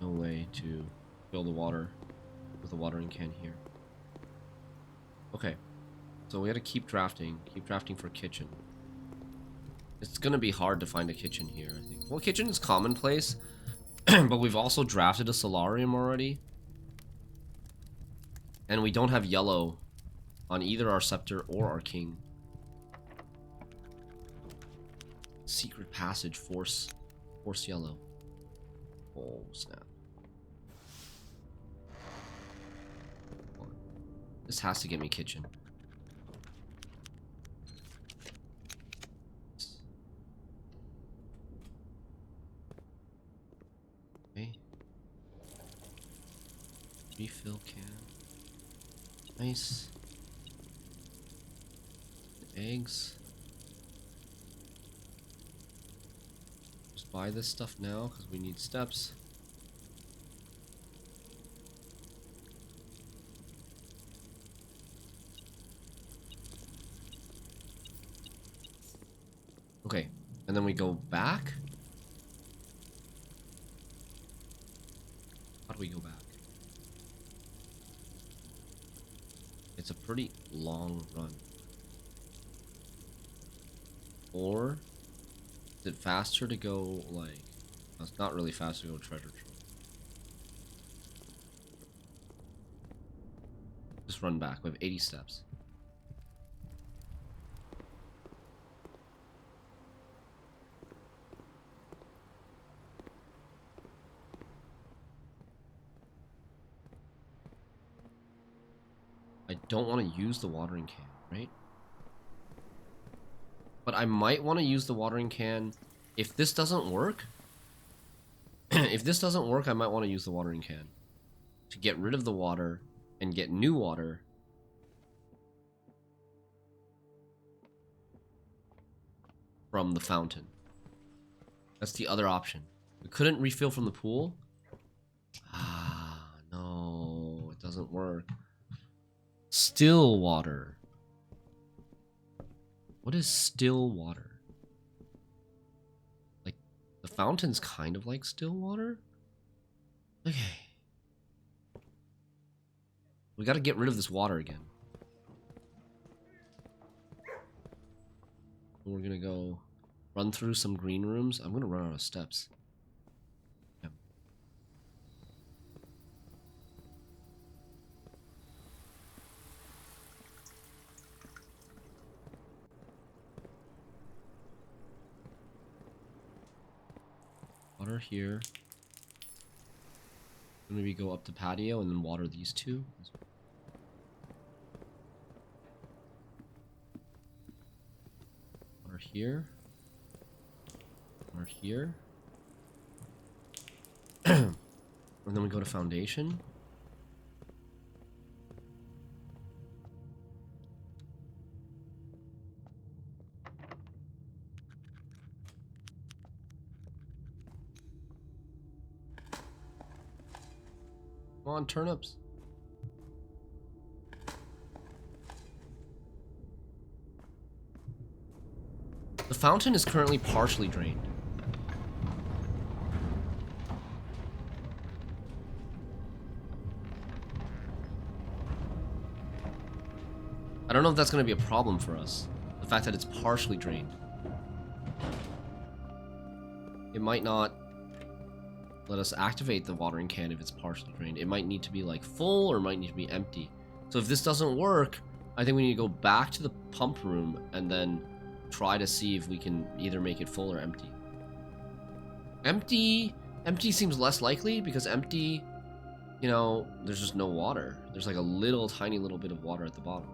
No way to fill the water with a watering can here. Okay, so we gotta keep drafting for kitchen. It's gonna be hard to find a kitchen here, I think. Well, kitchen is commonplace, but we've also drafted a solarium already. And we don't have yellow on either our scepter or our king. Secret passage, force yellow. Oh, snap. This has to get me kitchen. Refill can. Nice. Eggs. Just buy this stuff now because we need steps. Okay, and then we go back. How do we go back? It's a pretty long run. Or is it faster to go like... No, it's not really fast to go treasure trove. Just run back. We have 80 steps. I don't want to use the watering can, right? But I might want to use the watering can if this doesn't work. If this doesn't work, I might want to use the watering can to get rid of the water and get new water from the fountain. That's the other option. We couldn't refill from the pool. Ah, no, it doesn't work. Still water. What is still water? Like, the fountain's kind of like still water? Okay. We gotta get rid of this water again. We're gonna go run through some green rooms. I'm gonna run out of steps. Yeah. Water here. Maybe go up the patio and then water these two. Water here. Water here. And then we go to foundation. Come on, turnips. The fountain is currently partially drained. I don't know if that's going to be a problem for us. The fact that it's partially drained. It might not let us activate the watering can if it's partially drained. It might need to be like full or it might need to be empty. So if this doesn't work, I think we need to go back to the pump room and then try to see if we can either make it full or empty. Empty seems less likely because empty, you know, there's just no water. There's like a little tiny little bit of water at the bottom.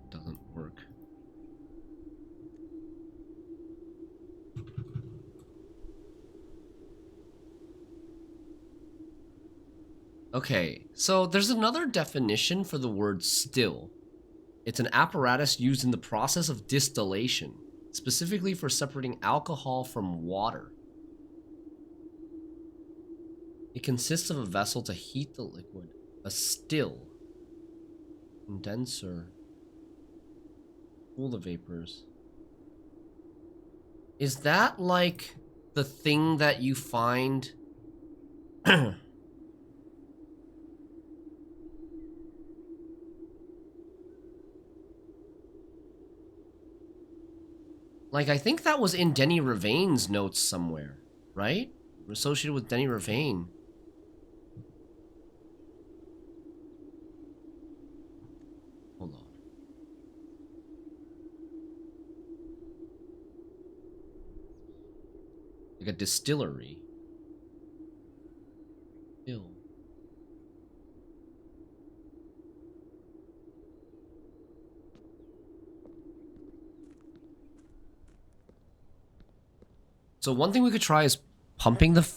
Doesn't work. Okay, so there's another definition for the word still. It's an apparatus used in the process of distillation, specifically for separating alcohol from water. It consists of a vessel to heat the liquid, a still, condenser, cool the vapors. Is that like the thing that you find like, I think that was in Denny Ravaine's notes somewhere, right? Associated with Denny Ravane. Hold on. Like a distillery. Still. So one thing we could try is pumping the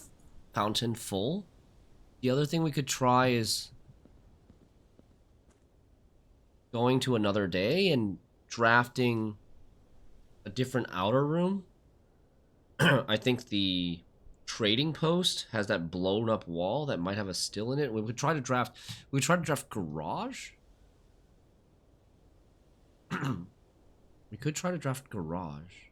fountain full. The other thing we could try is going to another day and drafting a different outer room. I think the trading post has that blown up wall that might have a still in it. We could try to draft. We could try to draft garage. We could try to draft garage.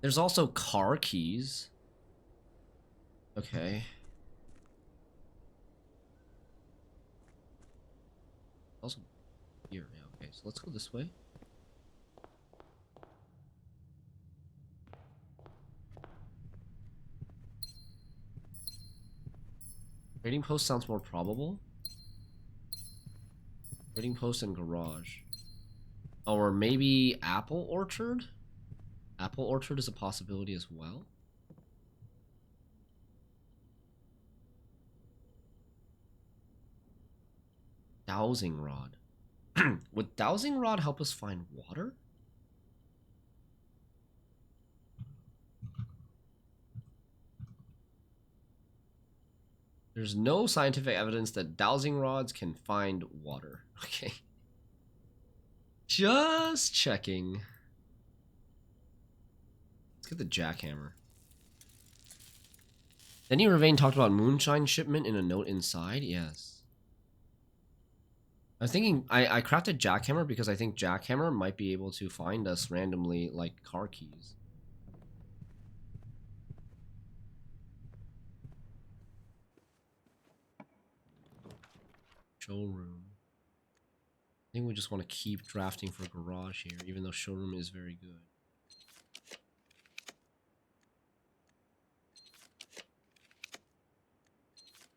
There's also car keys. Okay. Also here, yeah, okay. So let's go this way. Trading post sounds more probable. Trading post and garage. Or maybe apple orchard? Apple orchard is a possibility as well. Dowsing rod. Would dowsing rod help us find water? There's no scientific evidence that dowsing rods can find water. Okay. Just checking. Let's get the jackhammer. Denny Ravane talked about moonshine shipment in a note inside. Yes. I was thinking, I crafted jackhammer because I think jackhammer might be able to find us randomly, like, car keys. Showroom. I think we just want to keep drafting for garage here, even though showroom is very good.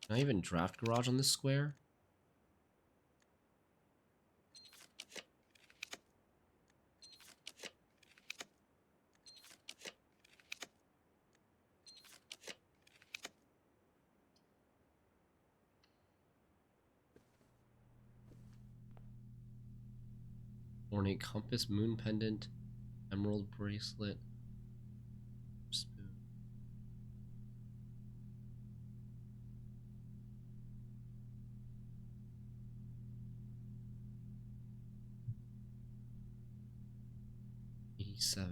Can I even draft garage on this square? Ornate compass, moon pendant, emerald bracelet, spoon. $87.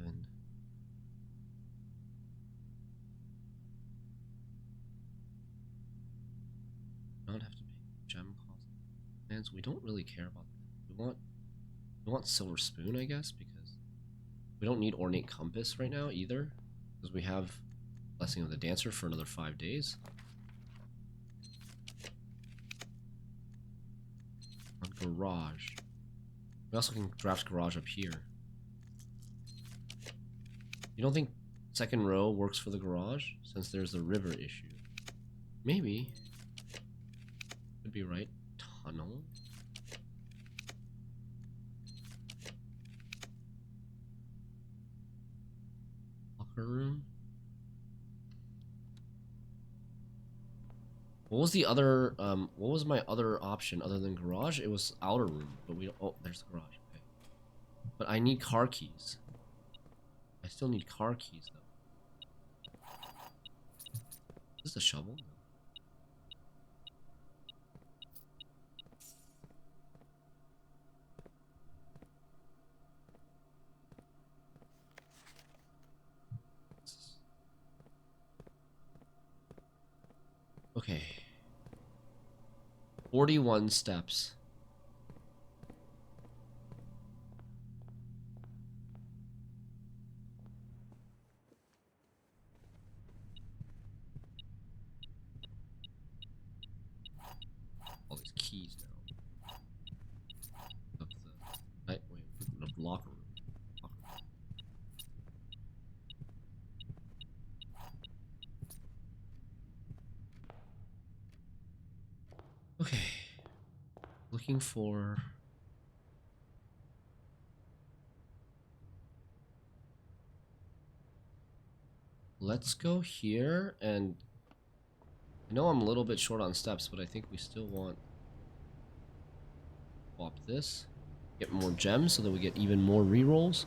Not have to pay gem cost. And we don't really care about that. We want silver spoon, I guess, because we don't need ornate compass right now either, because we have Blessing of the Dancer for another 5 days. On garage. We also can draft garage up here. You don't think second row works for the garage, since there's the river issue? Maybe. Could be right. Tunnel. Locker room. What was the other, what was my other option other than garage? It was outer room, but we don't, oh, there's the garage, okay. But I need car keys. I still need car keys, though. Is this a shovel? No. Okay. 41 steps. All these keys now. Of the of locker room. Okay. Looking for... Let's go here, and I know I'm a little bit short on steps, but I think we still want... Swap this. Get more gems so that we get even more rerolls.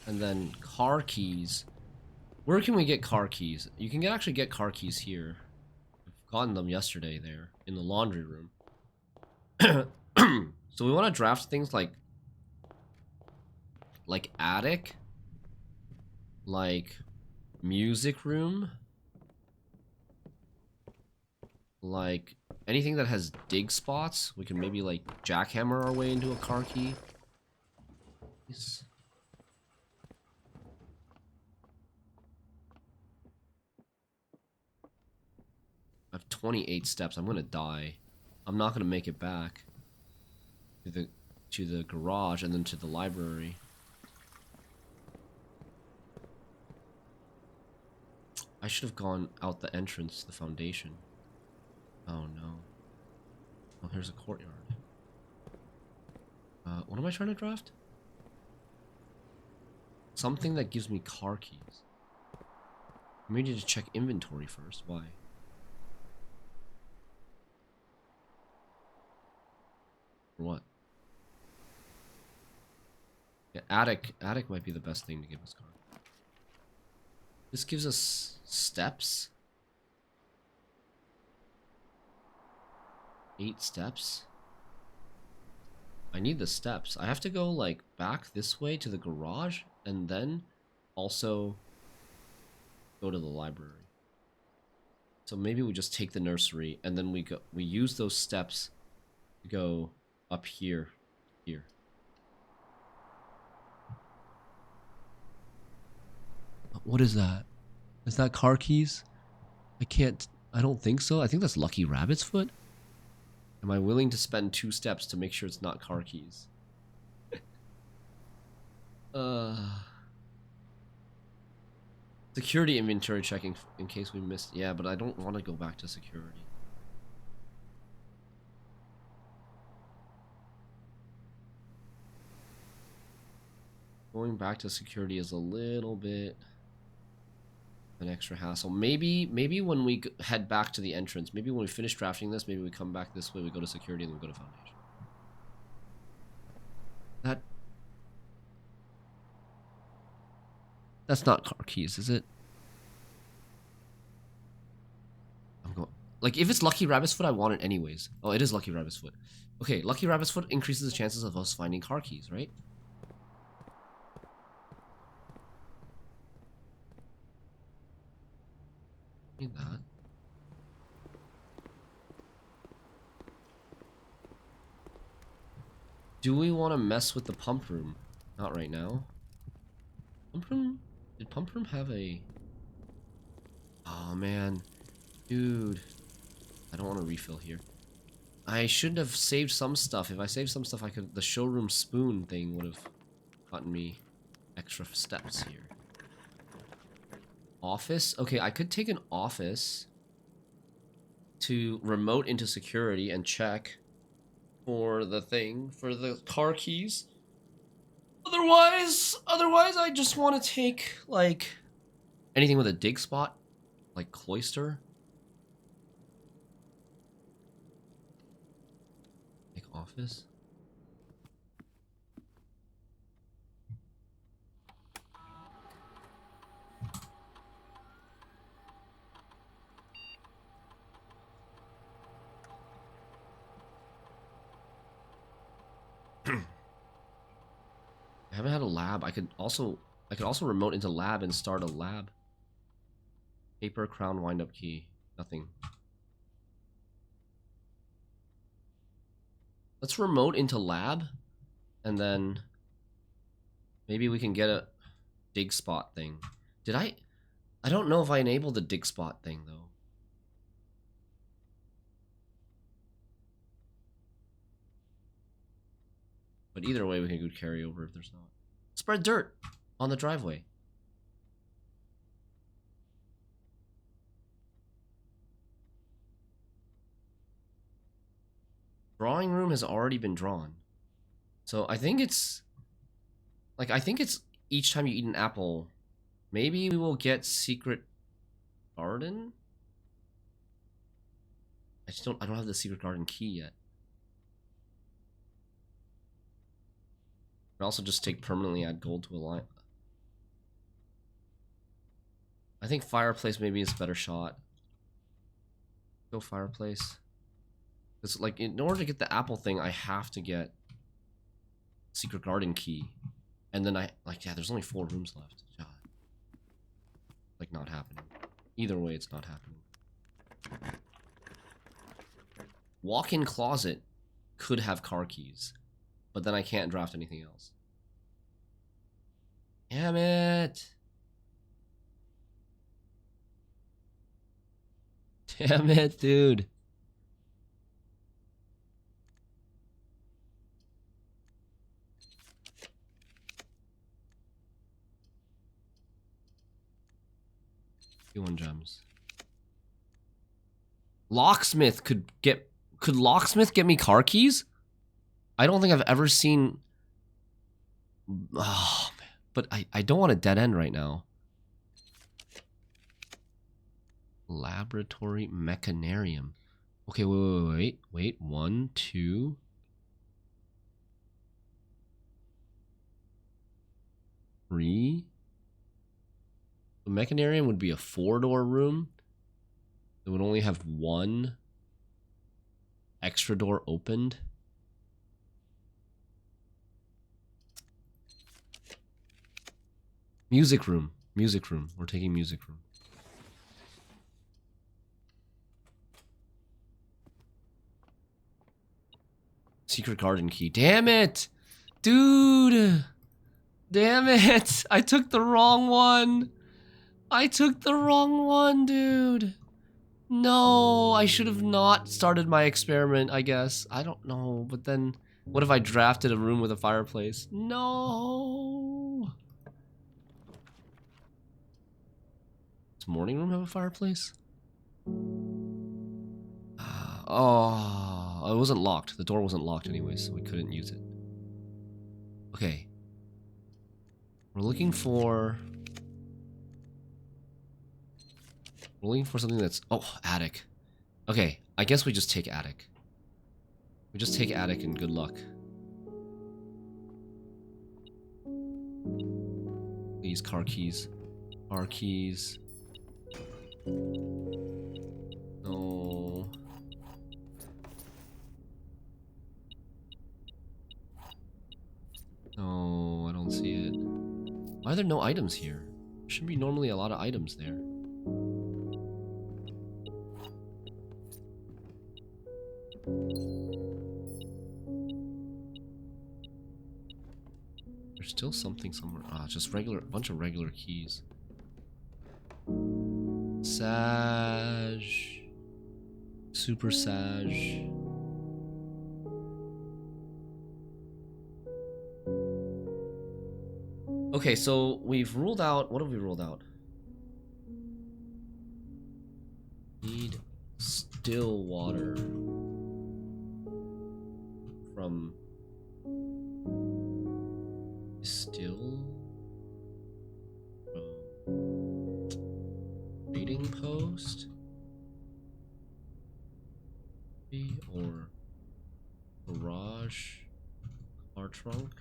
And then car keys. Where can we get car keys? You can actually get car keys here. I've gotten them yesterday there in the laundry room. So we want to draft things like attic, like music room, like anything that has dig spots. We can maybe like jackhammer our way into a car key. Yes. I have 28 steps. I'm gonna die. I'm not gonna make it back to the garage and then to the library. I should have gone out the entrance to the foundation. Oh no. Oh, here's a courtyard. What am I trying to draft? Something that gives me car keys. I need to check inventory first. Why? For what? Yeah, attic might be the best thing to give us car. This gives us steps. 8 steps. I need the steps. I have to go like back this way to the garage and then also go to the library. So maybe we just take the nursery and then we use those steps to go up here. What is that? Is that car keys? I don't think so. I think that's Lucky Rabbit's foot. Am I willing to spend 2 steps to make sure it's not car keys? Security inventory checking in case we missed. Yeah, but I don't want to go back to security. Going back to security is a little bit an extra hassle. Maybe when we head back to the entrance, maybe when we finish drafting this, maybe we come back this way, we go to security, and then we go to foundation. That's not car keys, is it? I'm going... Like, if it's Lucky Rabbit's foot, I want it anyways. Oh, it is Lucky Rabbit's foot. Okay, Lucky Rabbit's foot increases the chances of us finding car keys, right? Need that. Do we want to mess with the pump room? Not right now. Pump room? Did pump room have a... Oh, man. Dude. I don't want to refill here. I should have saved some stuff. If I saved some stuff, I could... The showroom spoon thing would have gotten me extra steps here. Office? Okay, I could take an office to remote into security and check for the thing, for the car keys. Otherwise, I just want to take, like, anything with a dig spot, like cloister. Take office. I haven't had a lab. I could also remote into lab and start a lab. Paper, crown, wind up key. Nothing. Let's remote into lab and then maybe we can get a dig spot thing. Did I don't know if I enabled the dig spot thing though. But either way, we can go carry over if there's not. Spread dirt on the driveway. Drawing room has already been drawn. So I think it's... Like, I think it's each time you eat an apple. Maybe we will get secret garden? I don't have the secret garden key yet. can also just take permanently add gold to a line. I think fireplace maybe is a better shot. Go fireplace. It's like, in order to get the apple thing, I have to get secret garden key. And then yeah, there's only 4 rooms left. God. Like, not happening. Either way, it's not happening. Walk-in closet could have car keys, but then I can't draft anything else. Damn it! Damn it, dude. Q1 gems. Locksmith could Locksmith get me car keys? I don't think I've ever seen. Oh, man. But I don't want a dead end right now. Laboratory mechanarium. Okay, wait. 1, 2. Three. The mechanarium would be a 4-door room. It would only have 1 extra door opened. Music room. We're taking music room. Secret garden key. Damn it! Dude! Damn it! I took the wrong one! Dude! No, I should have not started my experiment, I guess. I don't know, but then what if I drafted a room with a fireplace? No! Does morning room have a fireplace? Oh, it wasn't locked. The door wasn't locked anyway, so we couldn't use it. Okay. We're looking for something that's... Oh, attic. Okay, I guess we just take attic. We just take attic and good luck. These car keys. Car keys. No. No, I don't see it. Why are there no items here? There should be normally a lot of items there. There's still something somewhere. Ah, just a bunch of regular keys. Sage. Super Sage. Okay, so we've ruled out... What have we ruled out? Need still water. From... Still? Trading post? Or... Garage? Car trunk?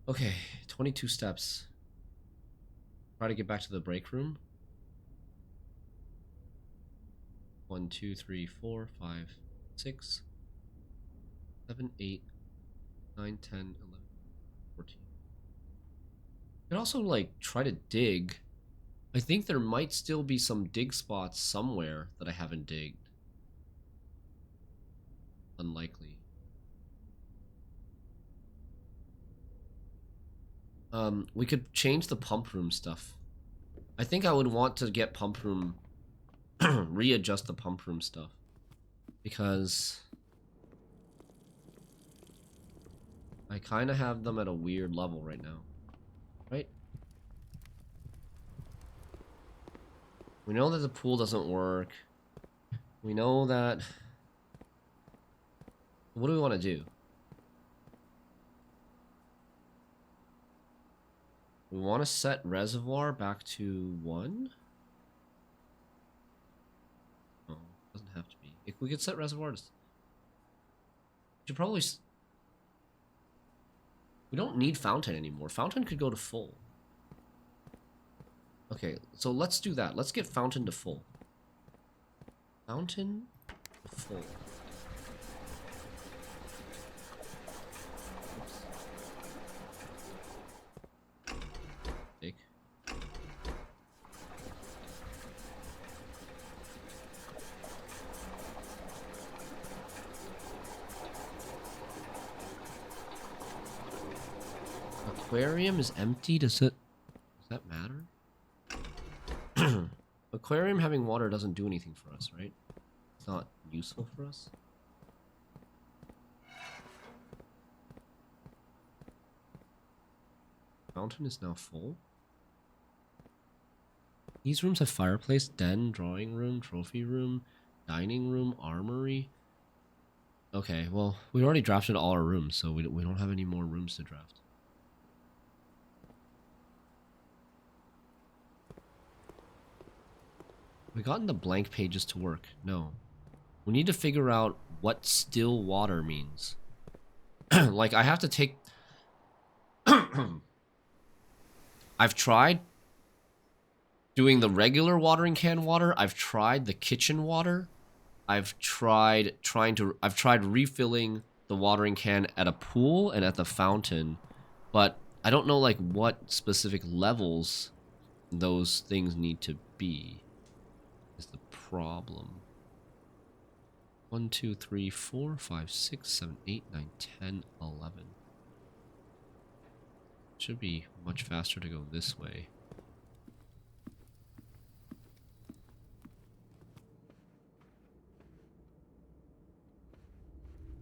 Okay, 22 steps. Try to get back to the break room. 1, 2, 3, 4, 5, 6, 7, 8, 9, 10, 11, 14. You can also, like, try to dig. I think there might still be some dig spots somewhere that I haven't digged. Unlikely. We could change the pump room stuff. I think I would want to get pump room... readjust the pump room stuff. Because... I kind of have them at a weird level right now. Right? We know that the pool doesn't work. We know that... What do we want to do? We want to set reservoir back to 1? No, it doesn't have to be. If we could set reservoir to... should probably... We don't need fountain anymore. Fountain could go to full. Okay, so let's do that. Let's get fountain to full. Fountain to full. Take. Aquarium is empty. Does that matter? Aquarium having water doesn't do anything for us, right? It's not useful for us. Fountain is now full. These rooms have fireplace, den, drawing room, trophy room, dining room, armory. Okay, well, we already drafted all our rooms, so we don't have any more rooms to draft. We gotten the blank pages to work. No. We need to figure out what still water means. Like, I have to take... I've tried doing the regular watering can water. I've tried the kitchen water. I've tried refilling the watering can at a pool and at the fountain. But I don't know, like, what specific levels those things need to be. Is the problem. 1, 2, 3, 4, 5, 6, 7, 8, 9, 10, 11. Should be much faster to go this way.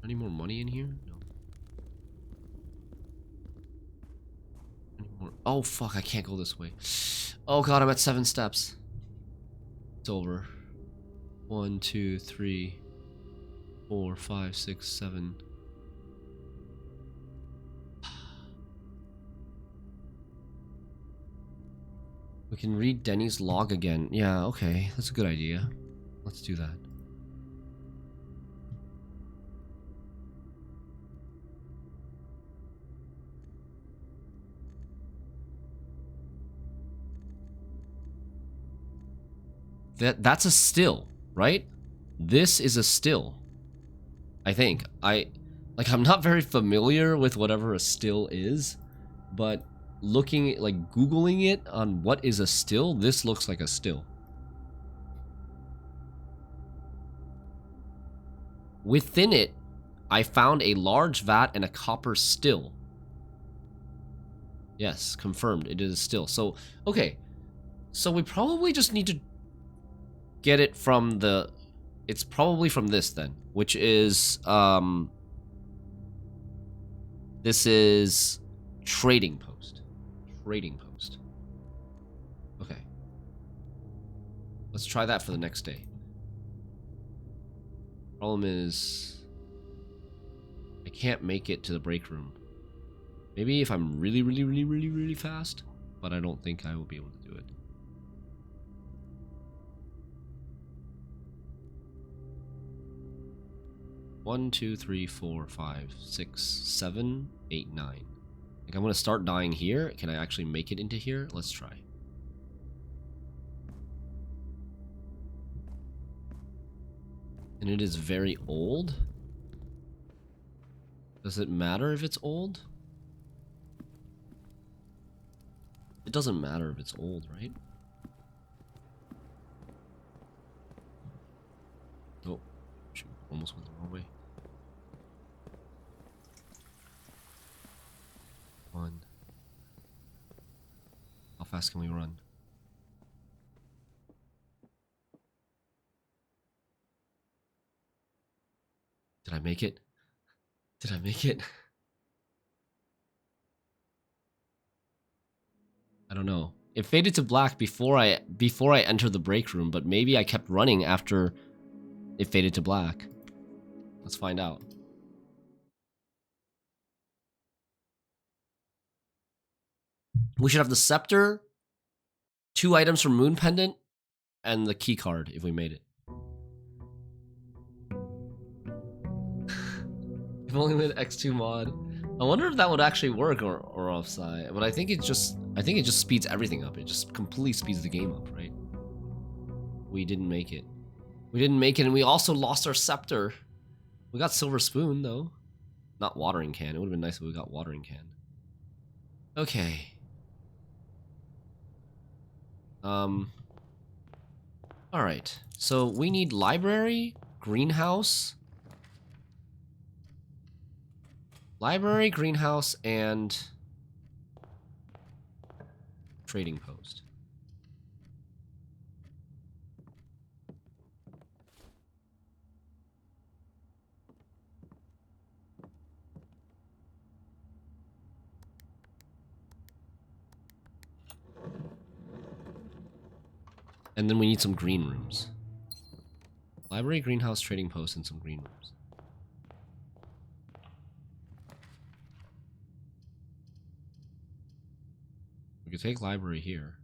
Any more money in here? No. Any more? Oh fuck, I can't go this way. Oh god, I'm at 7 steps. It's over. 1, 2, 3, 4, 5, 6, 7. We can read Denny's log again. Yeah, okay. That's a good idea. Let's do that. That's a still, right? This is a still. I think. I'm not very familiar with whatever a still is, but looking, like, Googling it on what is a still, this looks like a still. Within it, I found a large vat and a copper still. Yes, confirmed. It is a still. So, okay. So we probably just need to get it from the... It's probably from this then, which is, this is trading post. Trading post. Okay. Let's try that for the next day. Problem is, I can't make it to the break room. Maybe if I'm really fast, but I don't think I will be able to do it. One, 2, 3, 4, 5, 6, 7, 8, 9. Like, I'm gonna start dying here. Can I actually make it into here? Let's try. And it is very old. Does it matter if it's old? It doesn't matter if it's old, right? Oh, shoot, almost went the wrong way. 1. How fast can we run? Did I make it? Did I make it? I don't know. It faded to black before I entered the break room, but maybe I kept running after it faded to black. Let's find out. We should have the scepter, 2 items from Moon Pendant, and the key card if we made it. If only with X2 mod. I wonder if that would actually work or offside. But I think it just speeds everything up. It just completely speeds the game up, right? We didn't make it. We didn't make it, and we also lost our scepter. We got silver spoon though. Not watering can. It would have been nice if we got watering can. Okay. Alright. So we need library, greenhouse. Library, greenhouse, and trading post. And then we need some green rooms. Library, greenhouse, trading post, and some green rooms. We could take library here.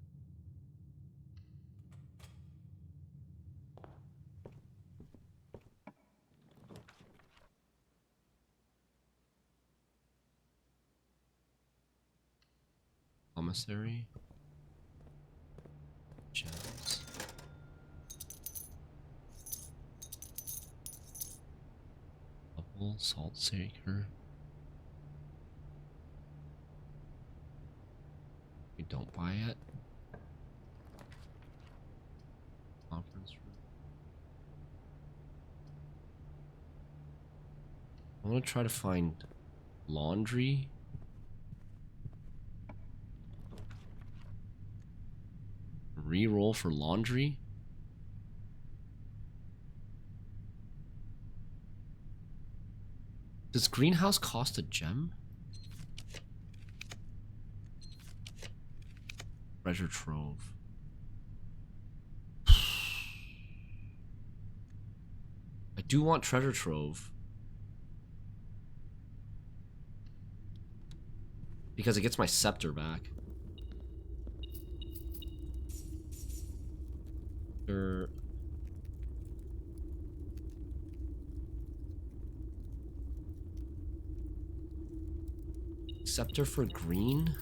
Commissary. Gems. Bubble, salt shaker. We don't buy it. Conference room. I want to try to find laundry. Reroll for laundry. Does greenhouse cost a gem? Treasure trove. I do want treasure trove. Because it gets my scepter back. Scepter for green?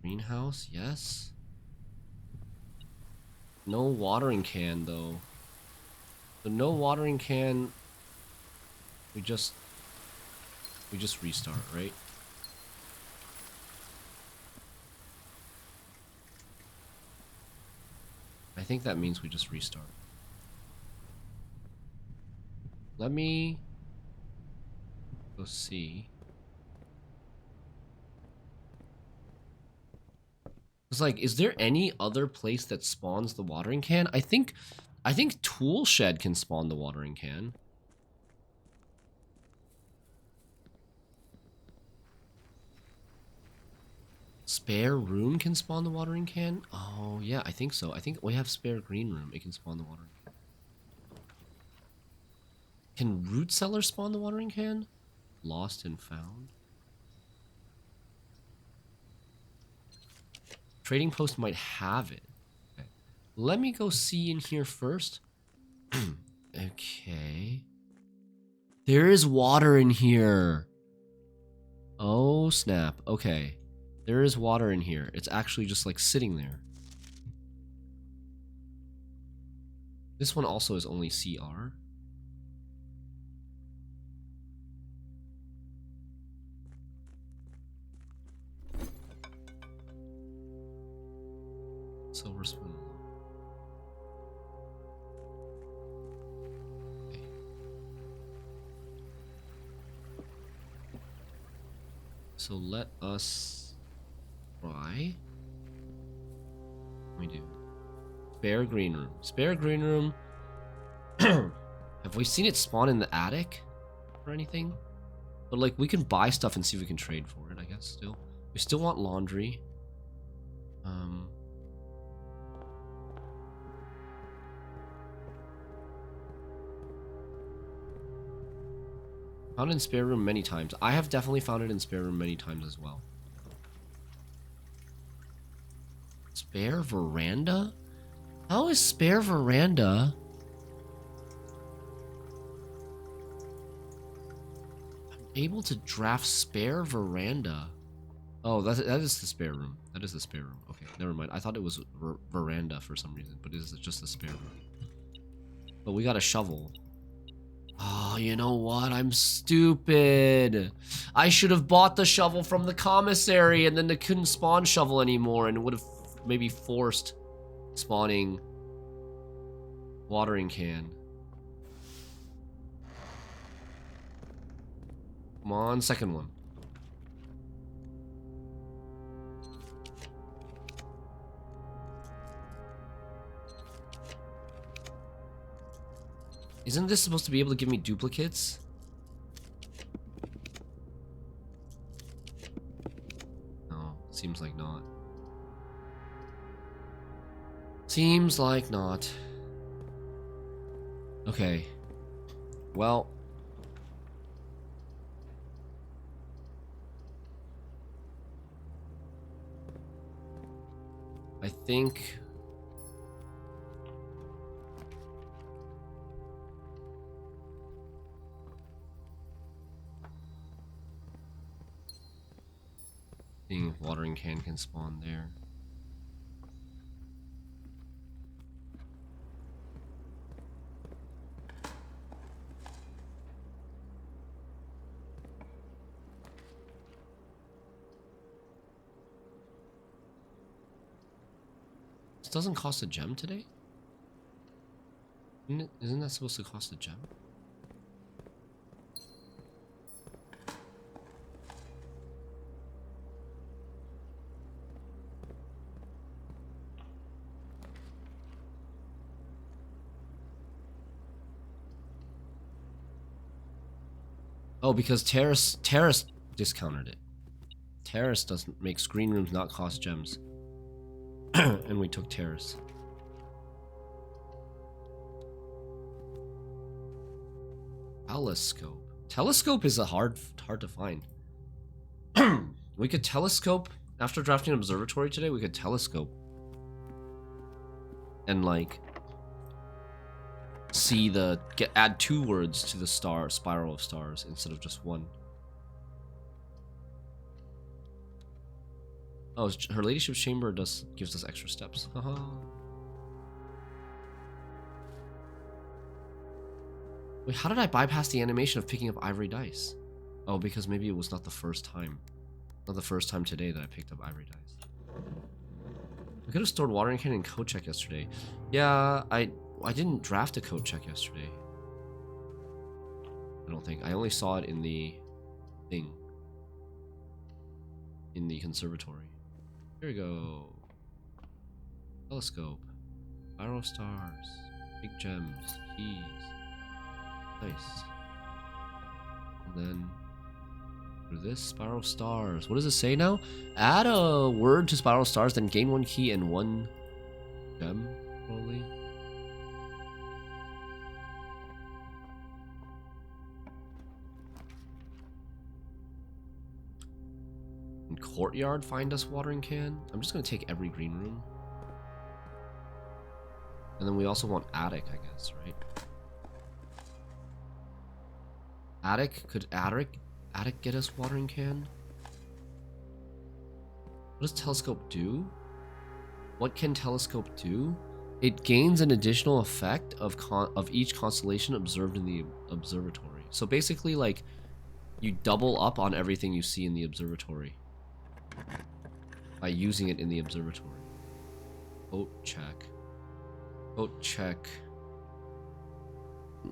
Greenhouse, yes. No watering can though. So no watering can. We just restart, right? I think that means we just restart. Let me go see. It's like, is there any other place that spawns the watering can? I think Tool Shed can spawn the watering can. Spare room can spawn the watering can? Oh, yeah, I think so. I think we have spare green room. It can spawn the watering can. Can root cellar spawn the watering can? Lost and found. Trading post might have it. Okay. Let me go see in here first. Okay. There is water in here. Oh, snap. Okay. There is water in here. It's actually just like sitting there. This one also is only CR. Silver spoon. Okay. So let us try. What do we do? Spare green room. Spare green room. Have we seen it spawn in the attic or anything? But like, we can buy stuff and see if we can trade for it, I guess. Still, we still want laundry. Found it in spare room many times. I have definitely found it in spare room many times as well. Spare veranda? How is spare veranda? I'm able to draft spare veranda. Oh, that is the spare room. That is the spare room. Okay, never mind. I thought it was veranda for some reason, but it's just a spare room. But we got a shovel. Oh, you know what? I'm stupid. I should have bought the shovel from the commissary, and then they couldn't spawn shovel anymore, and it would have maybe forced spawning watering can. Come on, second one. Isn't this supposed to be able to give me duplicates? No, seems like not. Seems like not. Okay. Well. I think... seeing if watering can spawn there. This doesn't cost a gem today? Isn't that supposed to cost a gem? Oh, because Terrace discounted it. Terrace doesn't make green rooms not cost gems. And we took Terrace. Telescope. Telescope is a hard to find. We could telescope after drafting an observatory today. We could telescope and like see add 2 words to the spiral of stars instead of just 1. Oh, her ladyship's chamber gives us extra steps. Haha. Wait, how did I bypass the animation of picking up ivory dice? Oh, because maybe it was not the first time. Not the first time today that I picked up ivory dice. I could have stored watering can and code check yesterday. Yeah, I didn't draft a code check yesterday. I don't think. I only saw it in the thing. In the conservatory. Here we go. Telescope. Spiral of stars. Big gems. Keys. Nice. And then for this, spiral of stars. What does it say now? Add a word to spiral of stars, then gain 1 key and 1 gem, probably. In courtyard, find us watering can. I'm just gonna take every green room. And then we also want attic, I guess, right? Attic? Could attic get us watering can? What does telescope do? What can telescope do? It gains an additional effect of each constellation observed in the observatory. So basically, like, you double up on everything you see in the observatory by using it in the observatory. Coat check. Coat check.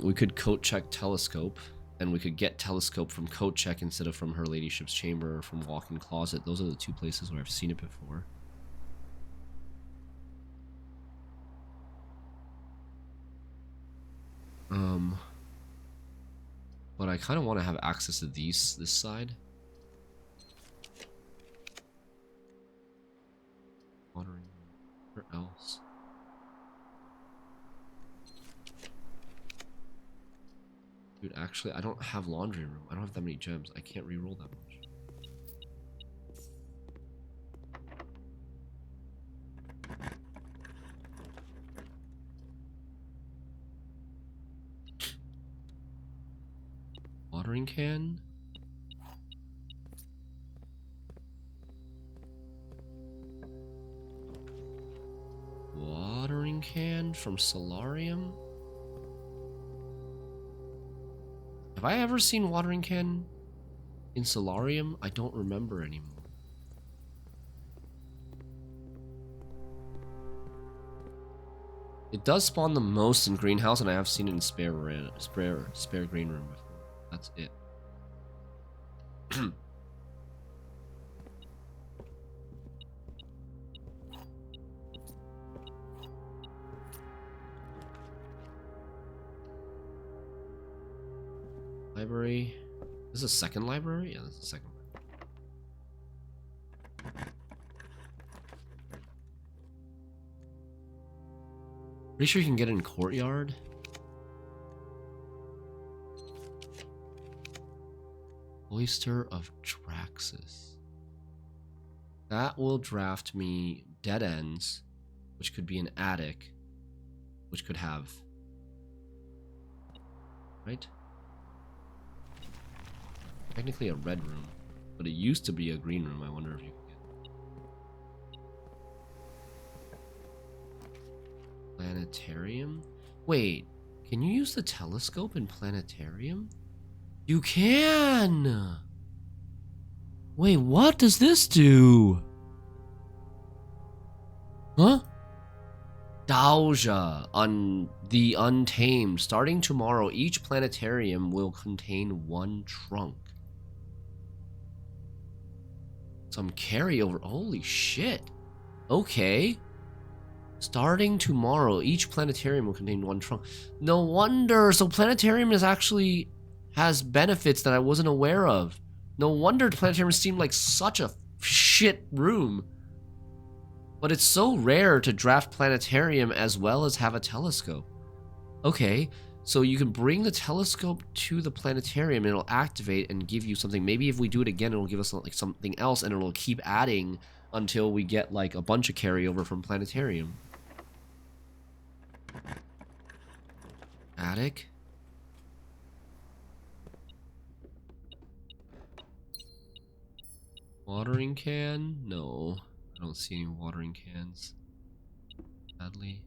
We could coat check telescope. And we could get telescope from coat check instead of from her ladyship's chamber or from walk-in closet. Those are the 2 places where I've seen it before. But I kind of want to have access to this side. Watering. Where else? Dude, actually, I don't have laundry room. I don't have that many gems. I can't re-roll that much. watering can. Watering can from Solarium? Have I ever seen watering can in Solarium? I don't remember anymore. It does spawn the most in greenhouse, and I have seen it in spare green room before. That's it. Library. This is a second library? Yeah, this is a second library. Pretty sure you can get it in courtyard. Oyster of Traxxas. That will draft me dead ends, which could be an attic, which could have, right? Technically a red room, but it used to be a green room. I wonder if you can get planetarium. Wait, can you use the telescope in planetarium? You can! Wait, what does this do? Huh? Dauja on the Untamed. Starting tomorrow, each planetarium will contain one trunk. Some carryover. Holy shit. Okay. Starting tomorrow, each planetarium will contain one trunk. No wonder. So planetarium is actually has benefits that I wasn't aware of. No wonder planetarium seemed like such a shit room. But it's so rare to draft planetarium as well as have a telescope. Okay, so you can bring the telescope to the planetarium and it'll activate and give you something. Maybe if we do it again, it'll give us like something else and it'll keep adding until we get like a bunch of carryover from planetarium. Attic? Watering can? No. I don't see any watering cans. Sadly.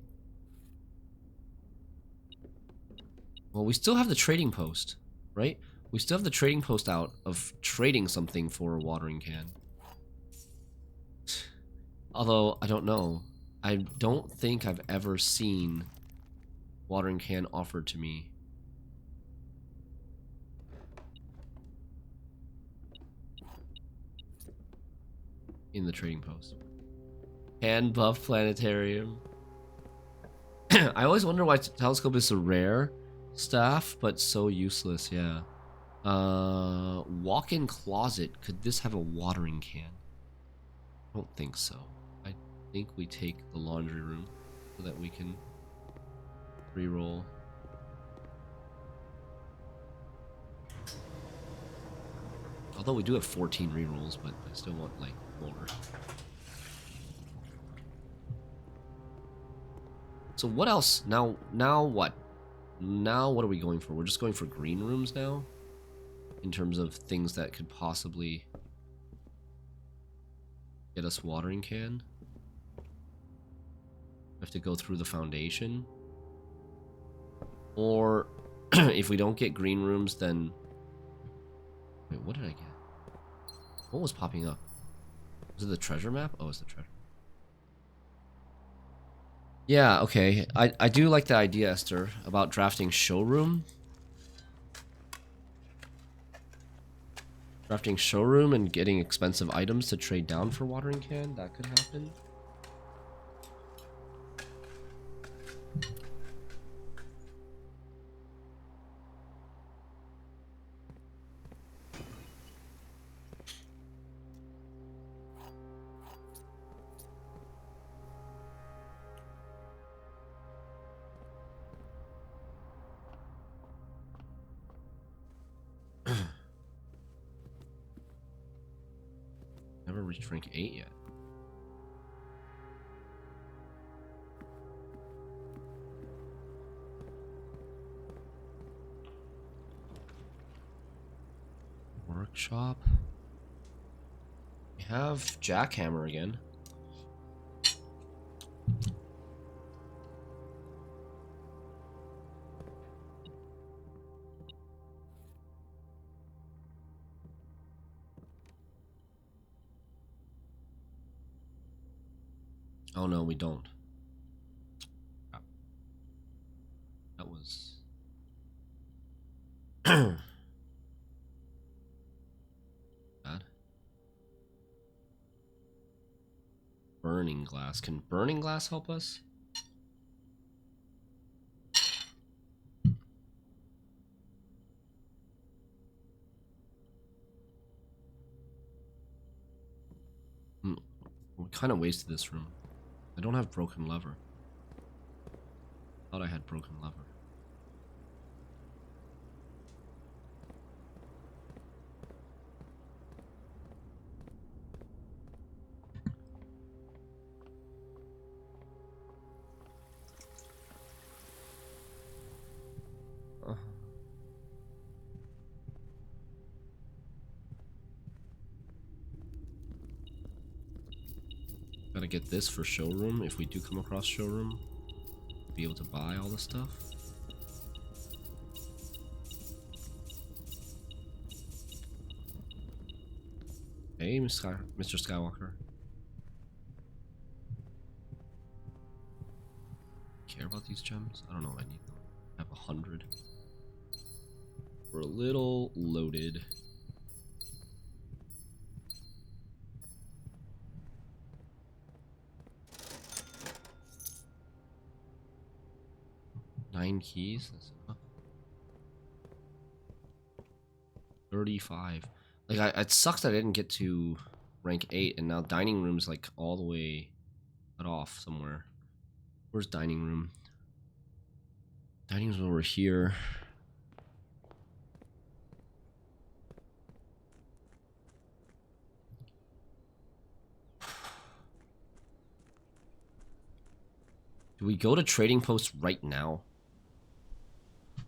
Well, we still have the trading post, right? We still have the trading post out of trading something for a watering can. Although, I don't know. I don't think I've ever seen watering can offered to me. In the trading post. Can buff planetarium. I always wonder why telescope is so rare stuff, but so useless, yeah. Walk-in closet. Could this have a watering can? I don't think so. I think we take the laundry room so that we can re-roll. Although we do have 14 re-rolls, but I still want like more. So what else? Now what? Now what are we going for? We're just going for green rooms now? In terms of things that could possibly get us watering can? We have to go through the foundation? Or if we don't get green rooms, then... Wait, what did I get? What was popping up? Was it the treasure map? Oh, it's the treasure. Yeah, okay. I do like the idea, Esther, about drafting showroom. Drafting showroom and getting expensive items to trade down for watering can. That could happen. Never reached rank 8 yet. Workshop. We have jackhammer again. Oh no, we don't. That was... bad. Burning glass. Can burning glass help us? We kind of wasted this room. I don't have broken lever. Thought I had broken lever. Gotta get this for showroom if we do come across showroom. Be able to buy all the stuff. Hey, Mr. Skywalker. Care about these gems? I don't know. I need them. I have 100. We're a little loaded. Nine keys. That's enough. 35. Like, it sucks that I didn't get to rank 8, and now dining room's like all the way cut off somewhere. Where's dining room? Dining room's over here. Do we go to trading post right now?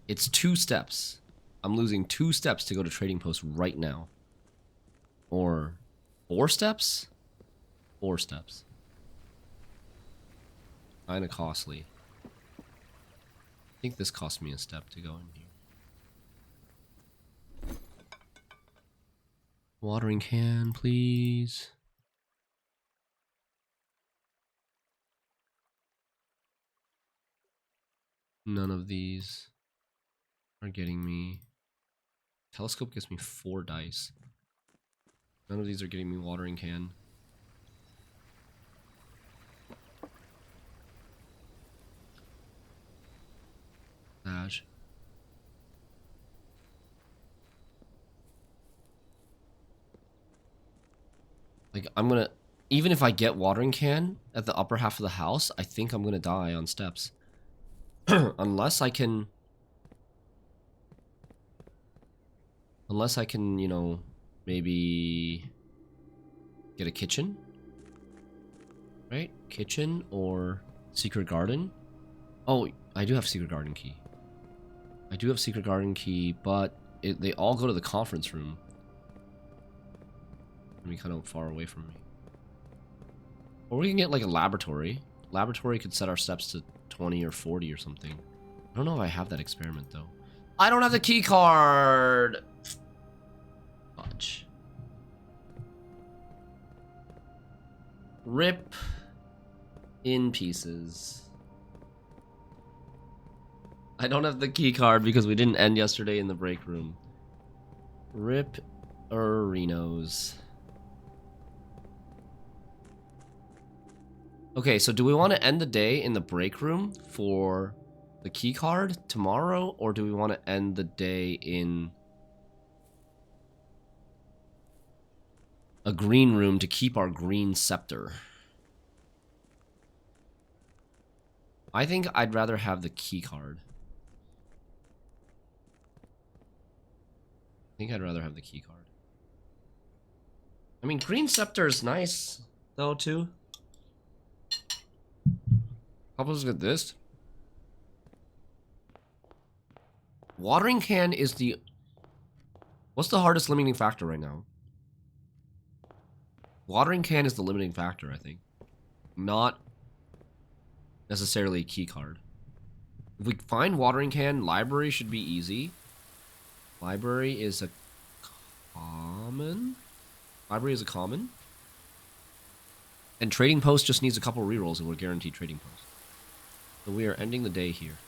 It's 2 steps. I'm losing 2 steps to go to trading post right now. Or 4 steps? 4 steps. Kinda costly. I think this cost me a step to go in here. Watering can, please. None of these are getting me. Telescope gives me 4 dice. None of these are getting me watering can. Dash. Like, I'm gonna... Even if I get watering can at the upper half of the house, I think I'm gonna die on steps. Unless I can, you know, maybe get a kitchen, right? Kitchen or secret garden. Oh, I do have secret garden key. I do have secret garden key, but they all go to the conference room. I mean, kind of far away from me. Or we can get like a laboratory. Laboratory could set our steps to 20 or 40 or something. I don't know if I have that experiment though. I don't have the key card. Fudge. Rip in pieces. I don't have the key card because we didn't end yesterday in the break room. Rip Arenos. Okay, so do we want to end the day in the break room for the key card tomorrow, or do we want to end the day in a green room to keep our green scepter? I think I'd rather have the key card. I think I'd rather have the key card. I mean, green scepter is nice, though, too. Help us get this. Watering can is the What's the hardest limiting factor right now? Watering can is the limiting factor, I think. Not necessarily a key card. If we find watering can, library should be easy. Library is a common. Library is a common. And trading post just needs a couple rerolls and we're guaranteed trading post. So we are ending the day here.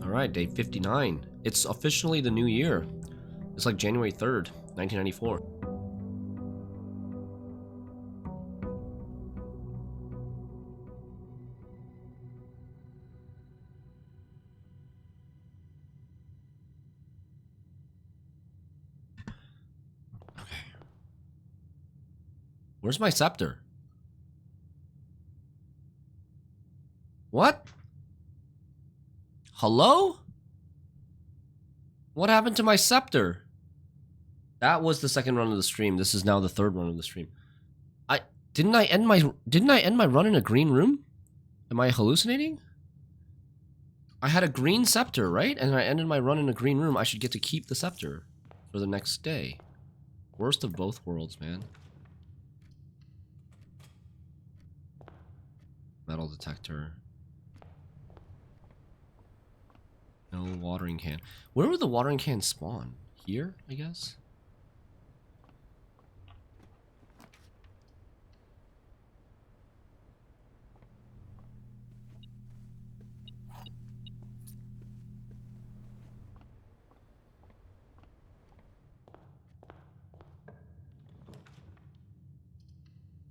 All right, day 59. It's officially the new year. It's like January 3rd, 1994. Okay. Where's my scepter? What? Hello? What happened to my scepter? That was the second run of the stream. This is now the third run of the stream. Didn't I end my run in a green room? Am I hallucinating? I had a green scepter, right? And I ended my run in a green room. I should get to keep the scepter for the next day. Worst of both worlds, man. Metal detector. No watering can. Where would the watering can spawn? Here, I guess?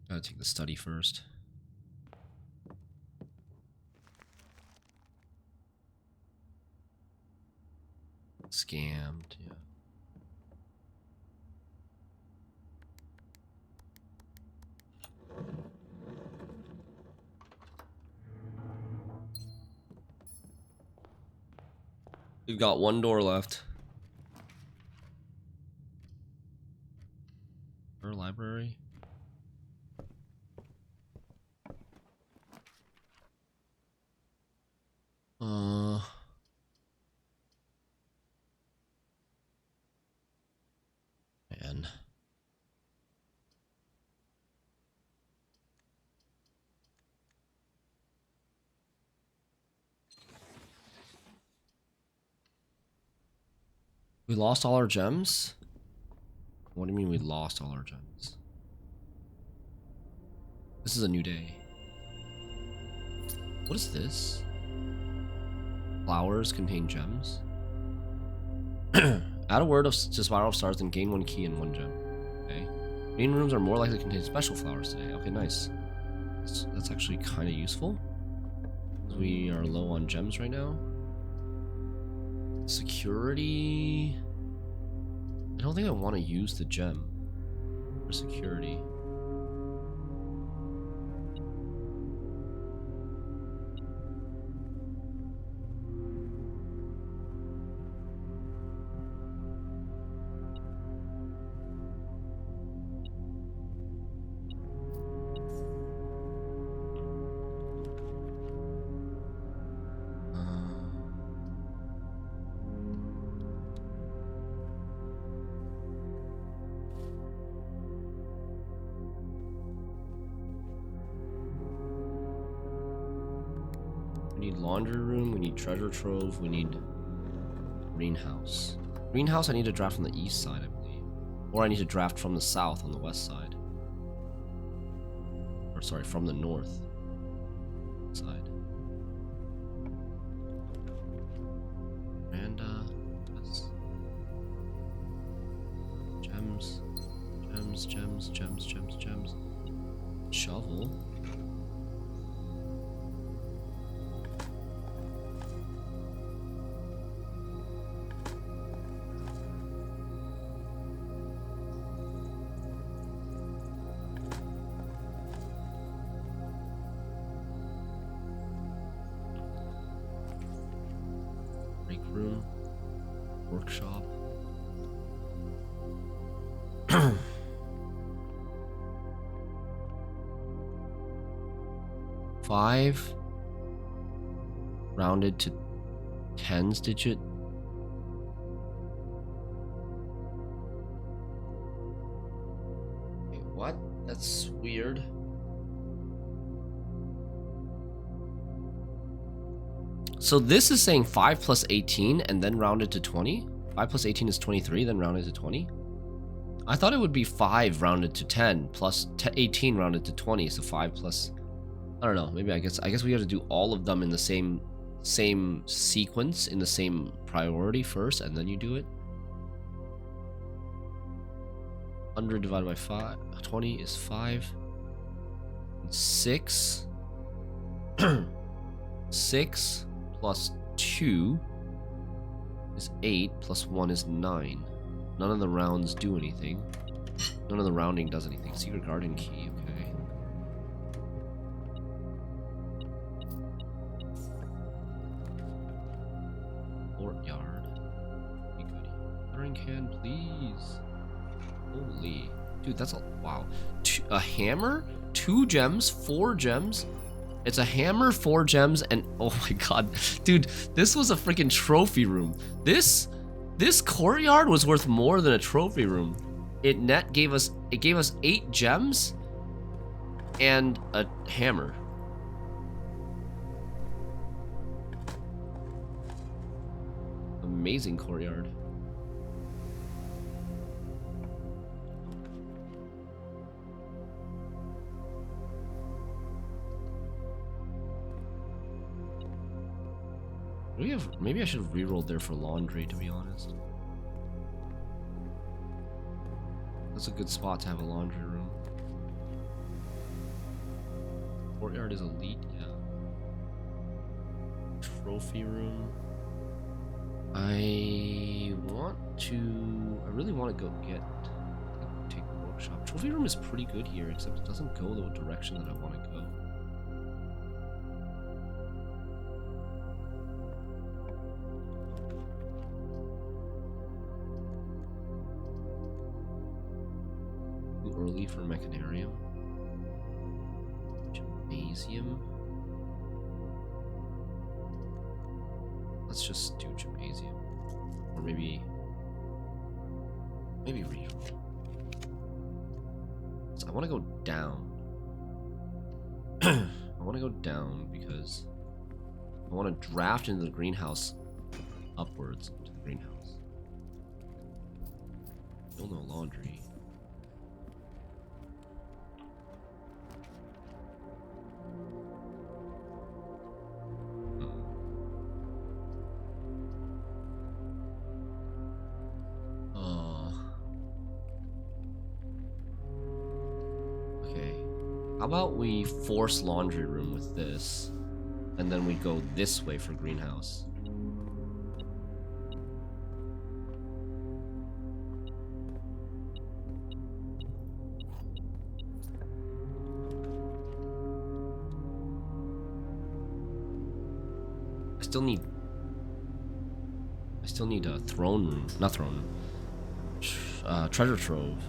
Gotta take the study first. Scammed, yeah. We've got one door left. Our library. Man. We lost all our gems? What do you mean we lost all our gems? This is a new day. What is this? Flowers contain gems? Add a word to Spiral of Stars and gain 1 key and 1 gem. Okay. Green rooms are more likely to contain special flowers today. Okay, nice. That's actually kind of useful. We are low on gems right now. Security. I don't think I want to use the gem for security. We need laundry room, we need treasure trove, we need greenhouse. Greenhouse I need to draft from the east side, I believe. Or I need to draft from the south on the west side. Or sorry, from the north side. And yes. Gems. Gems, gems, gems, gems, gems. Shovel. room, workshop. Five rounded to tens digit. Wait, what? That's weird. So this is saying 5 plus 18 and then rounded to 20? 5 plus 18 is 23, then rounded to 20? I thought it would be 5 rounded to 10 plus 18 rounded to 20, so 5 plus... I don't know, maybe I guess we have to do all of them in the same sequence, in the same priority first, and then you do it. 100 divided by 5, 20 is 5. 6. 6 plus 2 is 8, plus 1 is 9. None of the rounds do anything. None of the rounding does anything. Secret garden key, okay. Courtyard. Be goody. Watering can, please. Holy. Dude, that's a... Wow. A hammer? 2 gems? 4 gems? It's a hammer, 4 gems, and... Oh my god. Dude, this was a freaking trophy room. This courtyard was worth more than a trophy room. It gave us 8 gems and a hammer. Amazing courtyard. Maybe I should have rerolled there for laundry, to be honest. That's a good spot to have a laundry room. Courtyard is elite, yeah. Trophy room. I really want to go take the workshop. Trophy room is pretty good here, except it doesn't go the direction that I want to go. Early for Mechanarium. Gymnasium. Let's just do Gymnasium. Or maybe reroll. So I want to go down. I want to go down because I want to draft into the greenhouse upwards into the greenhouse. Still no laundry. How about we force laundry room with this, and then we go this way for greenhouse. I still need a throne room, not throne room. Treasure trove.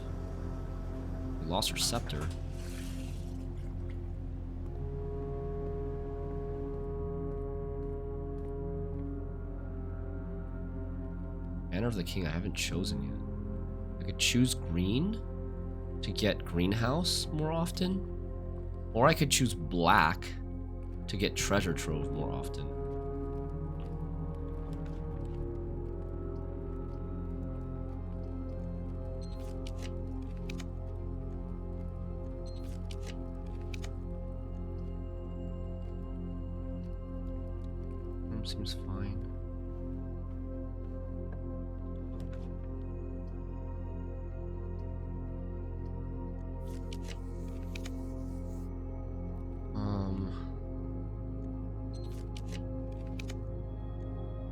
We lost our scepter. Banner of the King I haven't chosen yet. I could choose green to get greenhouse more often, or I could choose black to get treasure trove more often. Seems fine.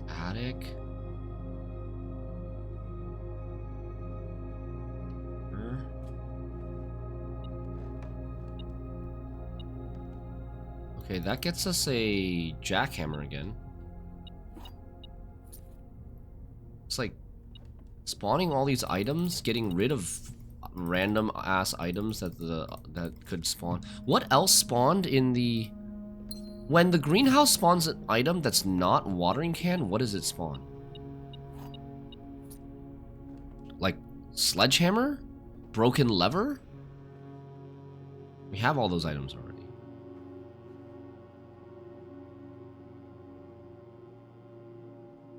Attic. Okay, that gets us a jackhammer again. It's like spawning all these items, getting rid of random ass items that could spawn. What else spawned in the... When the greenhouse spawns an item that's not watering can, what does it spawn? Like sledgehammer? Broken lever? We have all those items already.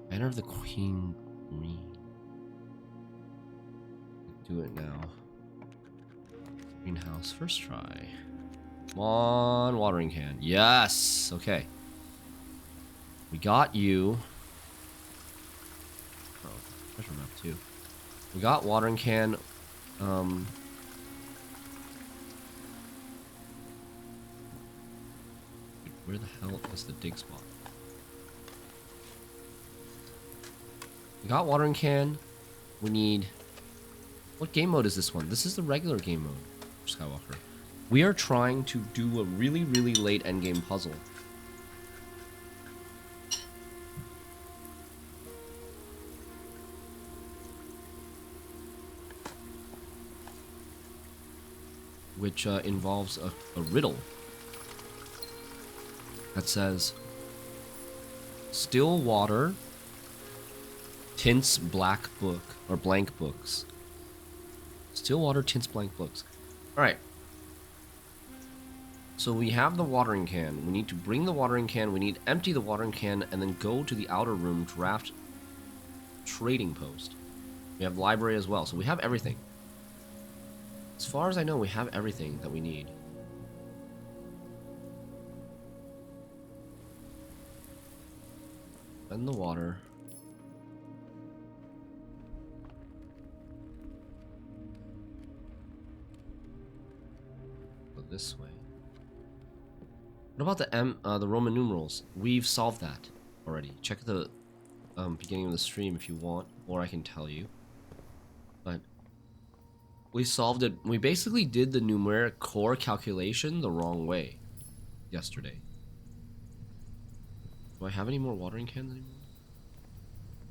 Banner of the Queen. Do it now. Greenhouse, first try. Come on, watering can. Yes! Okay. We got you. Oh, treasure map too. We got watering can. Where the hell is the dig spot? We got watering can. We need... What game mode is this one? This is the regular game mode for Skywalker. We are trying to do a really, really late endgame puzzle. Which involves a riddle that says still water tints black book or blank books. Still water tints blank books. All right. So we have the watering can. We need to bring the watering can. We need to empty the watering can and then go to the outer room, draft trading post. We have library as well. So we have everything. As far as I know, we have everything that we need. Spend the water. Go this way. What about the Roman numerals? We've solved that already. Check the beginning of the stream if you want, or I can tell you. But we solved it. We basically did the numeric core calculation the wrong way yesterday. Do I have any more watering cans anymore?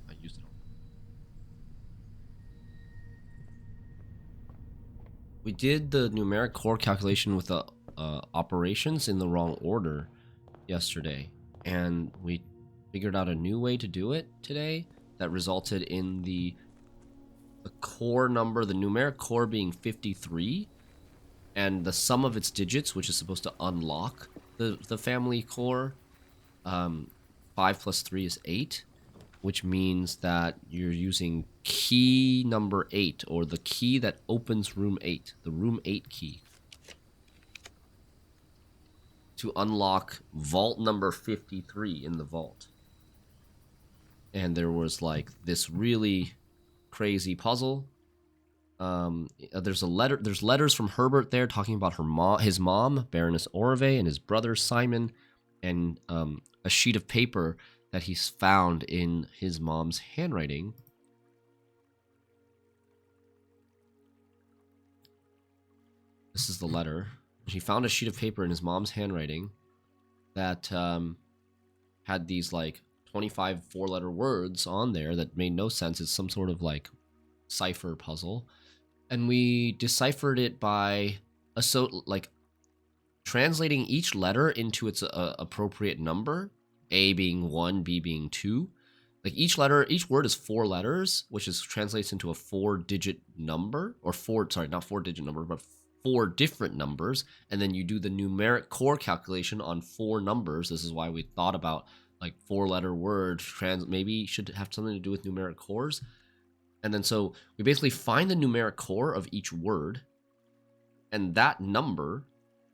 I used it all. We did the numeric core calculation with the operations in the wrong order yesterday, and we figured out a new way to do it today that resulted in the core number, the numeric core being 53, and the sum of its digits, which is supposed to unlock the family core. 5 plus 3 is 8, which means that you're using key number 8, or the key that opens room 8, the room 8 key, to unlock vault number 53 in the vault. And there was like this really crazy puzzle. There's letters from Herbert there talking about his mom, Baroness Orve, and his brother Simon, and a sheet of paper that he's found in his mom's handwriting. This is the letter. She found a sheet of paper in his mom's handwriting that had these like 25 four-letter words on there that made no sense. It's some sort of like cipher puzzle, and we deciphered it by translating each letter into its appropriate number. A being 1, B being 2. Like each word is 4 letters, which translates into a 4-digit number, or not 4-digit number, but 4 different numbers. And then you do the numeric core calculation on 4 numbers. This is why we thought about like 4-letter word maybe should have something to do with numeric cores. And then so we basically find the numeric core of each word, and that number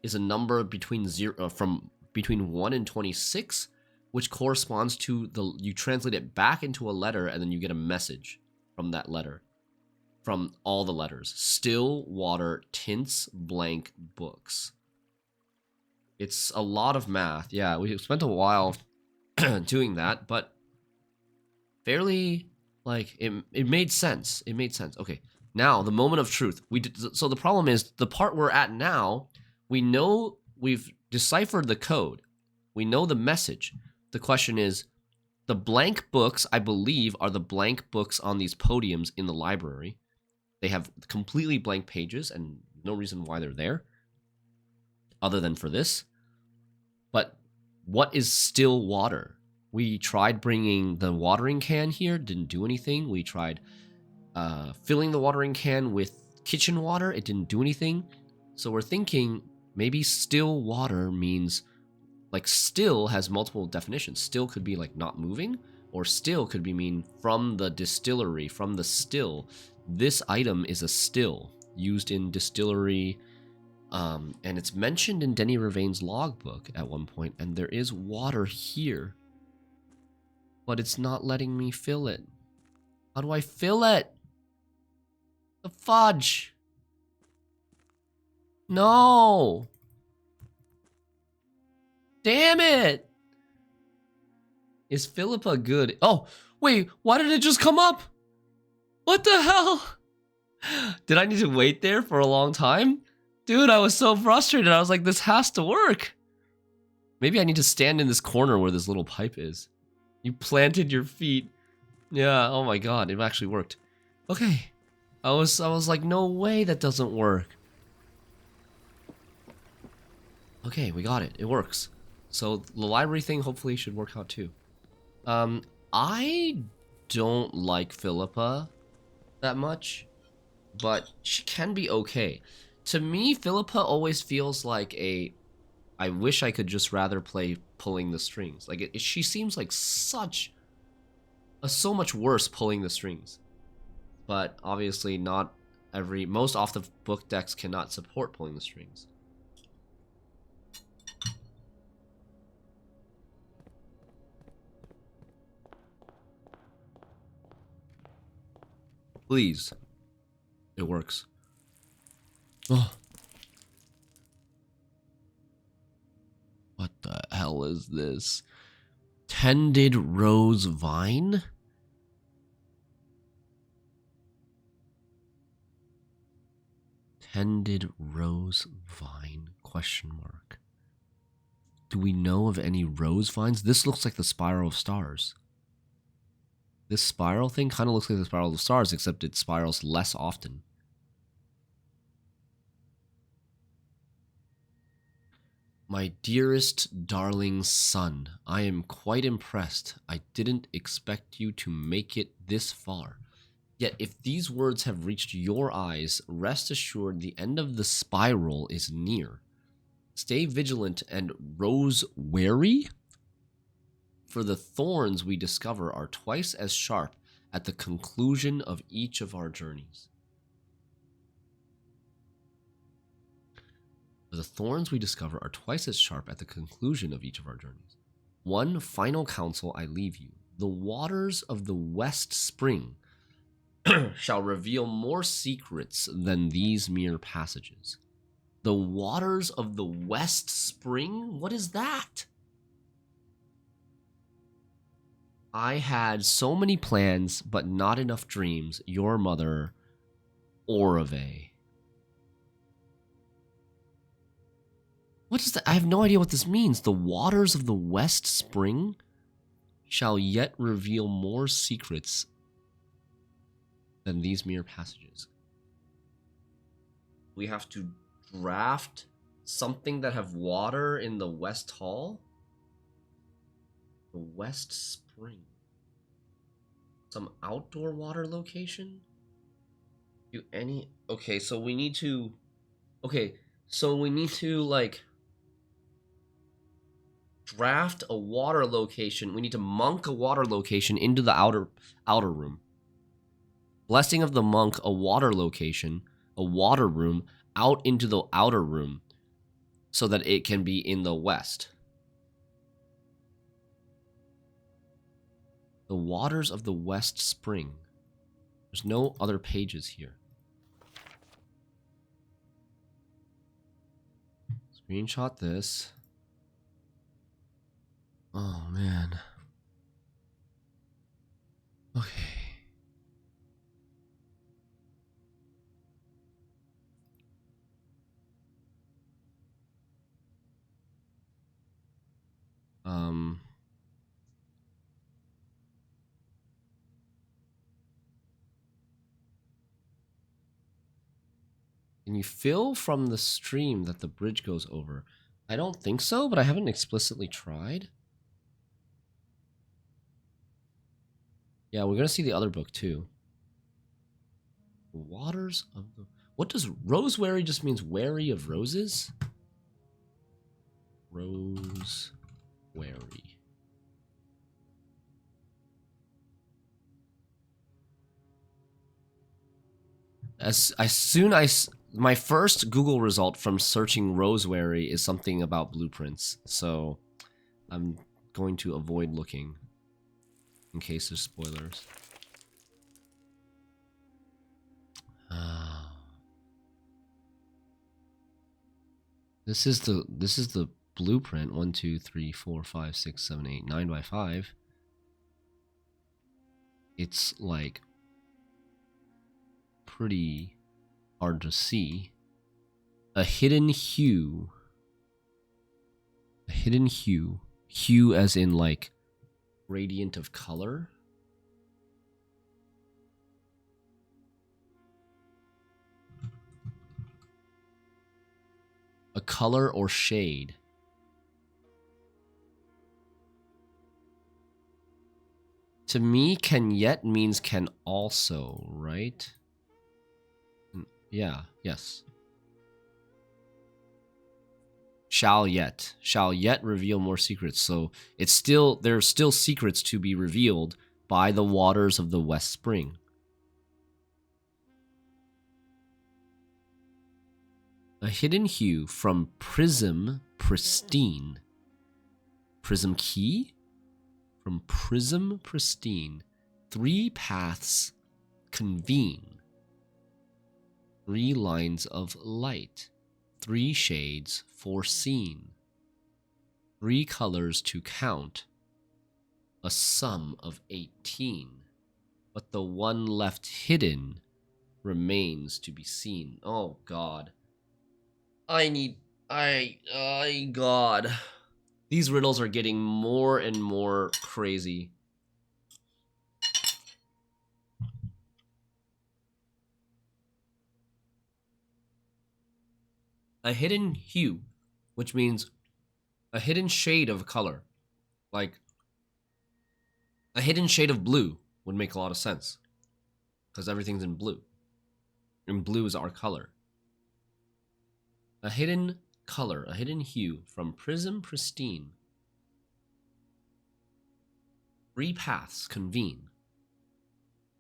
is a number between 1 and 26, which corresponds to you translate it back into a letter, and then you get a message from that letter, from all the letters. Still water tints blank books. It's a lot of math. Yeah, we spent a while doing that, but fairly, like, it made sense. It made sense. Okay, now the moment of truth. So the problem is, the part we're at now, we know we've deciphered the code. We know the message. The question is, The blank books, I believe, are the blank books on these podiums in the library. They have completely blank pages and no reason why they're there other than for this. But what is still water? We tried bringing the watering can here, didn't do anything. We tried filling the watering can with kitchen water, it didn't do anything. So we're thinking maybe still water means, like, still has multiple definitions. Still could be like not moving, or still could be mean from the distillery, from the still. This item is a still used in distillery, and it's mentioned in Denny Ravain's logbook at one point, and there is water here, but it's not letting me fill it. How do I fill it? The fudge. No. Damn it. Is Philippa good? Oh, wait, why did it just come up? What the hell? Did I need to wait there for a long time? Dude, I was so frustrated. I was like, this has to work. Maybe I need to stand in this corner where this little pipe is. You planted your feet. Yeah, oh my god, it actually worked. Okay. I was like, no way that doesn't work. Okay, we got it. It works. So the library thing hopefully should work out too. I don't like Philippa that much, but she can be okay. To me, Philippa always feels like a, I wish I could just rather play pulling the strings. Like, she seems like so much worse pulling the strings. But obviously not most off the book decks cannot support pulling the strings. Please. It works. Oh. What the hell is this? Tended rose vine? Tended rose vine? Question mark. Do we know of any rose vines? This looks like the spiral of stars. This spiral thing kind of looks like the spiral of stars, except it spirals less often. My dearest, darling son, I am quite impressed. I didn't expect you to make it this far. Yet if these words have reached your eyes, rest assured the end of the spiral is near. Stay vigilant and rose wary, for the thorns we discover are twice as sharp at the conclusion of each of our journeys. For the thorns we discover are twice as sharp at the conclusion of each of our journeys. One final counsel I leave you. The waters of the West Spring shall reveal more secrets than these mere passages. The waters of the West Spring? What is that? I had so many plans, but not enough dreams. Your mother, Orave. What is that? I have no idea what this means. The waters of the West Spring shall yet reveal more secrets than these mere passages. We have to draft something that have water in the West Hall? The West Spring. Some outdoor water location? Okay, so we need to... Okay, so we need to, like, draft a water location. We need to monk a water location into the outer room. Blessing of the monk, a water location, a water room, out into the outer room, so that it can be in the west. The waters of the West Spring. There's no other pages here. Screenshot this. Oh, man. Okay. Can you fill from the stream that the bridge goes over? I don't think so, but I haven't explicitly tried. Yeah, we're gonna see the other book too. Waters of the... What does rosewary just means wary of roses? Rosewary. My first Google result from searching rosewary is something about blueprints, so I'm going to avoid looking in case there's spoilers. This is the blueprint. 1, 2, 3, 4, 5, 6, 7, 8, 9 by 5. It's like pretty hard to see. A hidden hue. A hidden hue. Hue as in like gradient of color. A color or shade. To me, can yet means can also, right? Yeah, yes. Shall yet reveal more secrets. So it's still, there's still secrets to be revealed by the waters of the West Spring. A hidden hue from prism pristine. Prism key? From prism pristine. 3 paths convene. 3 lines of light. 3 shades foreseen. 3 colors to count. A sum of 18. But the one left hidden remains to be seen. Oh God. God. These riddles are getting more and more crazy. A hidden hue, which means a hidden shade of color. Like, a hidden shade of blue would make a lot of sense. Because everything's in blue. And blue is our color. A hidden color, a hidden hue from prism pristine. 3 paths convene.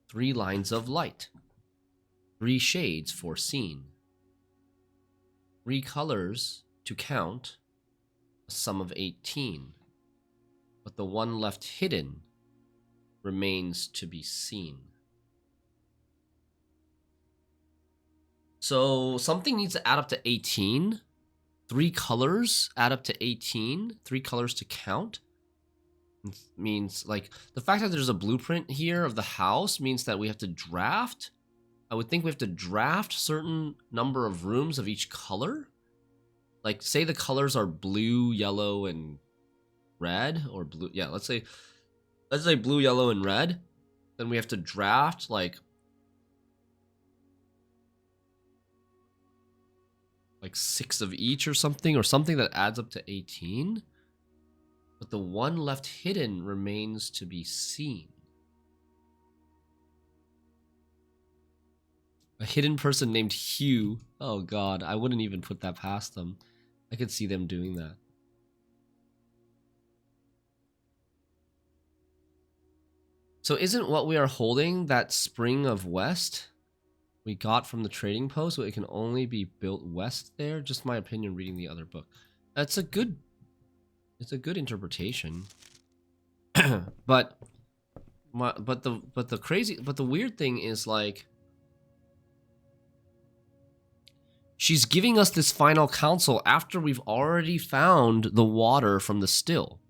3 lines of light. 3 shades foreseen. 3 colors to count. A sum of 18. But the one left hidden remains to be seen. So something needs to add up to 18. 3 colors add up to 18. 3 colors to count. It means, like, the fact that there's a blueprint here of the house means that we have to draft. I would think we have to draft certain number of rooms of each color. Like, say the colors are blue, yellow, and red, or blue. Yeah, let's say blue, yellow, and red. Then we have to draft like 6 of each or something that adds up to 18. But the one left hidden remains to be seen. A hidden person named Hugh. Oh God, I wouldn't even put that past them. I could see them doing that. So isn't what we are holding that Spring of West we got from the trading post, so it can only be built west there? Just my opinion reading the other book. It's a good interpretation. but the weird thing is, like, she's giving us this final counsel after we've already found the water from the still.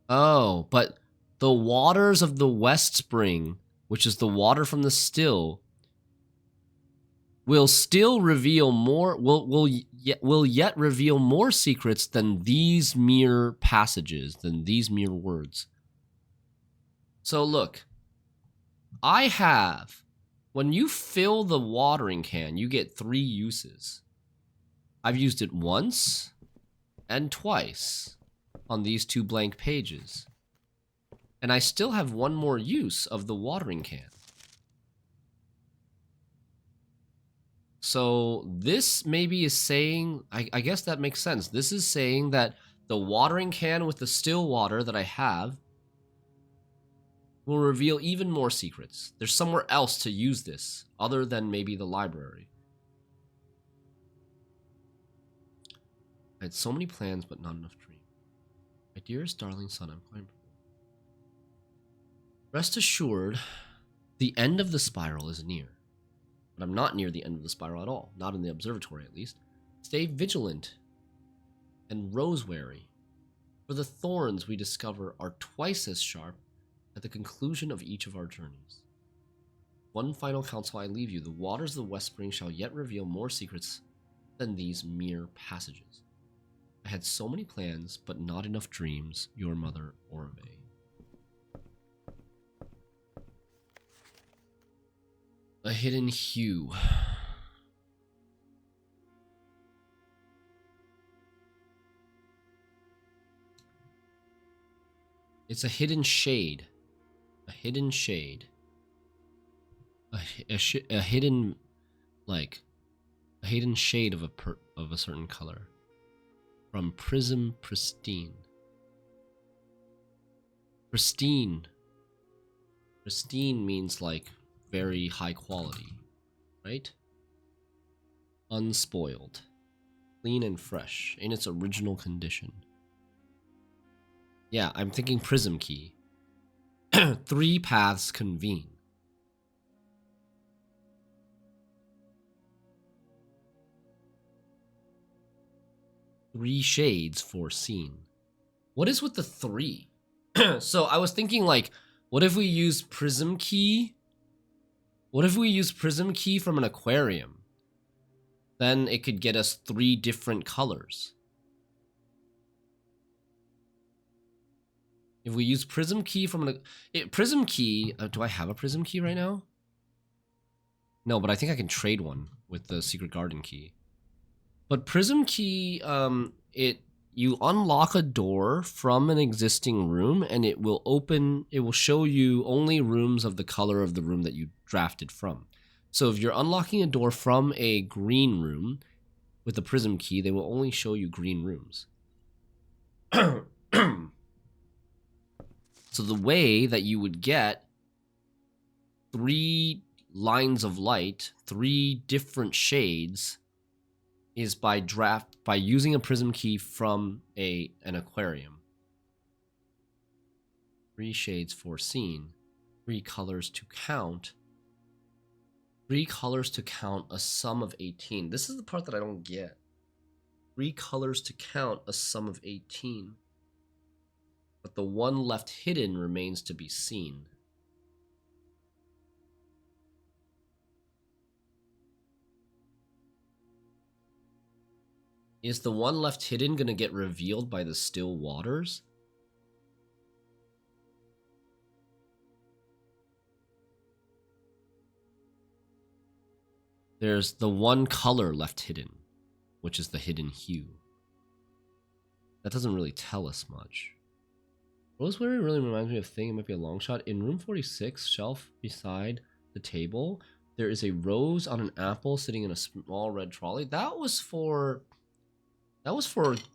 Oh, but the waters of the West Spring, which is the water from the still, will still reveal more, will yet reveal more secrets than these mere passages, than these mere words. So look, I have When you fill the watering can, you get 3 uses. I've used it once and twice on these 2 blank pages. And I still have 1 more use of the watering can. So this maybe is saying, I guess that makes sense. This is saying that the watering can with the still water that I have will reveal even more secrets. There's somewhere else to use this, other than maybe the library. I had so many plans, but not enough dreams. My dearest darling son, I'm quite... Rest assured, the end of the spiral is near. But I'm not near the end of the spiral at all. Not in the observatory, at least. Stay vigilant and rose-wary, for the thorns we discover are twice as sharp at the conclusion of each of our journeys. One final counsel I leave you. The waters of the Westspring shall yet reveal more secrets than these mere passages. I had so many plans, but not enough dreams. Your mother, Orve. A hidden hue. It's a hidden shade. A hidden shade. A hidden, like, a hidden shade of a certain color. From Prism Pristine. Pristine. Pristine means like very high quality, right? Unspoiled. Clean and fresh in its original condition. Yeah, I'm thinking Prism Key. 3 paths convene. Three shades foreseen. What is with the 3? So I was thinking, like, what if we use Prism Key? What if we use Prism Key from an aquarium? Then it could get us 3 different colors. If we use Prism Key from an... Prism Key... do I have a Prism Key right now? No, but I think I can trade one with the Secret Garden Key. But Prism Key, you unlock a door from an existing room, and it will show you only rooms of the color of the room that you drafted from. So if you're unlocking a door from a green room with the Prism Key, they will only show you green rooms. So the way that you would get 3 lines of light, 3 different shades, is by using a Prism Key from an aquarium. 3 shades foreseen, 3 colors to count. 3 colors to count a sum of 18. This is the part that I don't get. 3 colors to count a sum of 18. But the one left hidden remains to be seen. Is the one left hidden going to get revealed by the still waters? There's the one color left hidden, which is the hidden hue. That doesn't really tell us much. Rosemary really reminds me of a thing. It might be a long shot. In room 46, shelf beside the table, there is a rose on an apple sitting in a small red trolley. That was for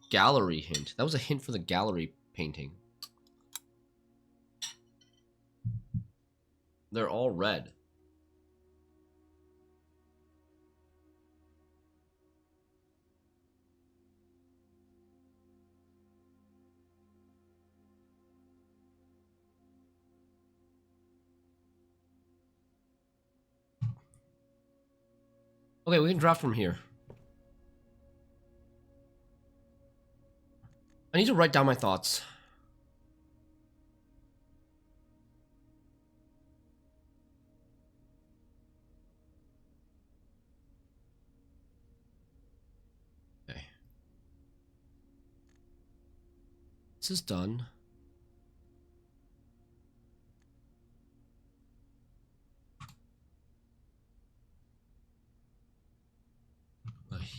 gallery hint. That was a hint for the gallery painting. They're all red. Okay, we can draft from here. I need to write down my thoughts. Okay. This is done.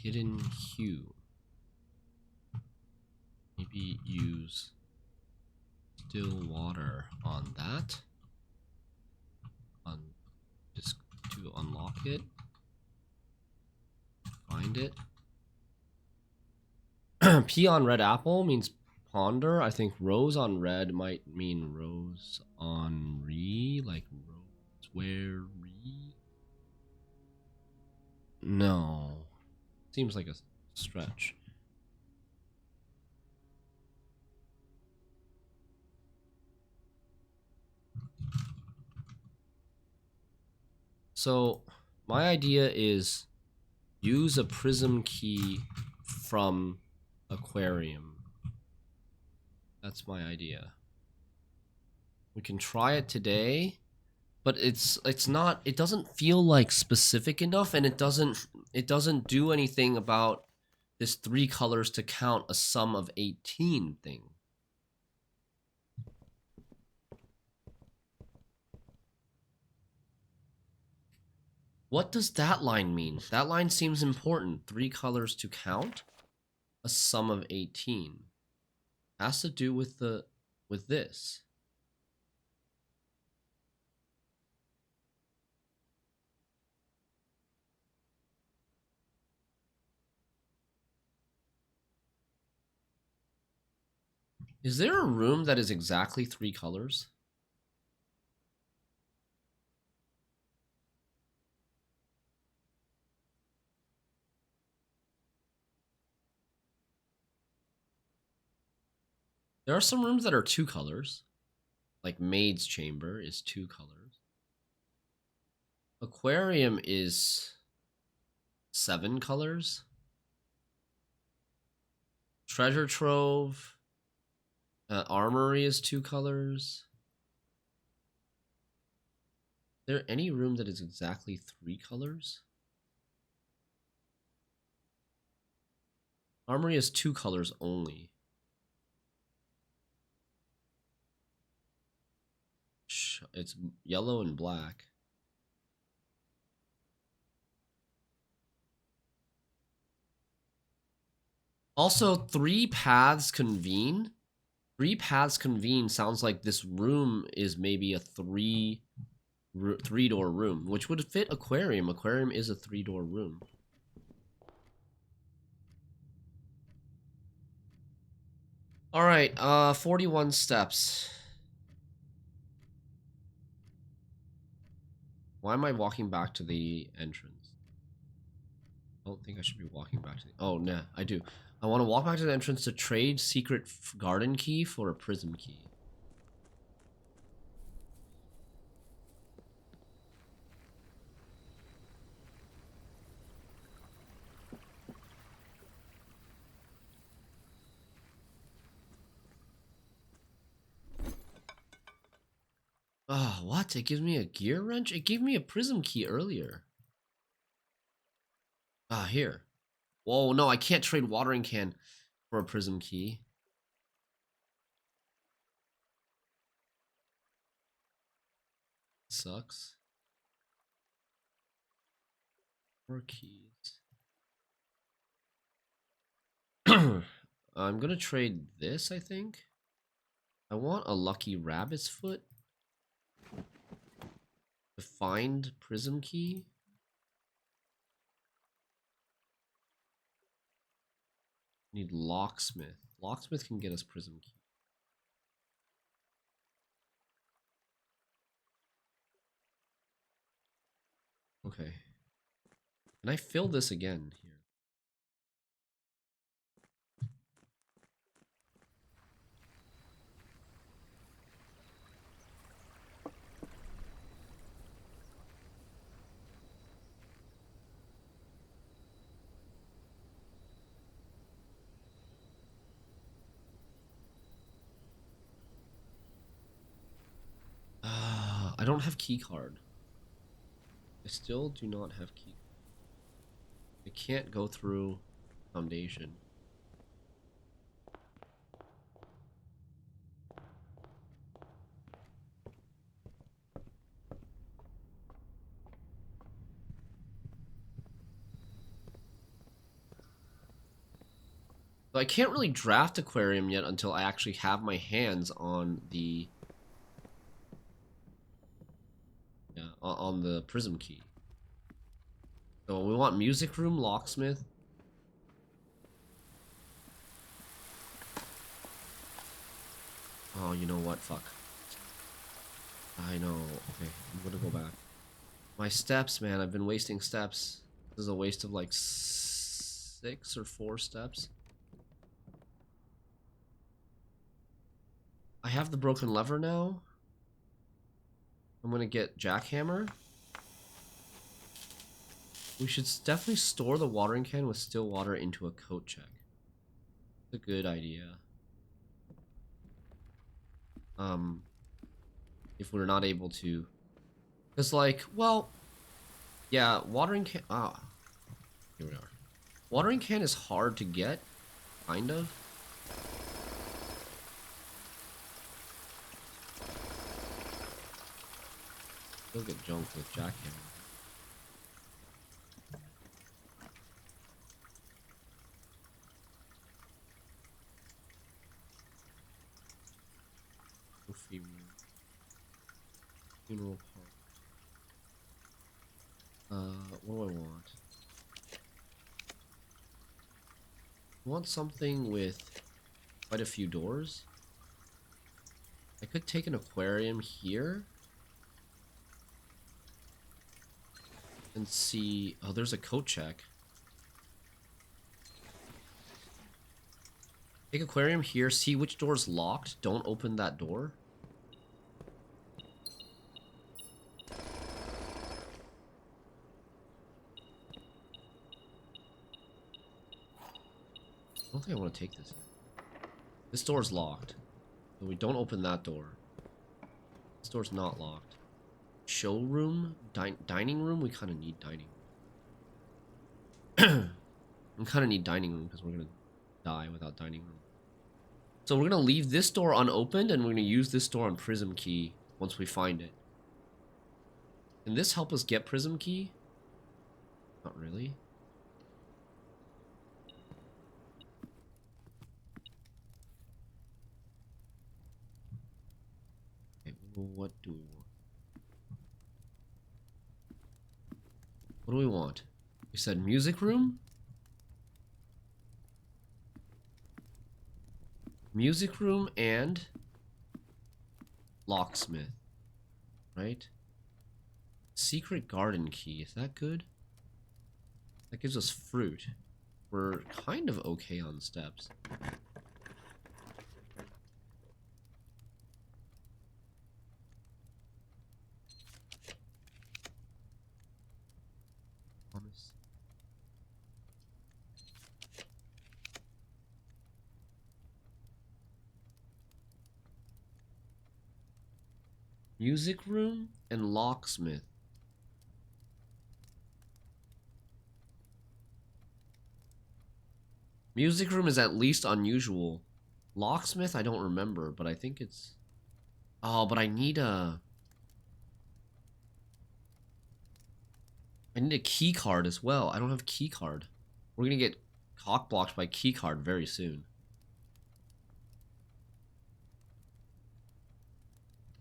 hidden hue. Maybe use still water on that. Just to unlock it. Find it. P on red apple means ponder. I think rose on red might mean rose on re, like rose where re. No. Seems like a stretch. So my idea is use a prism key from aquarium. That's my idea. We can try it today, but it's not, it doesn't feel like specific enough, and it doesn't do anything about this 3 colors to count a sum of 18 thing. What does that line mean? That line seems important. 3 colors to count a sum of 18. Has to do with this. Is there a room that is exactly 3 colors? There are some rooms that are 2 colors. Like Maid's Chamber is 2 colors. Aquarium is 7 colors. Treasure Trove. Armory is 2 colors. Is there any room that is exactly 3 colors? Armory is 2 colors only. It's yellow and black. Also, 3 paths convene. 3 paths convene sounds like this room is maybe a 3-door room, which would fit aquarium. Aquarium is a 3-door room. All right, 41 steps. Why am I walking back to the entrance? I don't think I should be walking back to the... Oh, nah, I do. I want to walk back to the entrance to trade secret garden key for a prism key. Oh, what? It gives me a gear wrench? It gave me a prism key earlier. Ah, here. Whoa, no, I can't trade watering can for a prism key. Sucks. 4 keys. I'm gonna trade this, I think. I want a lucky rabbit's foot. To find prism key. Need locksmith. Locksmith can get us prism key. Okay. Can I fill this again here? I don't have key card. I still do not have key. I can't go through foundation. So I can't really draft aquarium yet until I actually have my hands on the on the prism key. So we want music room, locksmith. Oh, you know what? Fuck. I know. Okay, I'm gonna go back. My steps, man. I've been wasting steps. This is a waste of like 6 or 4 steps. I have the broken lever now. I'm gonna get jackhammer. We should definitely store the watering can with still water into a coat check. It's a good idea. If we're not able to, because like, well, yeah, watering can. Ah, here we are. Watering can is hard to get, kind of. Still get junked with jackhammer. Funeral park. What do I want? I want something with quite a few doors. I could take an aquarium here. And see... Oh, there's a coat check. Take aquarium here, see which door's locked. Don't open that door. I don't think I want to take this. This door's locked. So we don't open that door. This door's not locked. Showroom? Dining room? We kind of need dining room. We kind of need dining room because we're going to die without dining room. So we're going to leave this door unopened and we're going to use this door on prism key once we find it. Can this help us get prism key? Not really. Okay, well, what do we want? What do we want? We said music room? Music room and locksmith, right? Secret garden key, is that good? That gives us fruit. We're kind of okay on steps. Music room and locksmith. Music room is at least unusual. Locksmith, I don't remember, but I think it's... Oh, but I need a key card as well. I don't have a key card. We're gonna get cockblocked by key card very soon.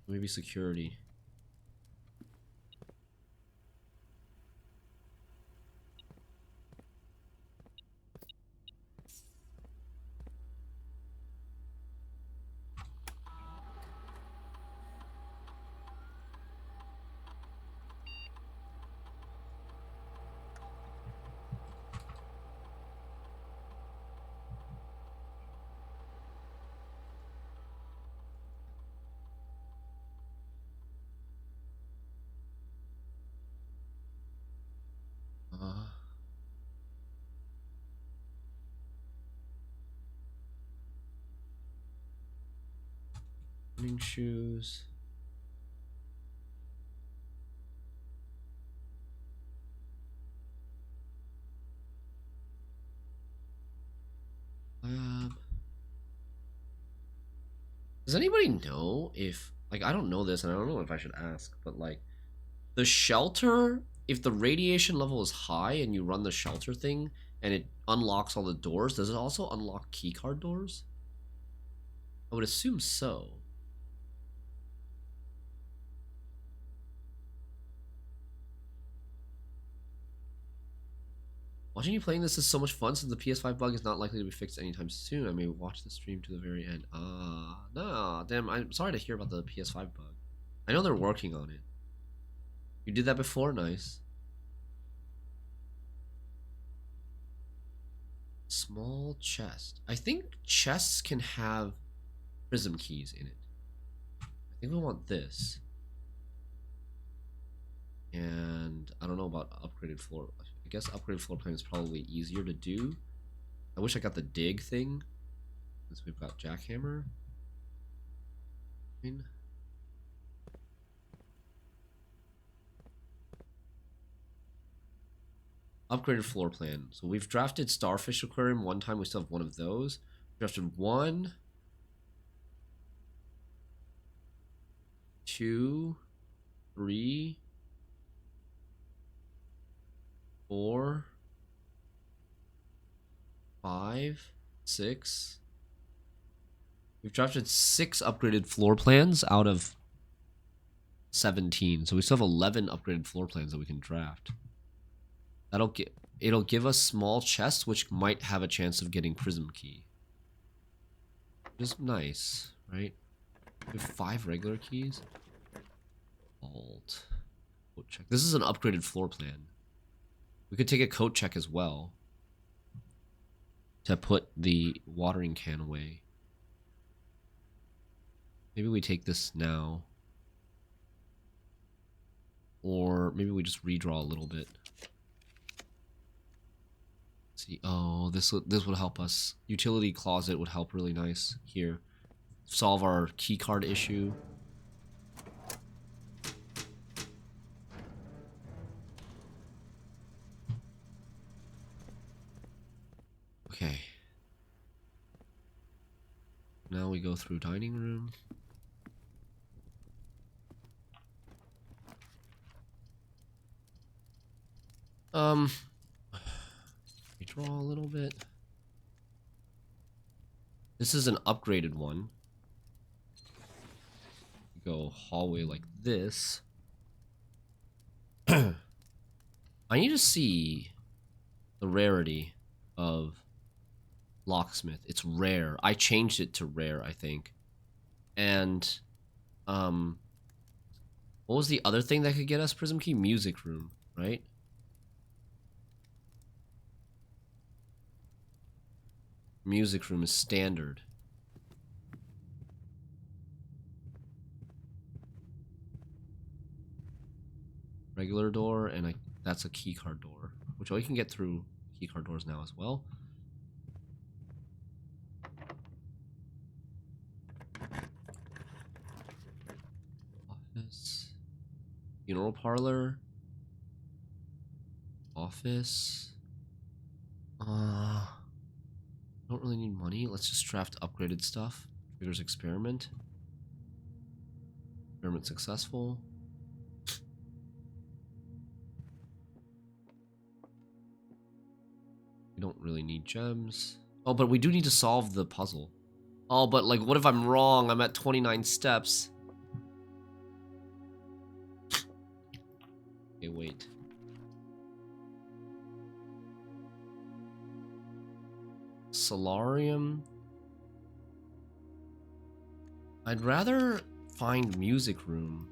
Maybe security. Running shoes. Does anybody know if, like, I don't know this and I don't know if I should ask, but like, the shelter, if the radiation level is high and you run the shelter thing, and it unlocks all the doors, does it also unlock keycard doors? I would assume so. Watching you playing this is so much fun since the PS5 bug is not likely to be fixed anytime soon. I may watch the stream to the very end. No, damn, I'm sorry to hear about the PS5 bug. I know they're working on it. You did that before? Nice. Small chest. I think chests can have prism keys in it. I think we want this. And I don't know about upgraded floor. I guess upgraded floor plan is probably easier to do. I wish I got the dig thing, since we've got jackhammer. Upgraded floor plan. So we've drafted Starfish Aquarium one time. We still have one of those. Drafted 1, 2, 3, 4, 5, 6. We've drafted 6 upgraded floor plans out of 17. So we still have 11 upgraded floor plans that we can draft. It'll give us small chests, which might have a chance of getting prism key. Which is nice, right? We have 5 regular keys. Alt. Coat check. This is an upgraded floor plan. We could take a coat check as well to put the watering can away. Maybe we take this now. Or maybe we just redraw a little bit. See, oh, this would help us. Utility closet would help really nice here. Solve our key card issue. Okay. Now we go through dining room. Redraw a little bit. This is an upgraded one. Go hallway like this. I need to see the rarity of locksmith. It's rare. I changed it to rare, I think. And what was the other thing that could get us prism key? Music room, right? Music room is standard. Regular door, and that's a keycard door, which we can get through keycard doors now as well. Office, funeral parlor, office. Don't really need money. Let's just draft upgraded stuff. Triggers experiment. Experiment successful. We don't really need gems. Oh, but we do need to solve the puzzle. Oh, but like, what if I'm wrong? I'm at 29 steps. Okay, wait. Solarium. I'd rather find music room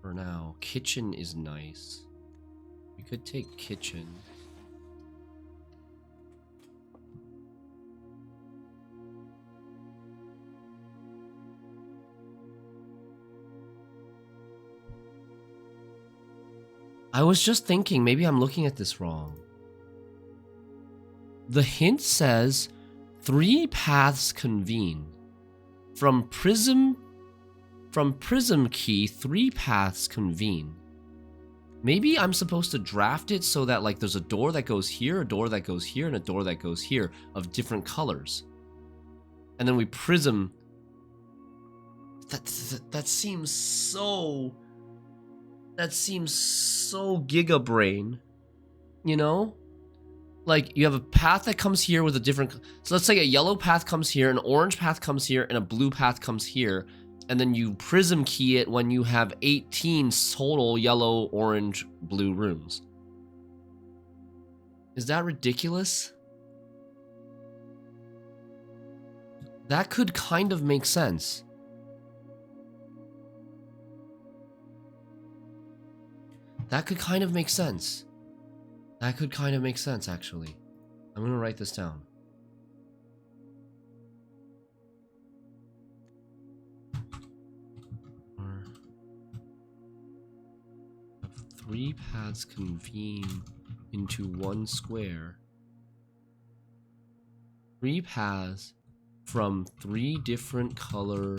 for now. Kitchen is nice. We could take kitchen. I was just thinking, maybe I'm looking at this wrong. The hint says 3 paths convene. From prism key, 3 paths convene. Maybe I'm supposed to draft it so that like there's a door that goes here, a door that goes here, and a door that goes here of different colors. And then we prism. That seems so... That seems so Giga Brain, you know? like you have a path that comes here with a different, so let's say a yellow path comes here, an orange path comes here, and a blue path comes here, and then you prism key it when you have 18 total yellow, orange, blue rooms. Is that ridiculous? That could kind of make sense. That could kind of make sense. That could kind of make sense, actually. I'm gonna write this down. Three paths convene into one square. Three paths from three different color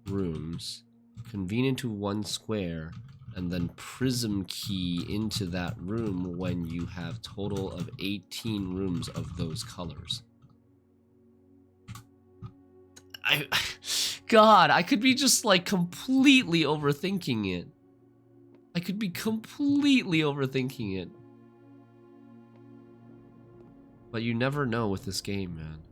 rooms convene into one square, and then prism key into that room when you have total of 18 rooms of those colors. God, I could be just like completely overthinking it. I could be completely overthinking it. But you never know with this game, man.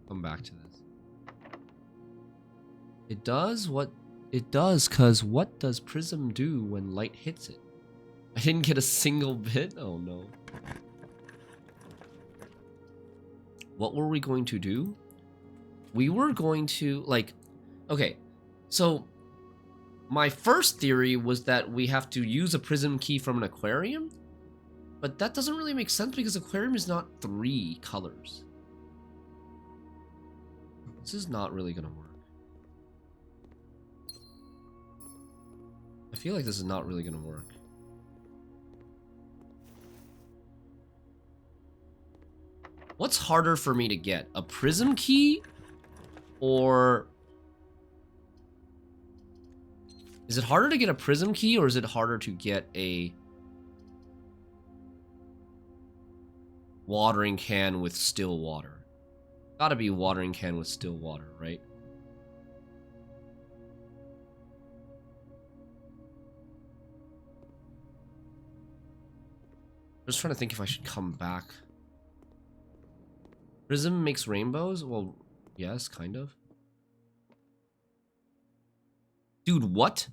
Come back to this. It does what it does, cause what does prism do when light hits it? I didn't get a single bit? Oh no. What were we going to do? We were going to, like, okay, so my first theory was that we have to use a prism key from an aquarium, but that doesn't really make sense because aquarium is not 3 colors. This is not really gonna work. I feel like this is not really gonna work. What's harder for me to get? A prism key? Or... is it harder to get a prism key, or is it harder to get a watering can with still water? Gotta be watering can with still water, right? I'm just trying to think if I should come back. Prism makes rainbows? Well, yes, kind of. Dude, what?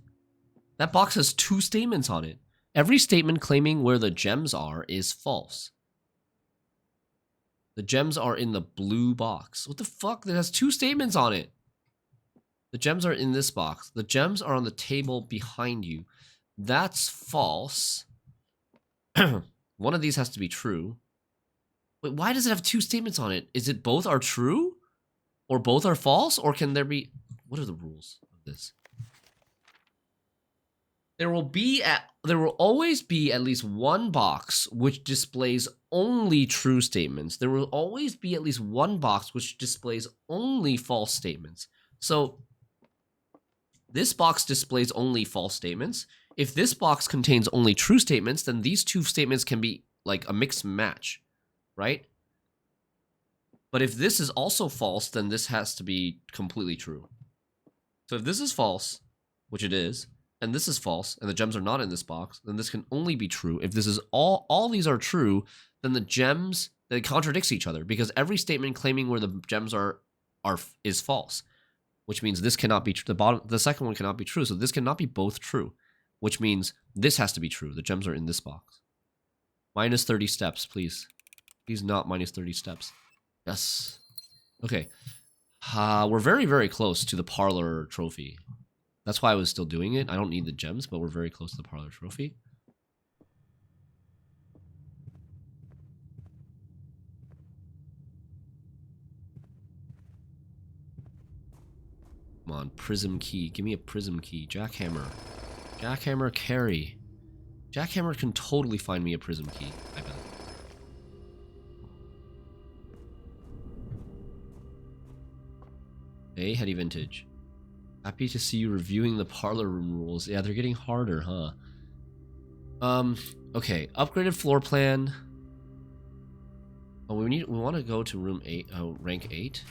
That box has 2 statements on it. Every statement claiming where the gems are is false. The gems are in the blue box. What the fuck? That has 2 statements on it. The gems are in this box. The gems are on the table behind you. That's false. One of these has to be true. Wait, why does it have 2 statements on it? Is it both are true? Or both are false? Or can there be... what are the rules of this? There will always be at least one box which displays only true statements. There will always be at least one box which displays only false statements. So this box displays only false statements. If this box contains only true statements, then these 2 statements can be like a mixed match, right? But if this is also false, then this has to be completely true. So if this is false, which it is, and this is false, and the gems are not in this box, then this can only be true. If this is all these are true, then the gems, they contradicts each other, because every statement claiming where the gems is false, which means this cannot be the second one cannot be true. So this cannot be both true, which means this has to be true. The gems are in this box. Minus 30 steps, please. Please not minus 30 steps. Yes. Okay. We're very, very close to the parlor trophy. That's why I was still doing it. I don't need the gems, but we're very close to the parlor trophy. Come on, prism key. Give me a prism key. Jackhammer. Jackhammer carry. Jackhammer can totally find me a prism key, I bet. Hey, Heady Vintage. Happy to see you reviewing the parlor room rules. Yeah, they're getting harder, huh? Okay, upgraded floor plan. Oh, we want to go to room 8, rank 8.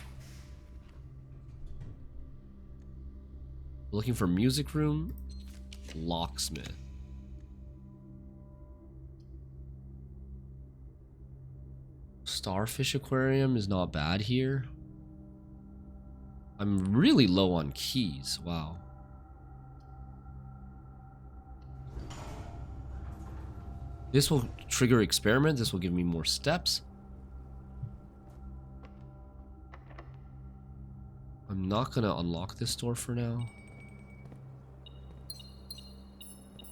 We're looking for music room, locksmith. Starfish aquarium is not bad here. I'm really low on keys. Wow. This will trigger experiment. This will give me more steps. I'm not gonna unlock this door for now.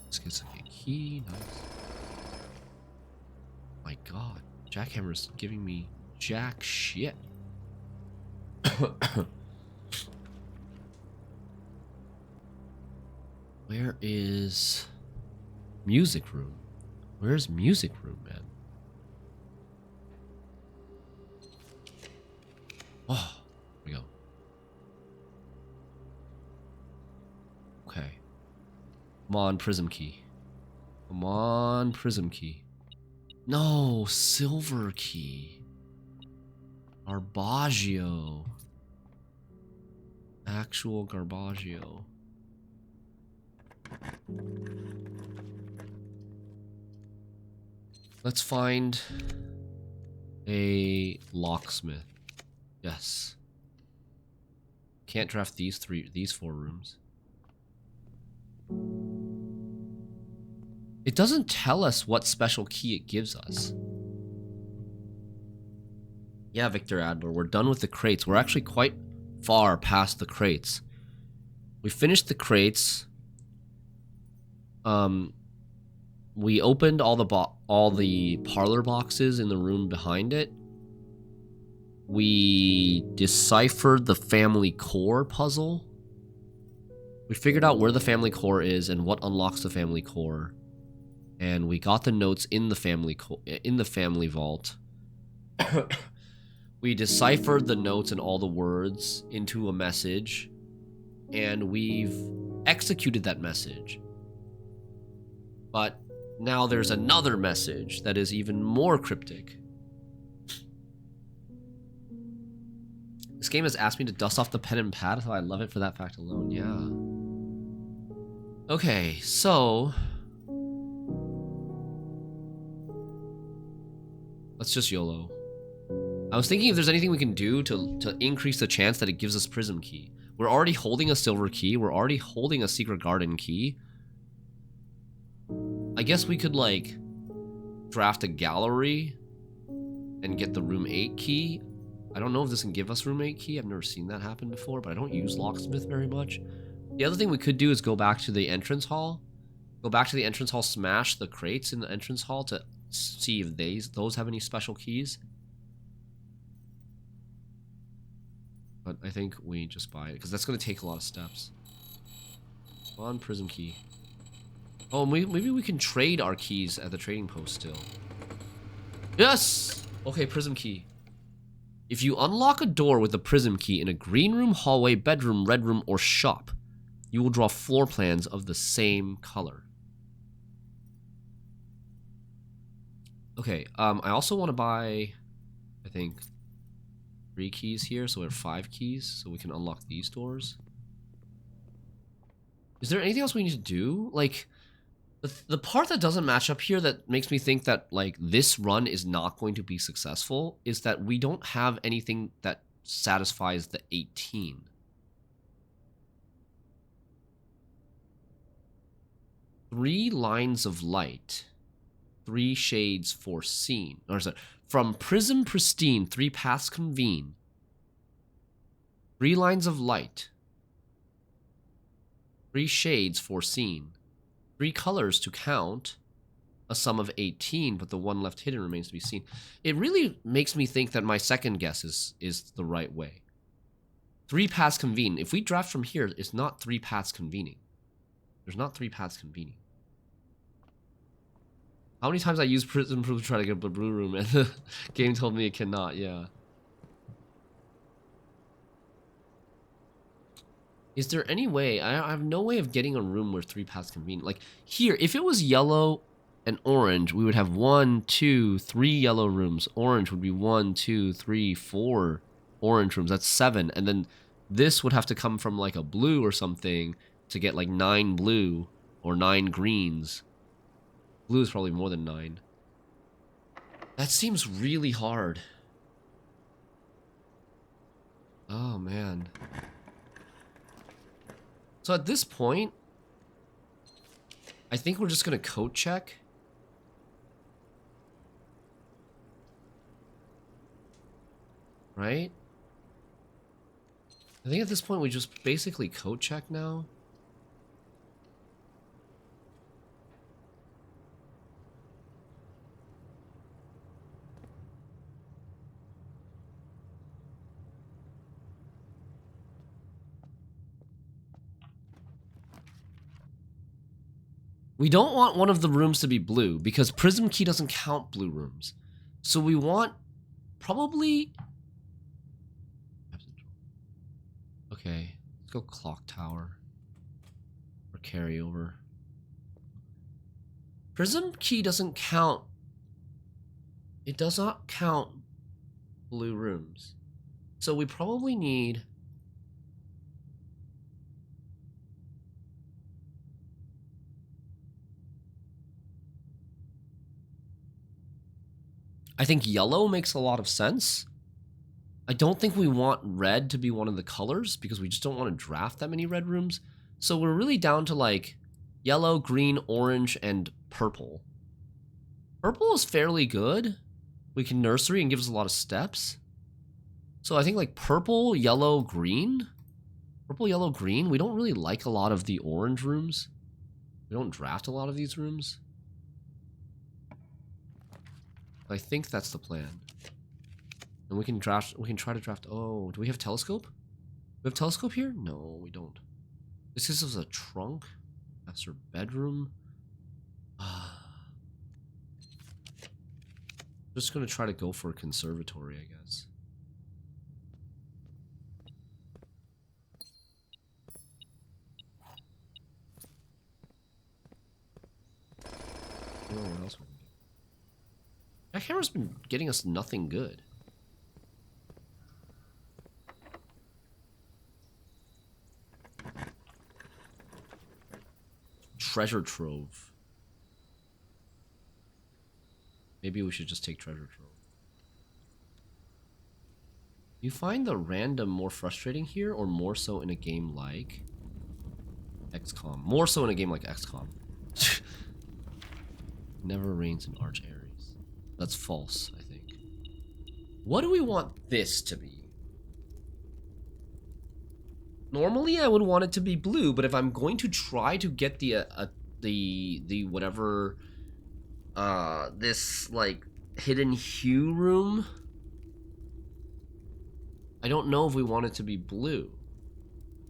Let's get a key. Nice. My God, Jackhammer's giving me jack shit. Where is music room? Where's music room, man? Oh, here we go. Okay. Come on, prism key. Come on, prism key. No, silver key. Garbaggio. Actual Garbaggio. Let's find a locksmith. Yes. Can't draft these 4 rooms. It doesn't tell us what special key it gives us. Yeah, Victor Adler, we're done with the crates. We're actually quite far past the crates. We finished the crates. We opened all the parlor boxes in the room behind it. We deciphered the family core puzzle. We figured out where the family core is and what unlocks the family core. And we got the notes in the family vault. We deciphered the notes and all the words into a message, and we've executed that message. But now there's another message that is even more cryptic. This game has asked me to dust off the pen and pad, so I love it for that fact alone. Yeah. Okay, so let's just YOLO. I was thinking if there's anything we can do to increase the chance that it gives us prism key. We're already holding a silver key. We're already holding a secret garden key. I guess we could, like, draft a gallery and get the room 8 key. I don't know if this can give us room 8 key. I've never seen that happen before, but I don't use locksmith very much. The other thing we could do is go back to the entrance hall. Go back to the entrance hall, smash the crates in the entrance hall to see if those have any special keys. But I think we just buy it, because that's going to take a lot of steps. Come on, prism key. Oh, maybe we can trade our keys at the trading post still. Yes! Okay, prism key. If you unlock a door with the prism key in a green room, hallway, bedroom, red room, or shop, you will draw floor plans of the same color. Okay, I also want to buy, I think, 3 keys here, so we have 5 keys, so we can unlock these doors. Is there anything else we need to do? Like, the part that doesn't match up here that makes me think that, like, this run is not going to be successful is that we don't have anything that satisfies the 18. Three lines of light, 3 shades foreseen. Or sorry, from prism pristine, 3 paths convene. 3 lines of light, 3 shades foreseen. 3 colors to count, a sum of 18, but the one left hidden remains to be seen. It really makes me think that my second guess is the right way. 3 paths convene. If we draft from here, it's not 3 paths convening. There's not 3 paths convening. How many times I used Prism Proof to try to get the brew room and the game told me it cannot, yeah. Is there any way? I have no way of getting a room where 3 paths convene. Like, here, if it was yellow and orange, we would have 1, 2, 3 yellow rooms. Orange would be 1, 2, 3, 4 orange rooms. That's 7. And then this would have to come from like a blue or something to get like 9 blue or 9 greens. Blue is probably more than 9. That seems really hard. Oh, man. So at this point, I think we're just going to code check. Right? I think at this point we just basically code check now. We don't want one of the rooms to be blue because Prism Key doesn't count blue rooms. So we want probably... Okay, let's go Clock Tower or Carryover. Prism Key doesn't count. It does not count blue rooms. So we probably need... I think yellow makes a lot of sense. I don't think we want red to be one of the colors because we just don't want to draft that many red rooms. So we're really down to like yellow, green, orange, and purple. Purple is fairly good. We can nursery and gives us a lot of steps. So I think like purple, yellow, green. Purple, yellow, green. We don't really like a lot of the orange rooms. We don't draft a lot of these rooms. I think that's the plan. And we can try to draft. Oh, do we have telescope? We have telescope here? No, we don't. This is a trunk. Master bedroom. Just gonna try to go for a conservatory, I guess. I don't know what else we can do. That camera's been getting us nothing good. Treasure trove. Maybe we should just take treasure trove. You find the random more frustrating here, or more so in a game like XCOM? More so in a game like XCOM. Never rains in Arch Aries. That's false, I think. What do we want this to be? Normally I would want it to be blue, but if I'm going to try to get the whatever this like hidden hue room, I don't know if we want it to be blue.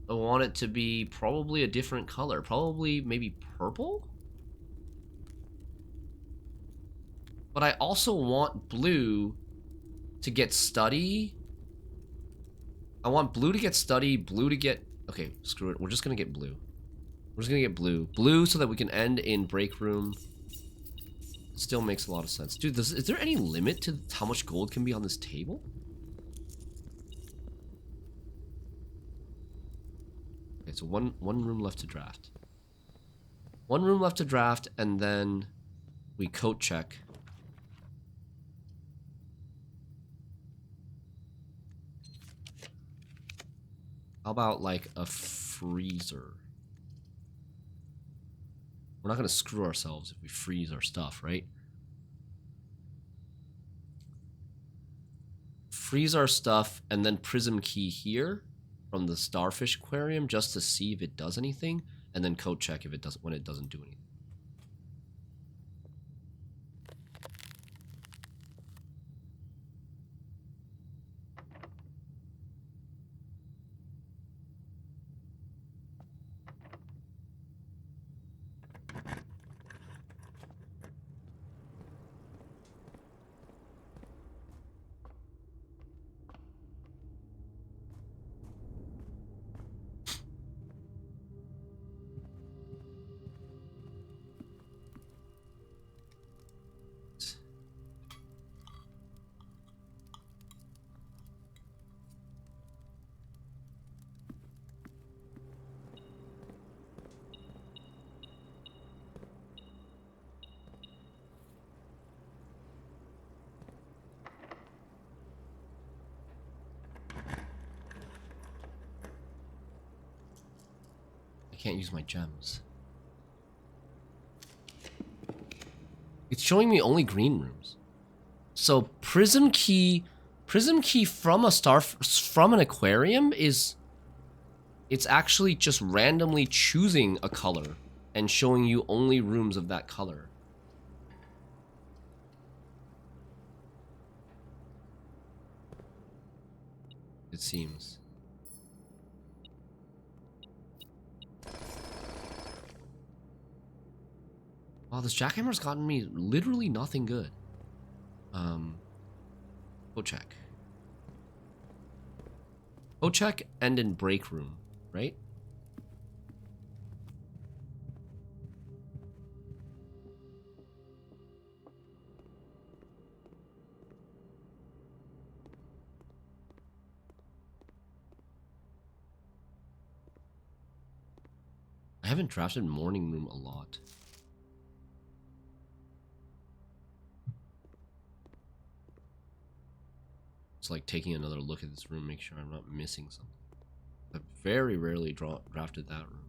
I want it to be probably a different color, probably maybe purple. But I also want blue to get study. I want blue to get study, blue to get... Okay, screw it. We're just going to get blue. We're just going to get blue. Blue so that we can end in break room. Still makes a lot of sense. Dude, is there any limit to how much gold can be on this table? Okay, so one room left to draft. One room left to draft, and then we coat check. How about like a freezer? We're not going to screw ourselves if we freeze our stuff, right? Freeze our stuff and then prism key here from the starfish aquarium just to see if it does anything, and then code check if it doesn't, when it doesn't do anything. can't use my gems. It's showing me only green rooms. So prism key from an aquarium is, it's actually just randomly choosing a color and showing you only rooms of that color. It seems. Wow, this jackhammer's gotten me literally nothing good. Go check. Go check and in break room, right? I haven't drafted morning room a lot. It's like taking another look at this room, make sure I'm not missing something. I've very rarely drafted that room.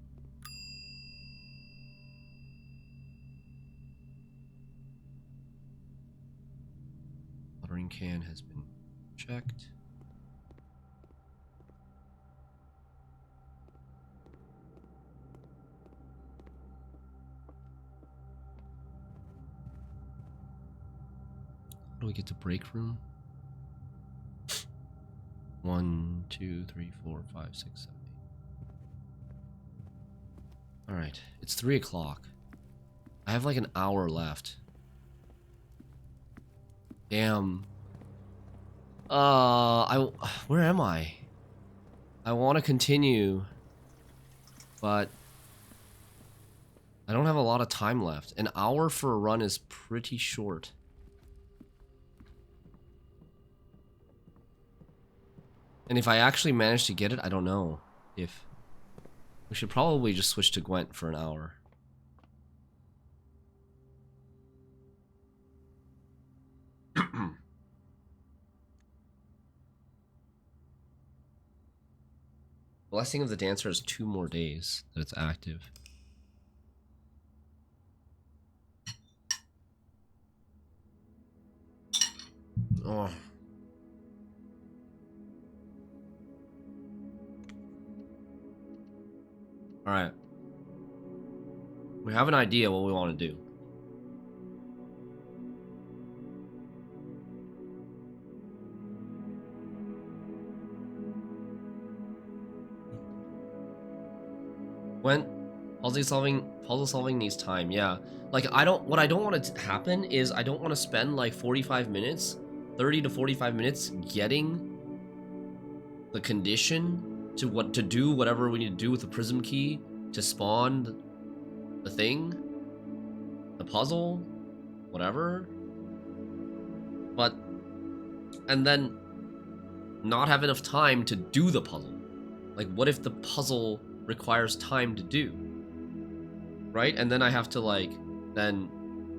Watering can has been checked. How do we get to break room? 1, 2, 3, 4, 5, 6, 7, 8. Alright, it's 3 o'clock. I have like an hour left. Damn. Where am I? I want to continue, but I don't have a lot of time left. An hour for a run is pretty short. And if I actually manage to get it, I don't know if... We should probably just switch to Gwent for an hour. Blessing of the Dancer has 2 more days that it's active. Oh. Alright. We have an idea what we want to do. When puzzle solving needs time, yeah. Like what I don't want to happen is I don't want to spend like 45 minutes, 30 to 45 minutes getting the condition to do whatever we need to do with the prism key to spawn the thing, the puzzle, whatever. But and then not have enough time to do the puzzle. Like what if the puzzle requires time to do, right? And then I have to like then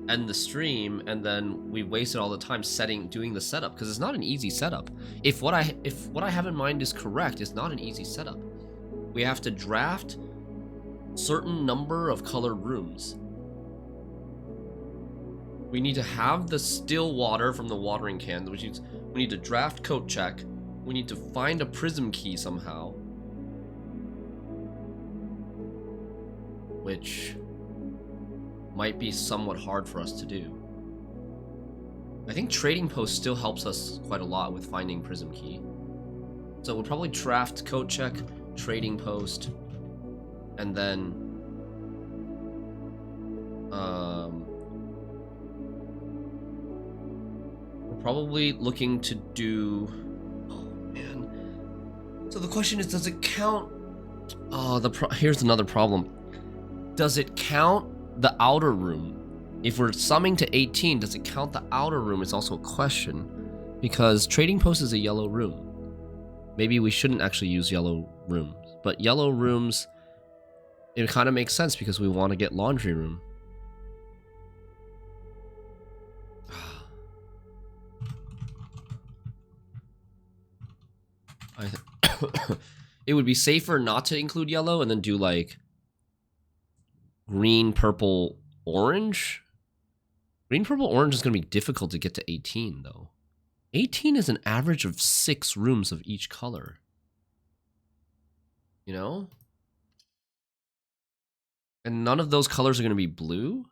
end the stream, and then we wasted all the time doing the setup, because it's not an easy setup. If what I have in mind is correct, it's not an easy setup. We have to draft certain number of colored rooms. We need to have the still water from the watering can, which is, we need to draft coat check. We need to find a prism key somehow, which might be somewhat hard for us to do. I think Trading Post still helps us quite a lot with finding prism key. So we'll probably draft coat check, Trading Post, and then we're probably looking to do, oh man. So the question is, does it count? Oh, here's another problem. Does it count the outer room? If we're summing to 18, does it count the outer room is also a question, because Trading Post is a yellow room. Maybe we shouldn't actually use yellow rooms, but yellow rooms, it kind of makes sense because we want to get laundry room. It would be safer not to include yellow and then do like green, purple, orange. Green, purple, orange is going to be difficult to get to 18, though. 18 is an average of 6 rooms of each color. You know? And none of those colors are going to be blue?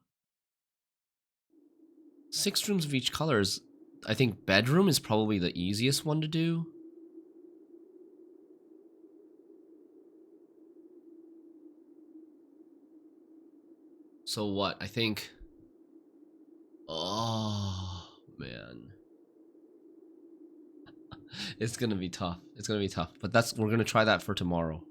6 rooms of each color is... I think bedroom is probably the easiest one to do. So what? I think... Oh, man. It's gonna be tough. It's gonna be tough. But we're gonna try that for tomorrow.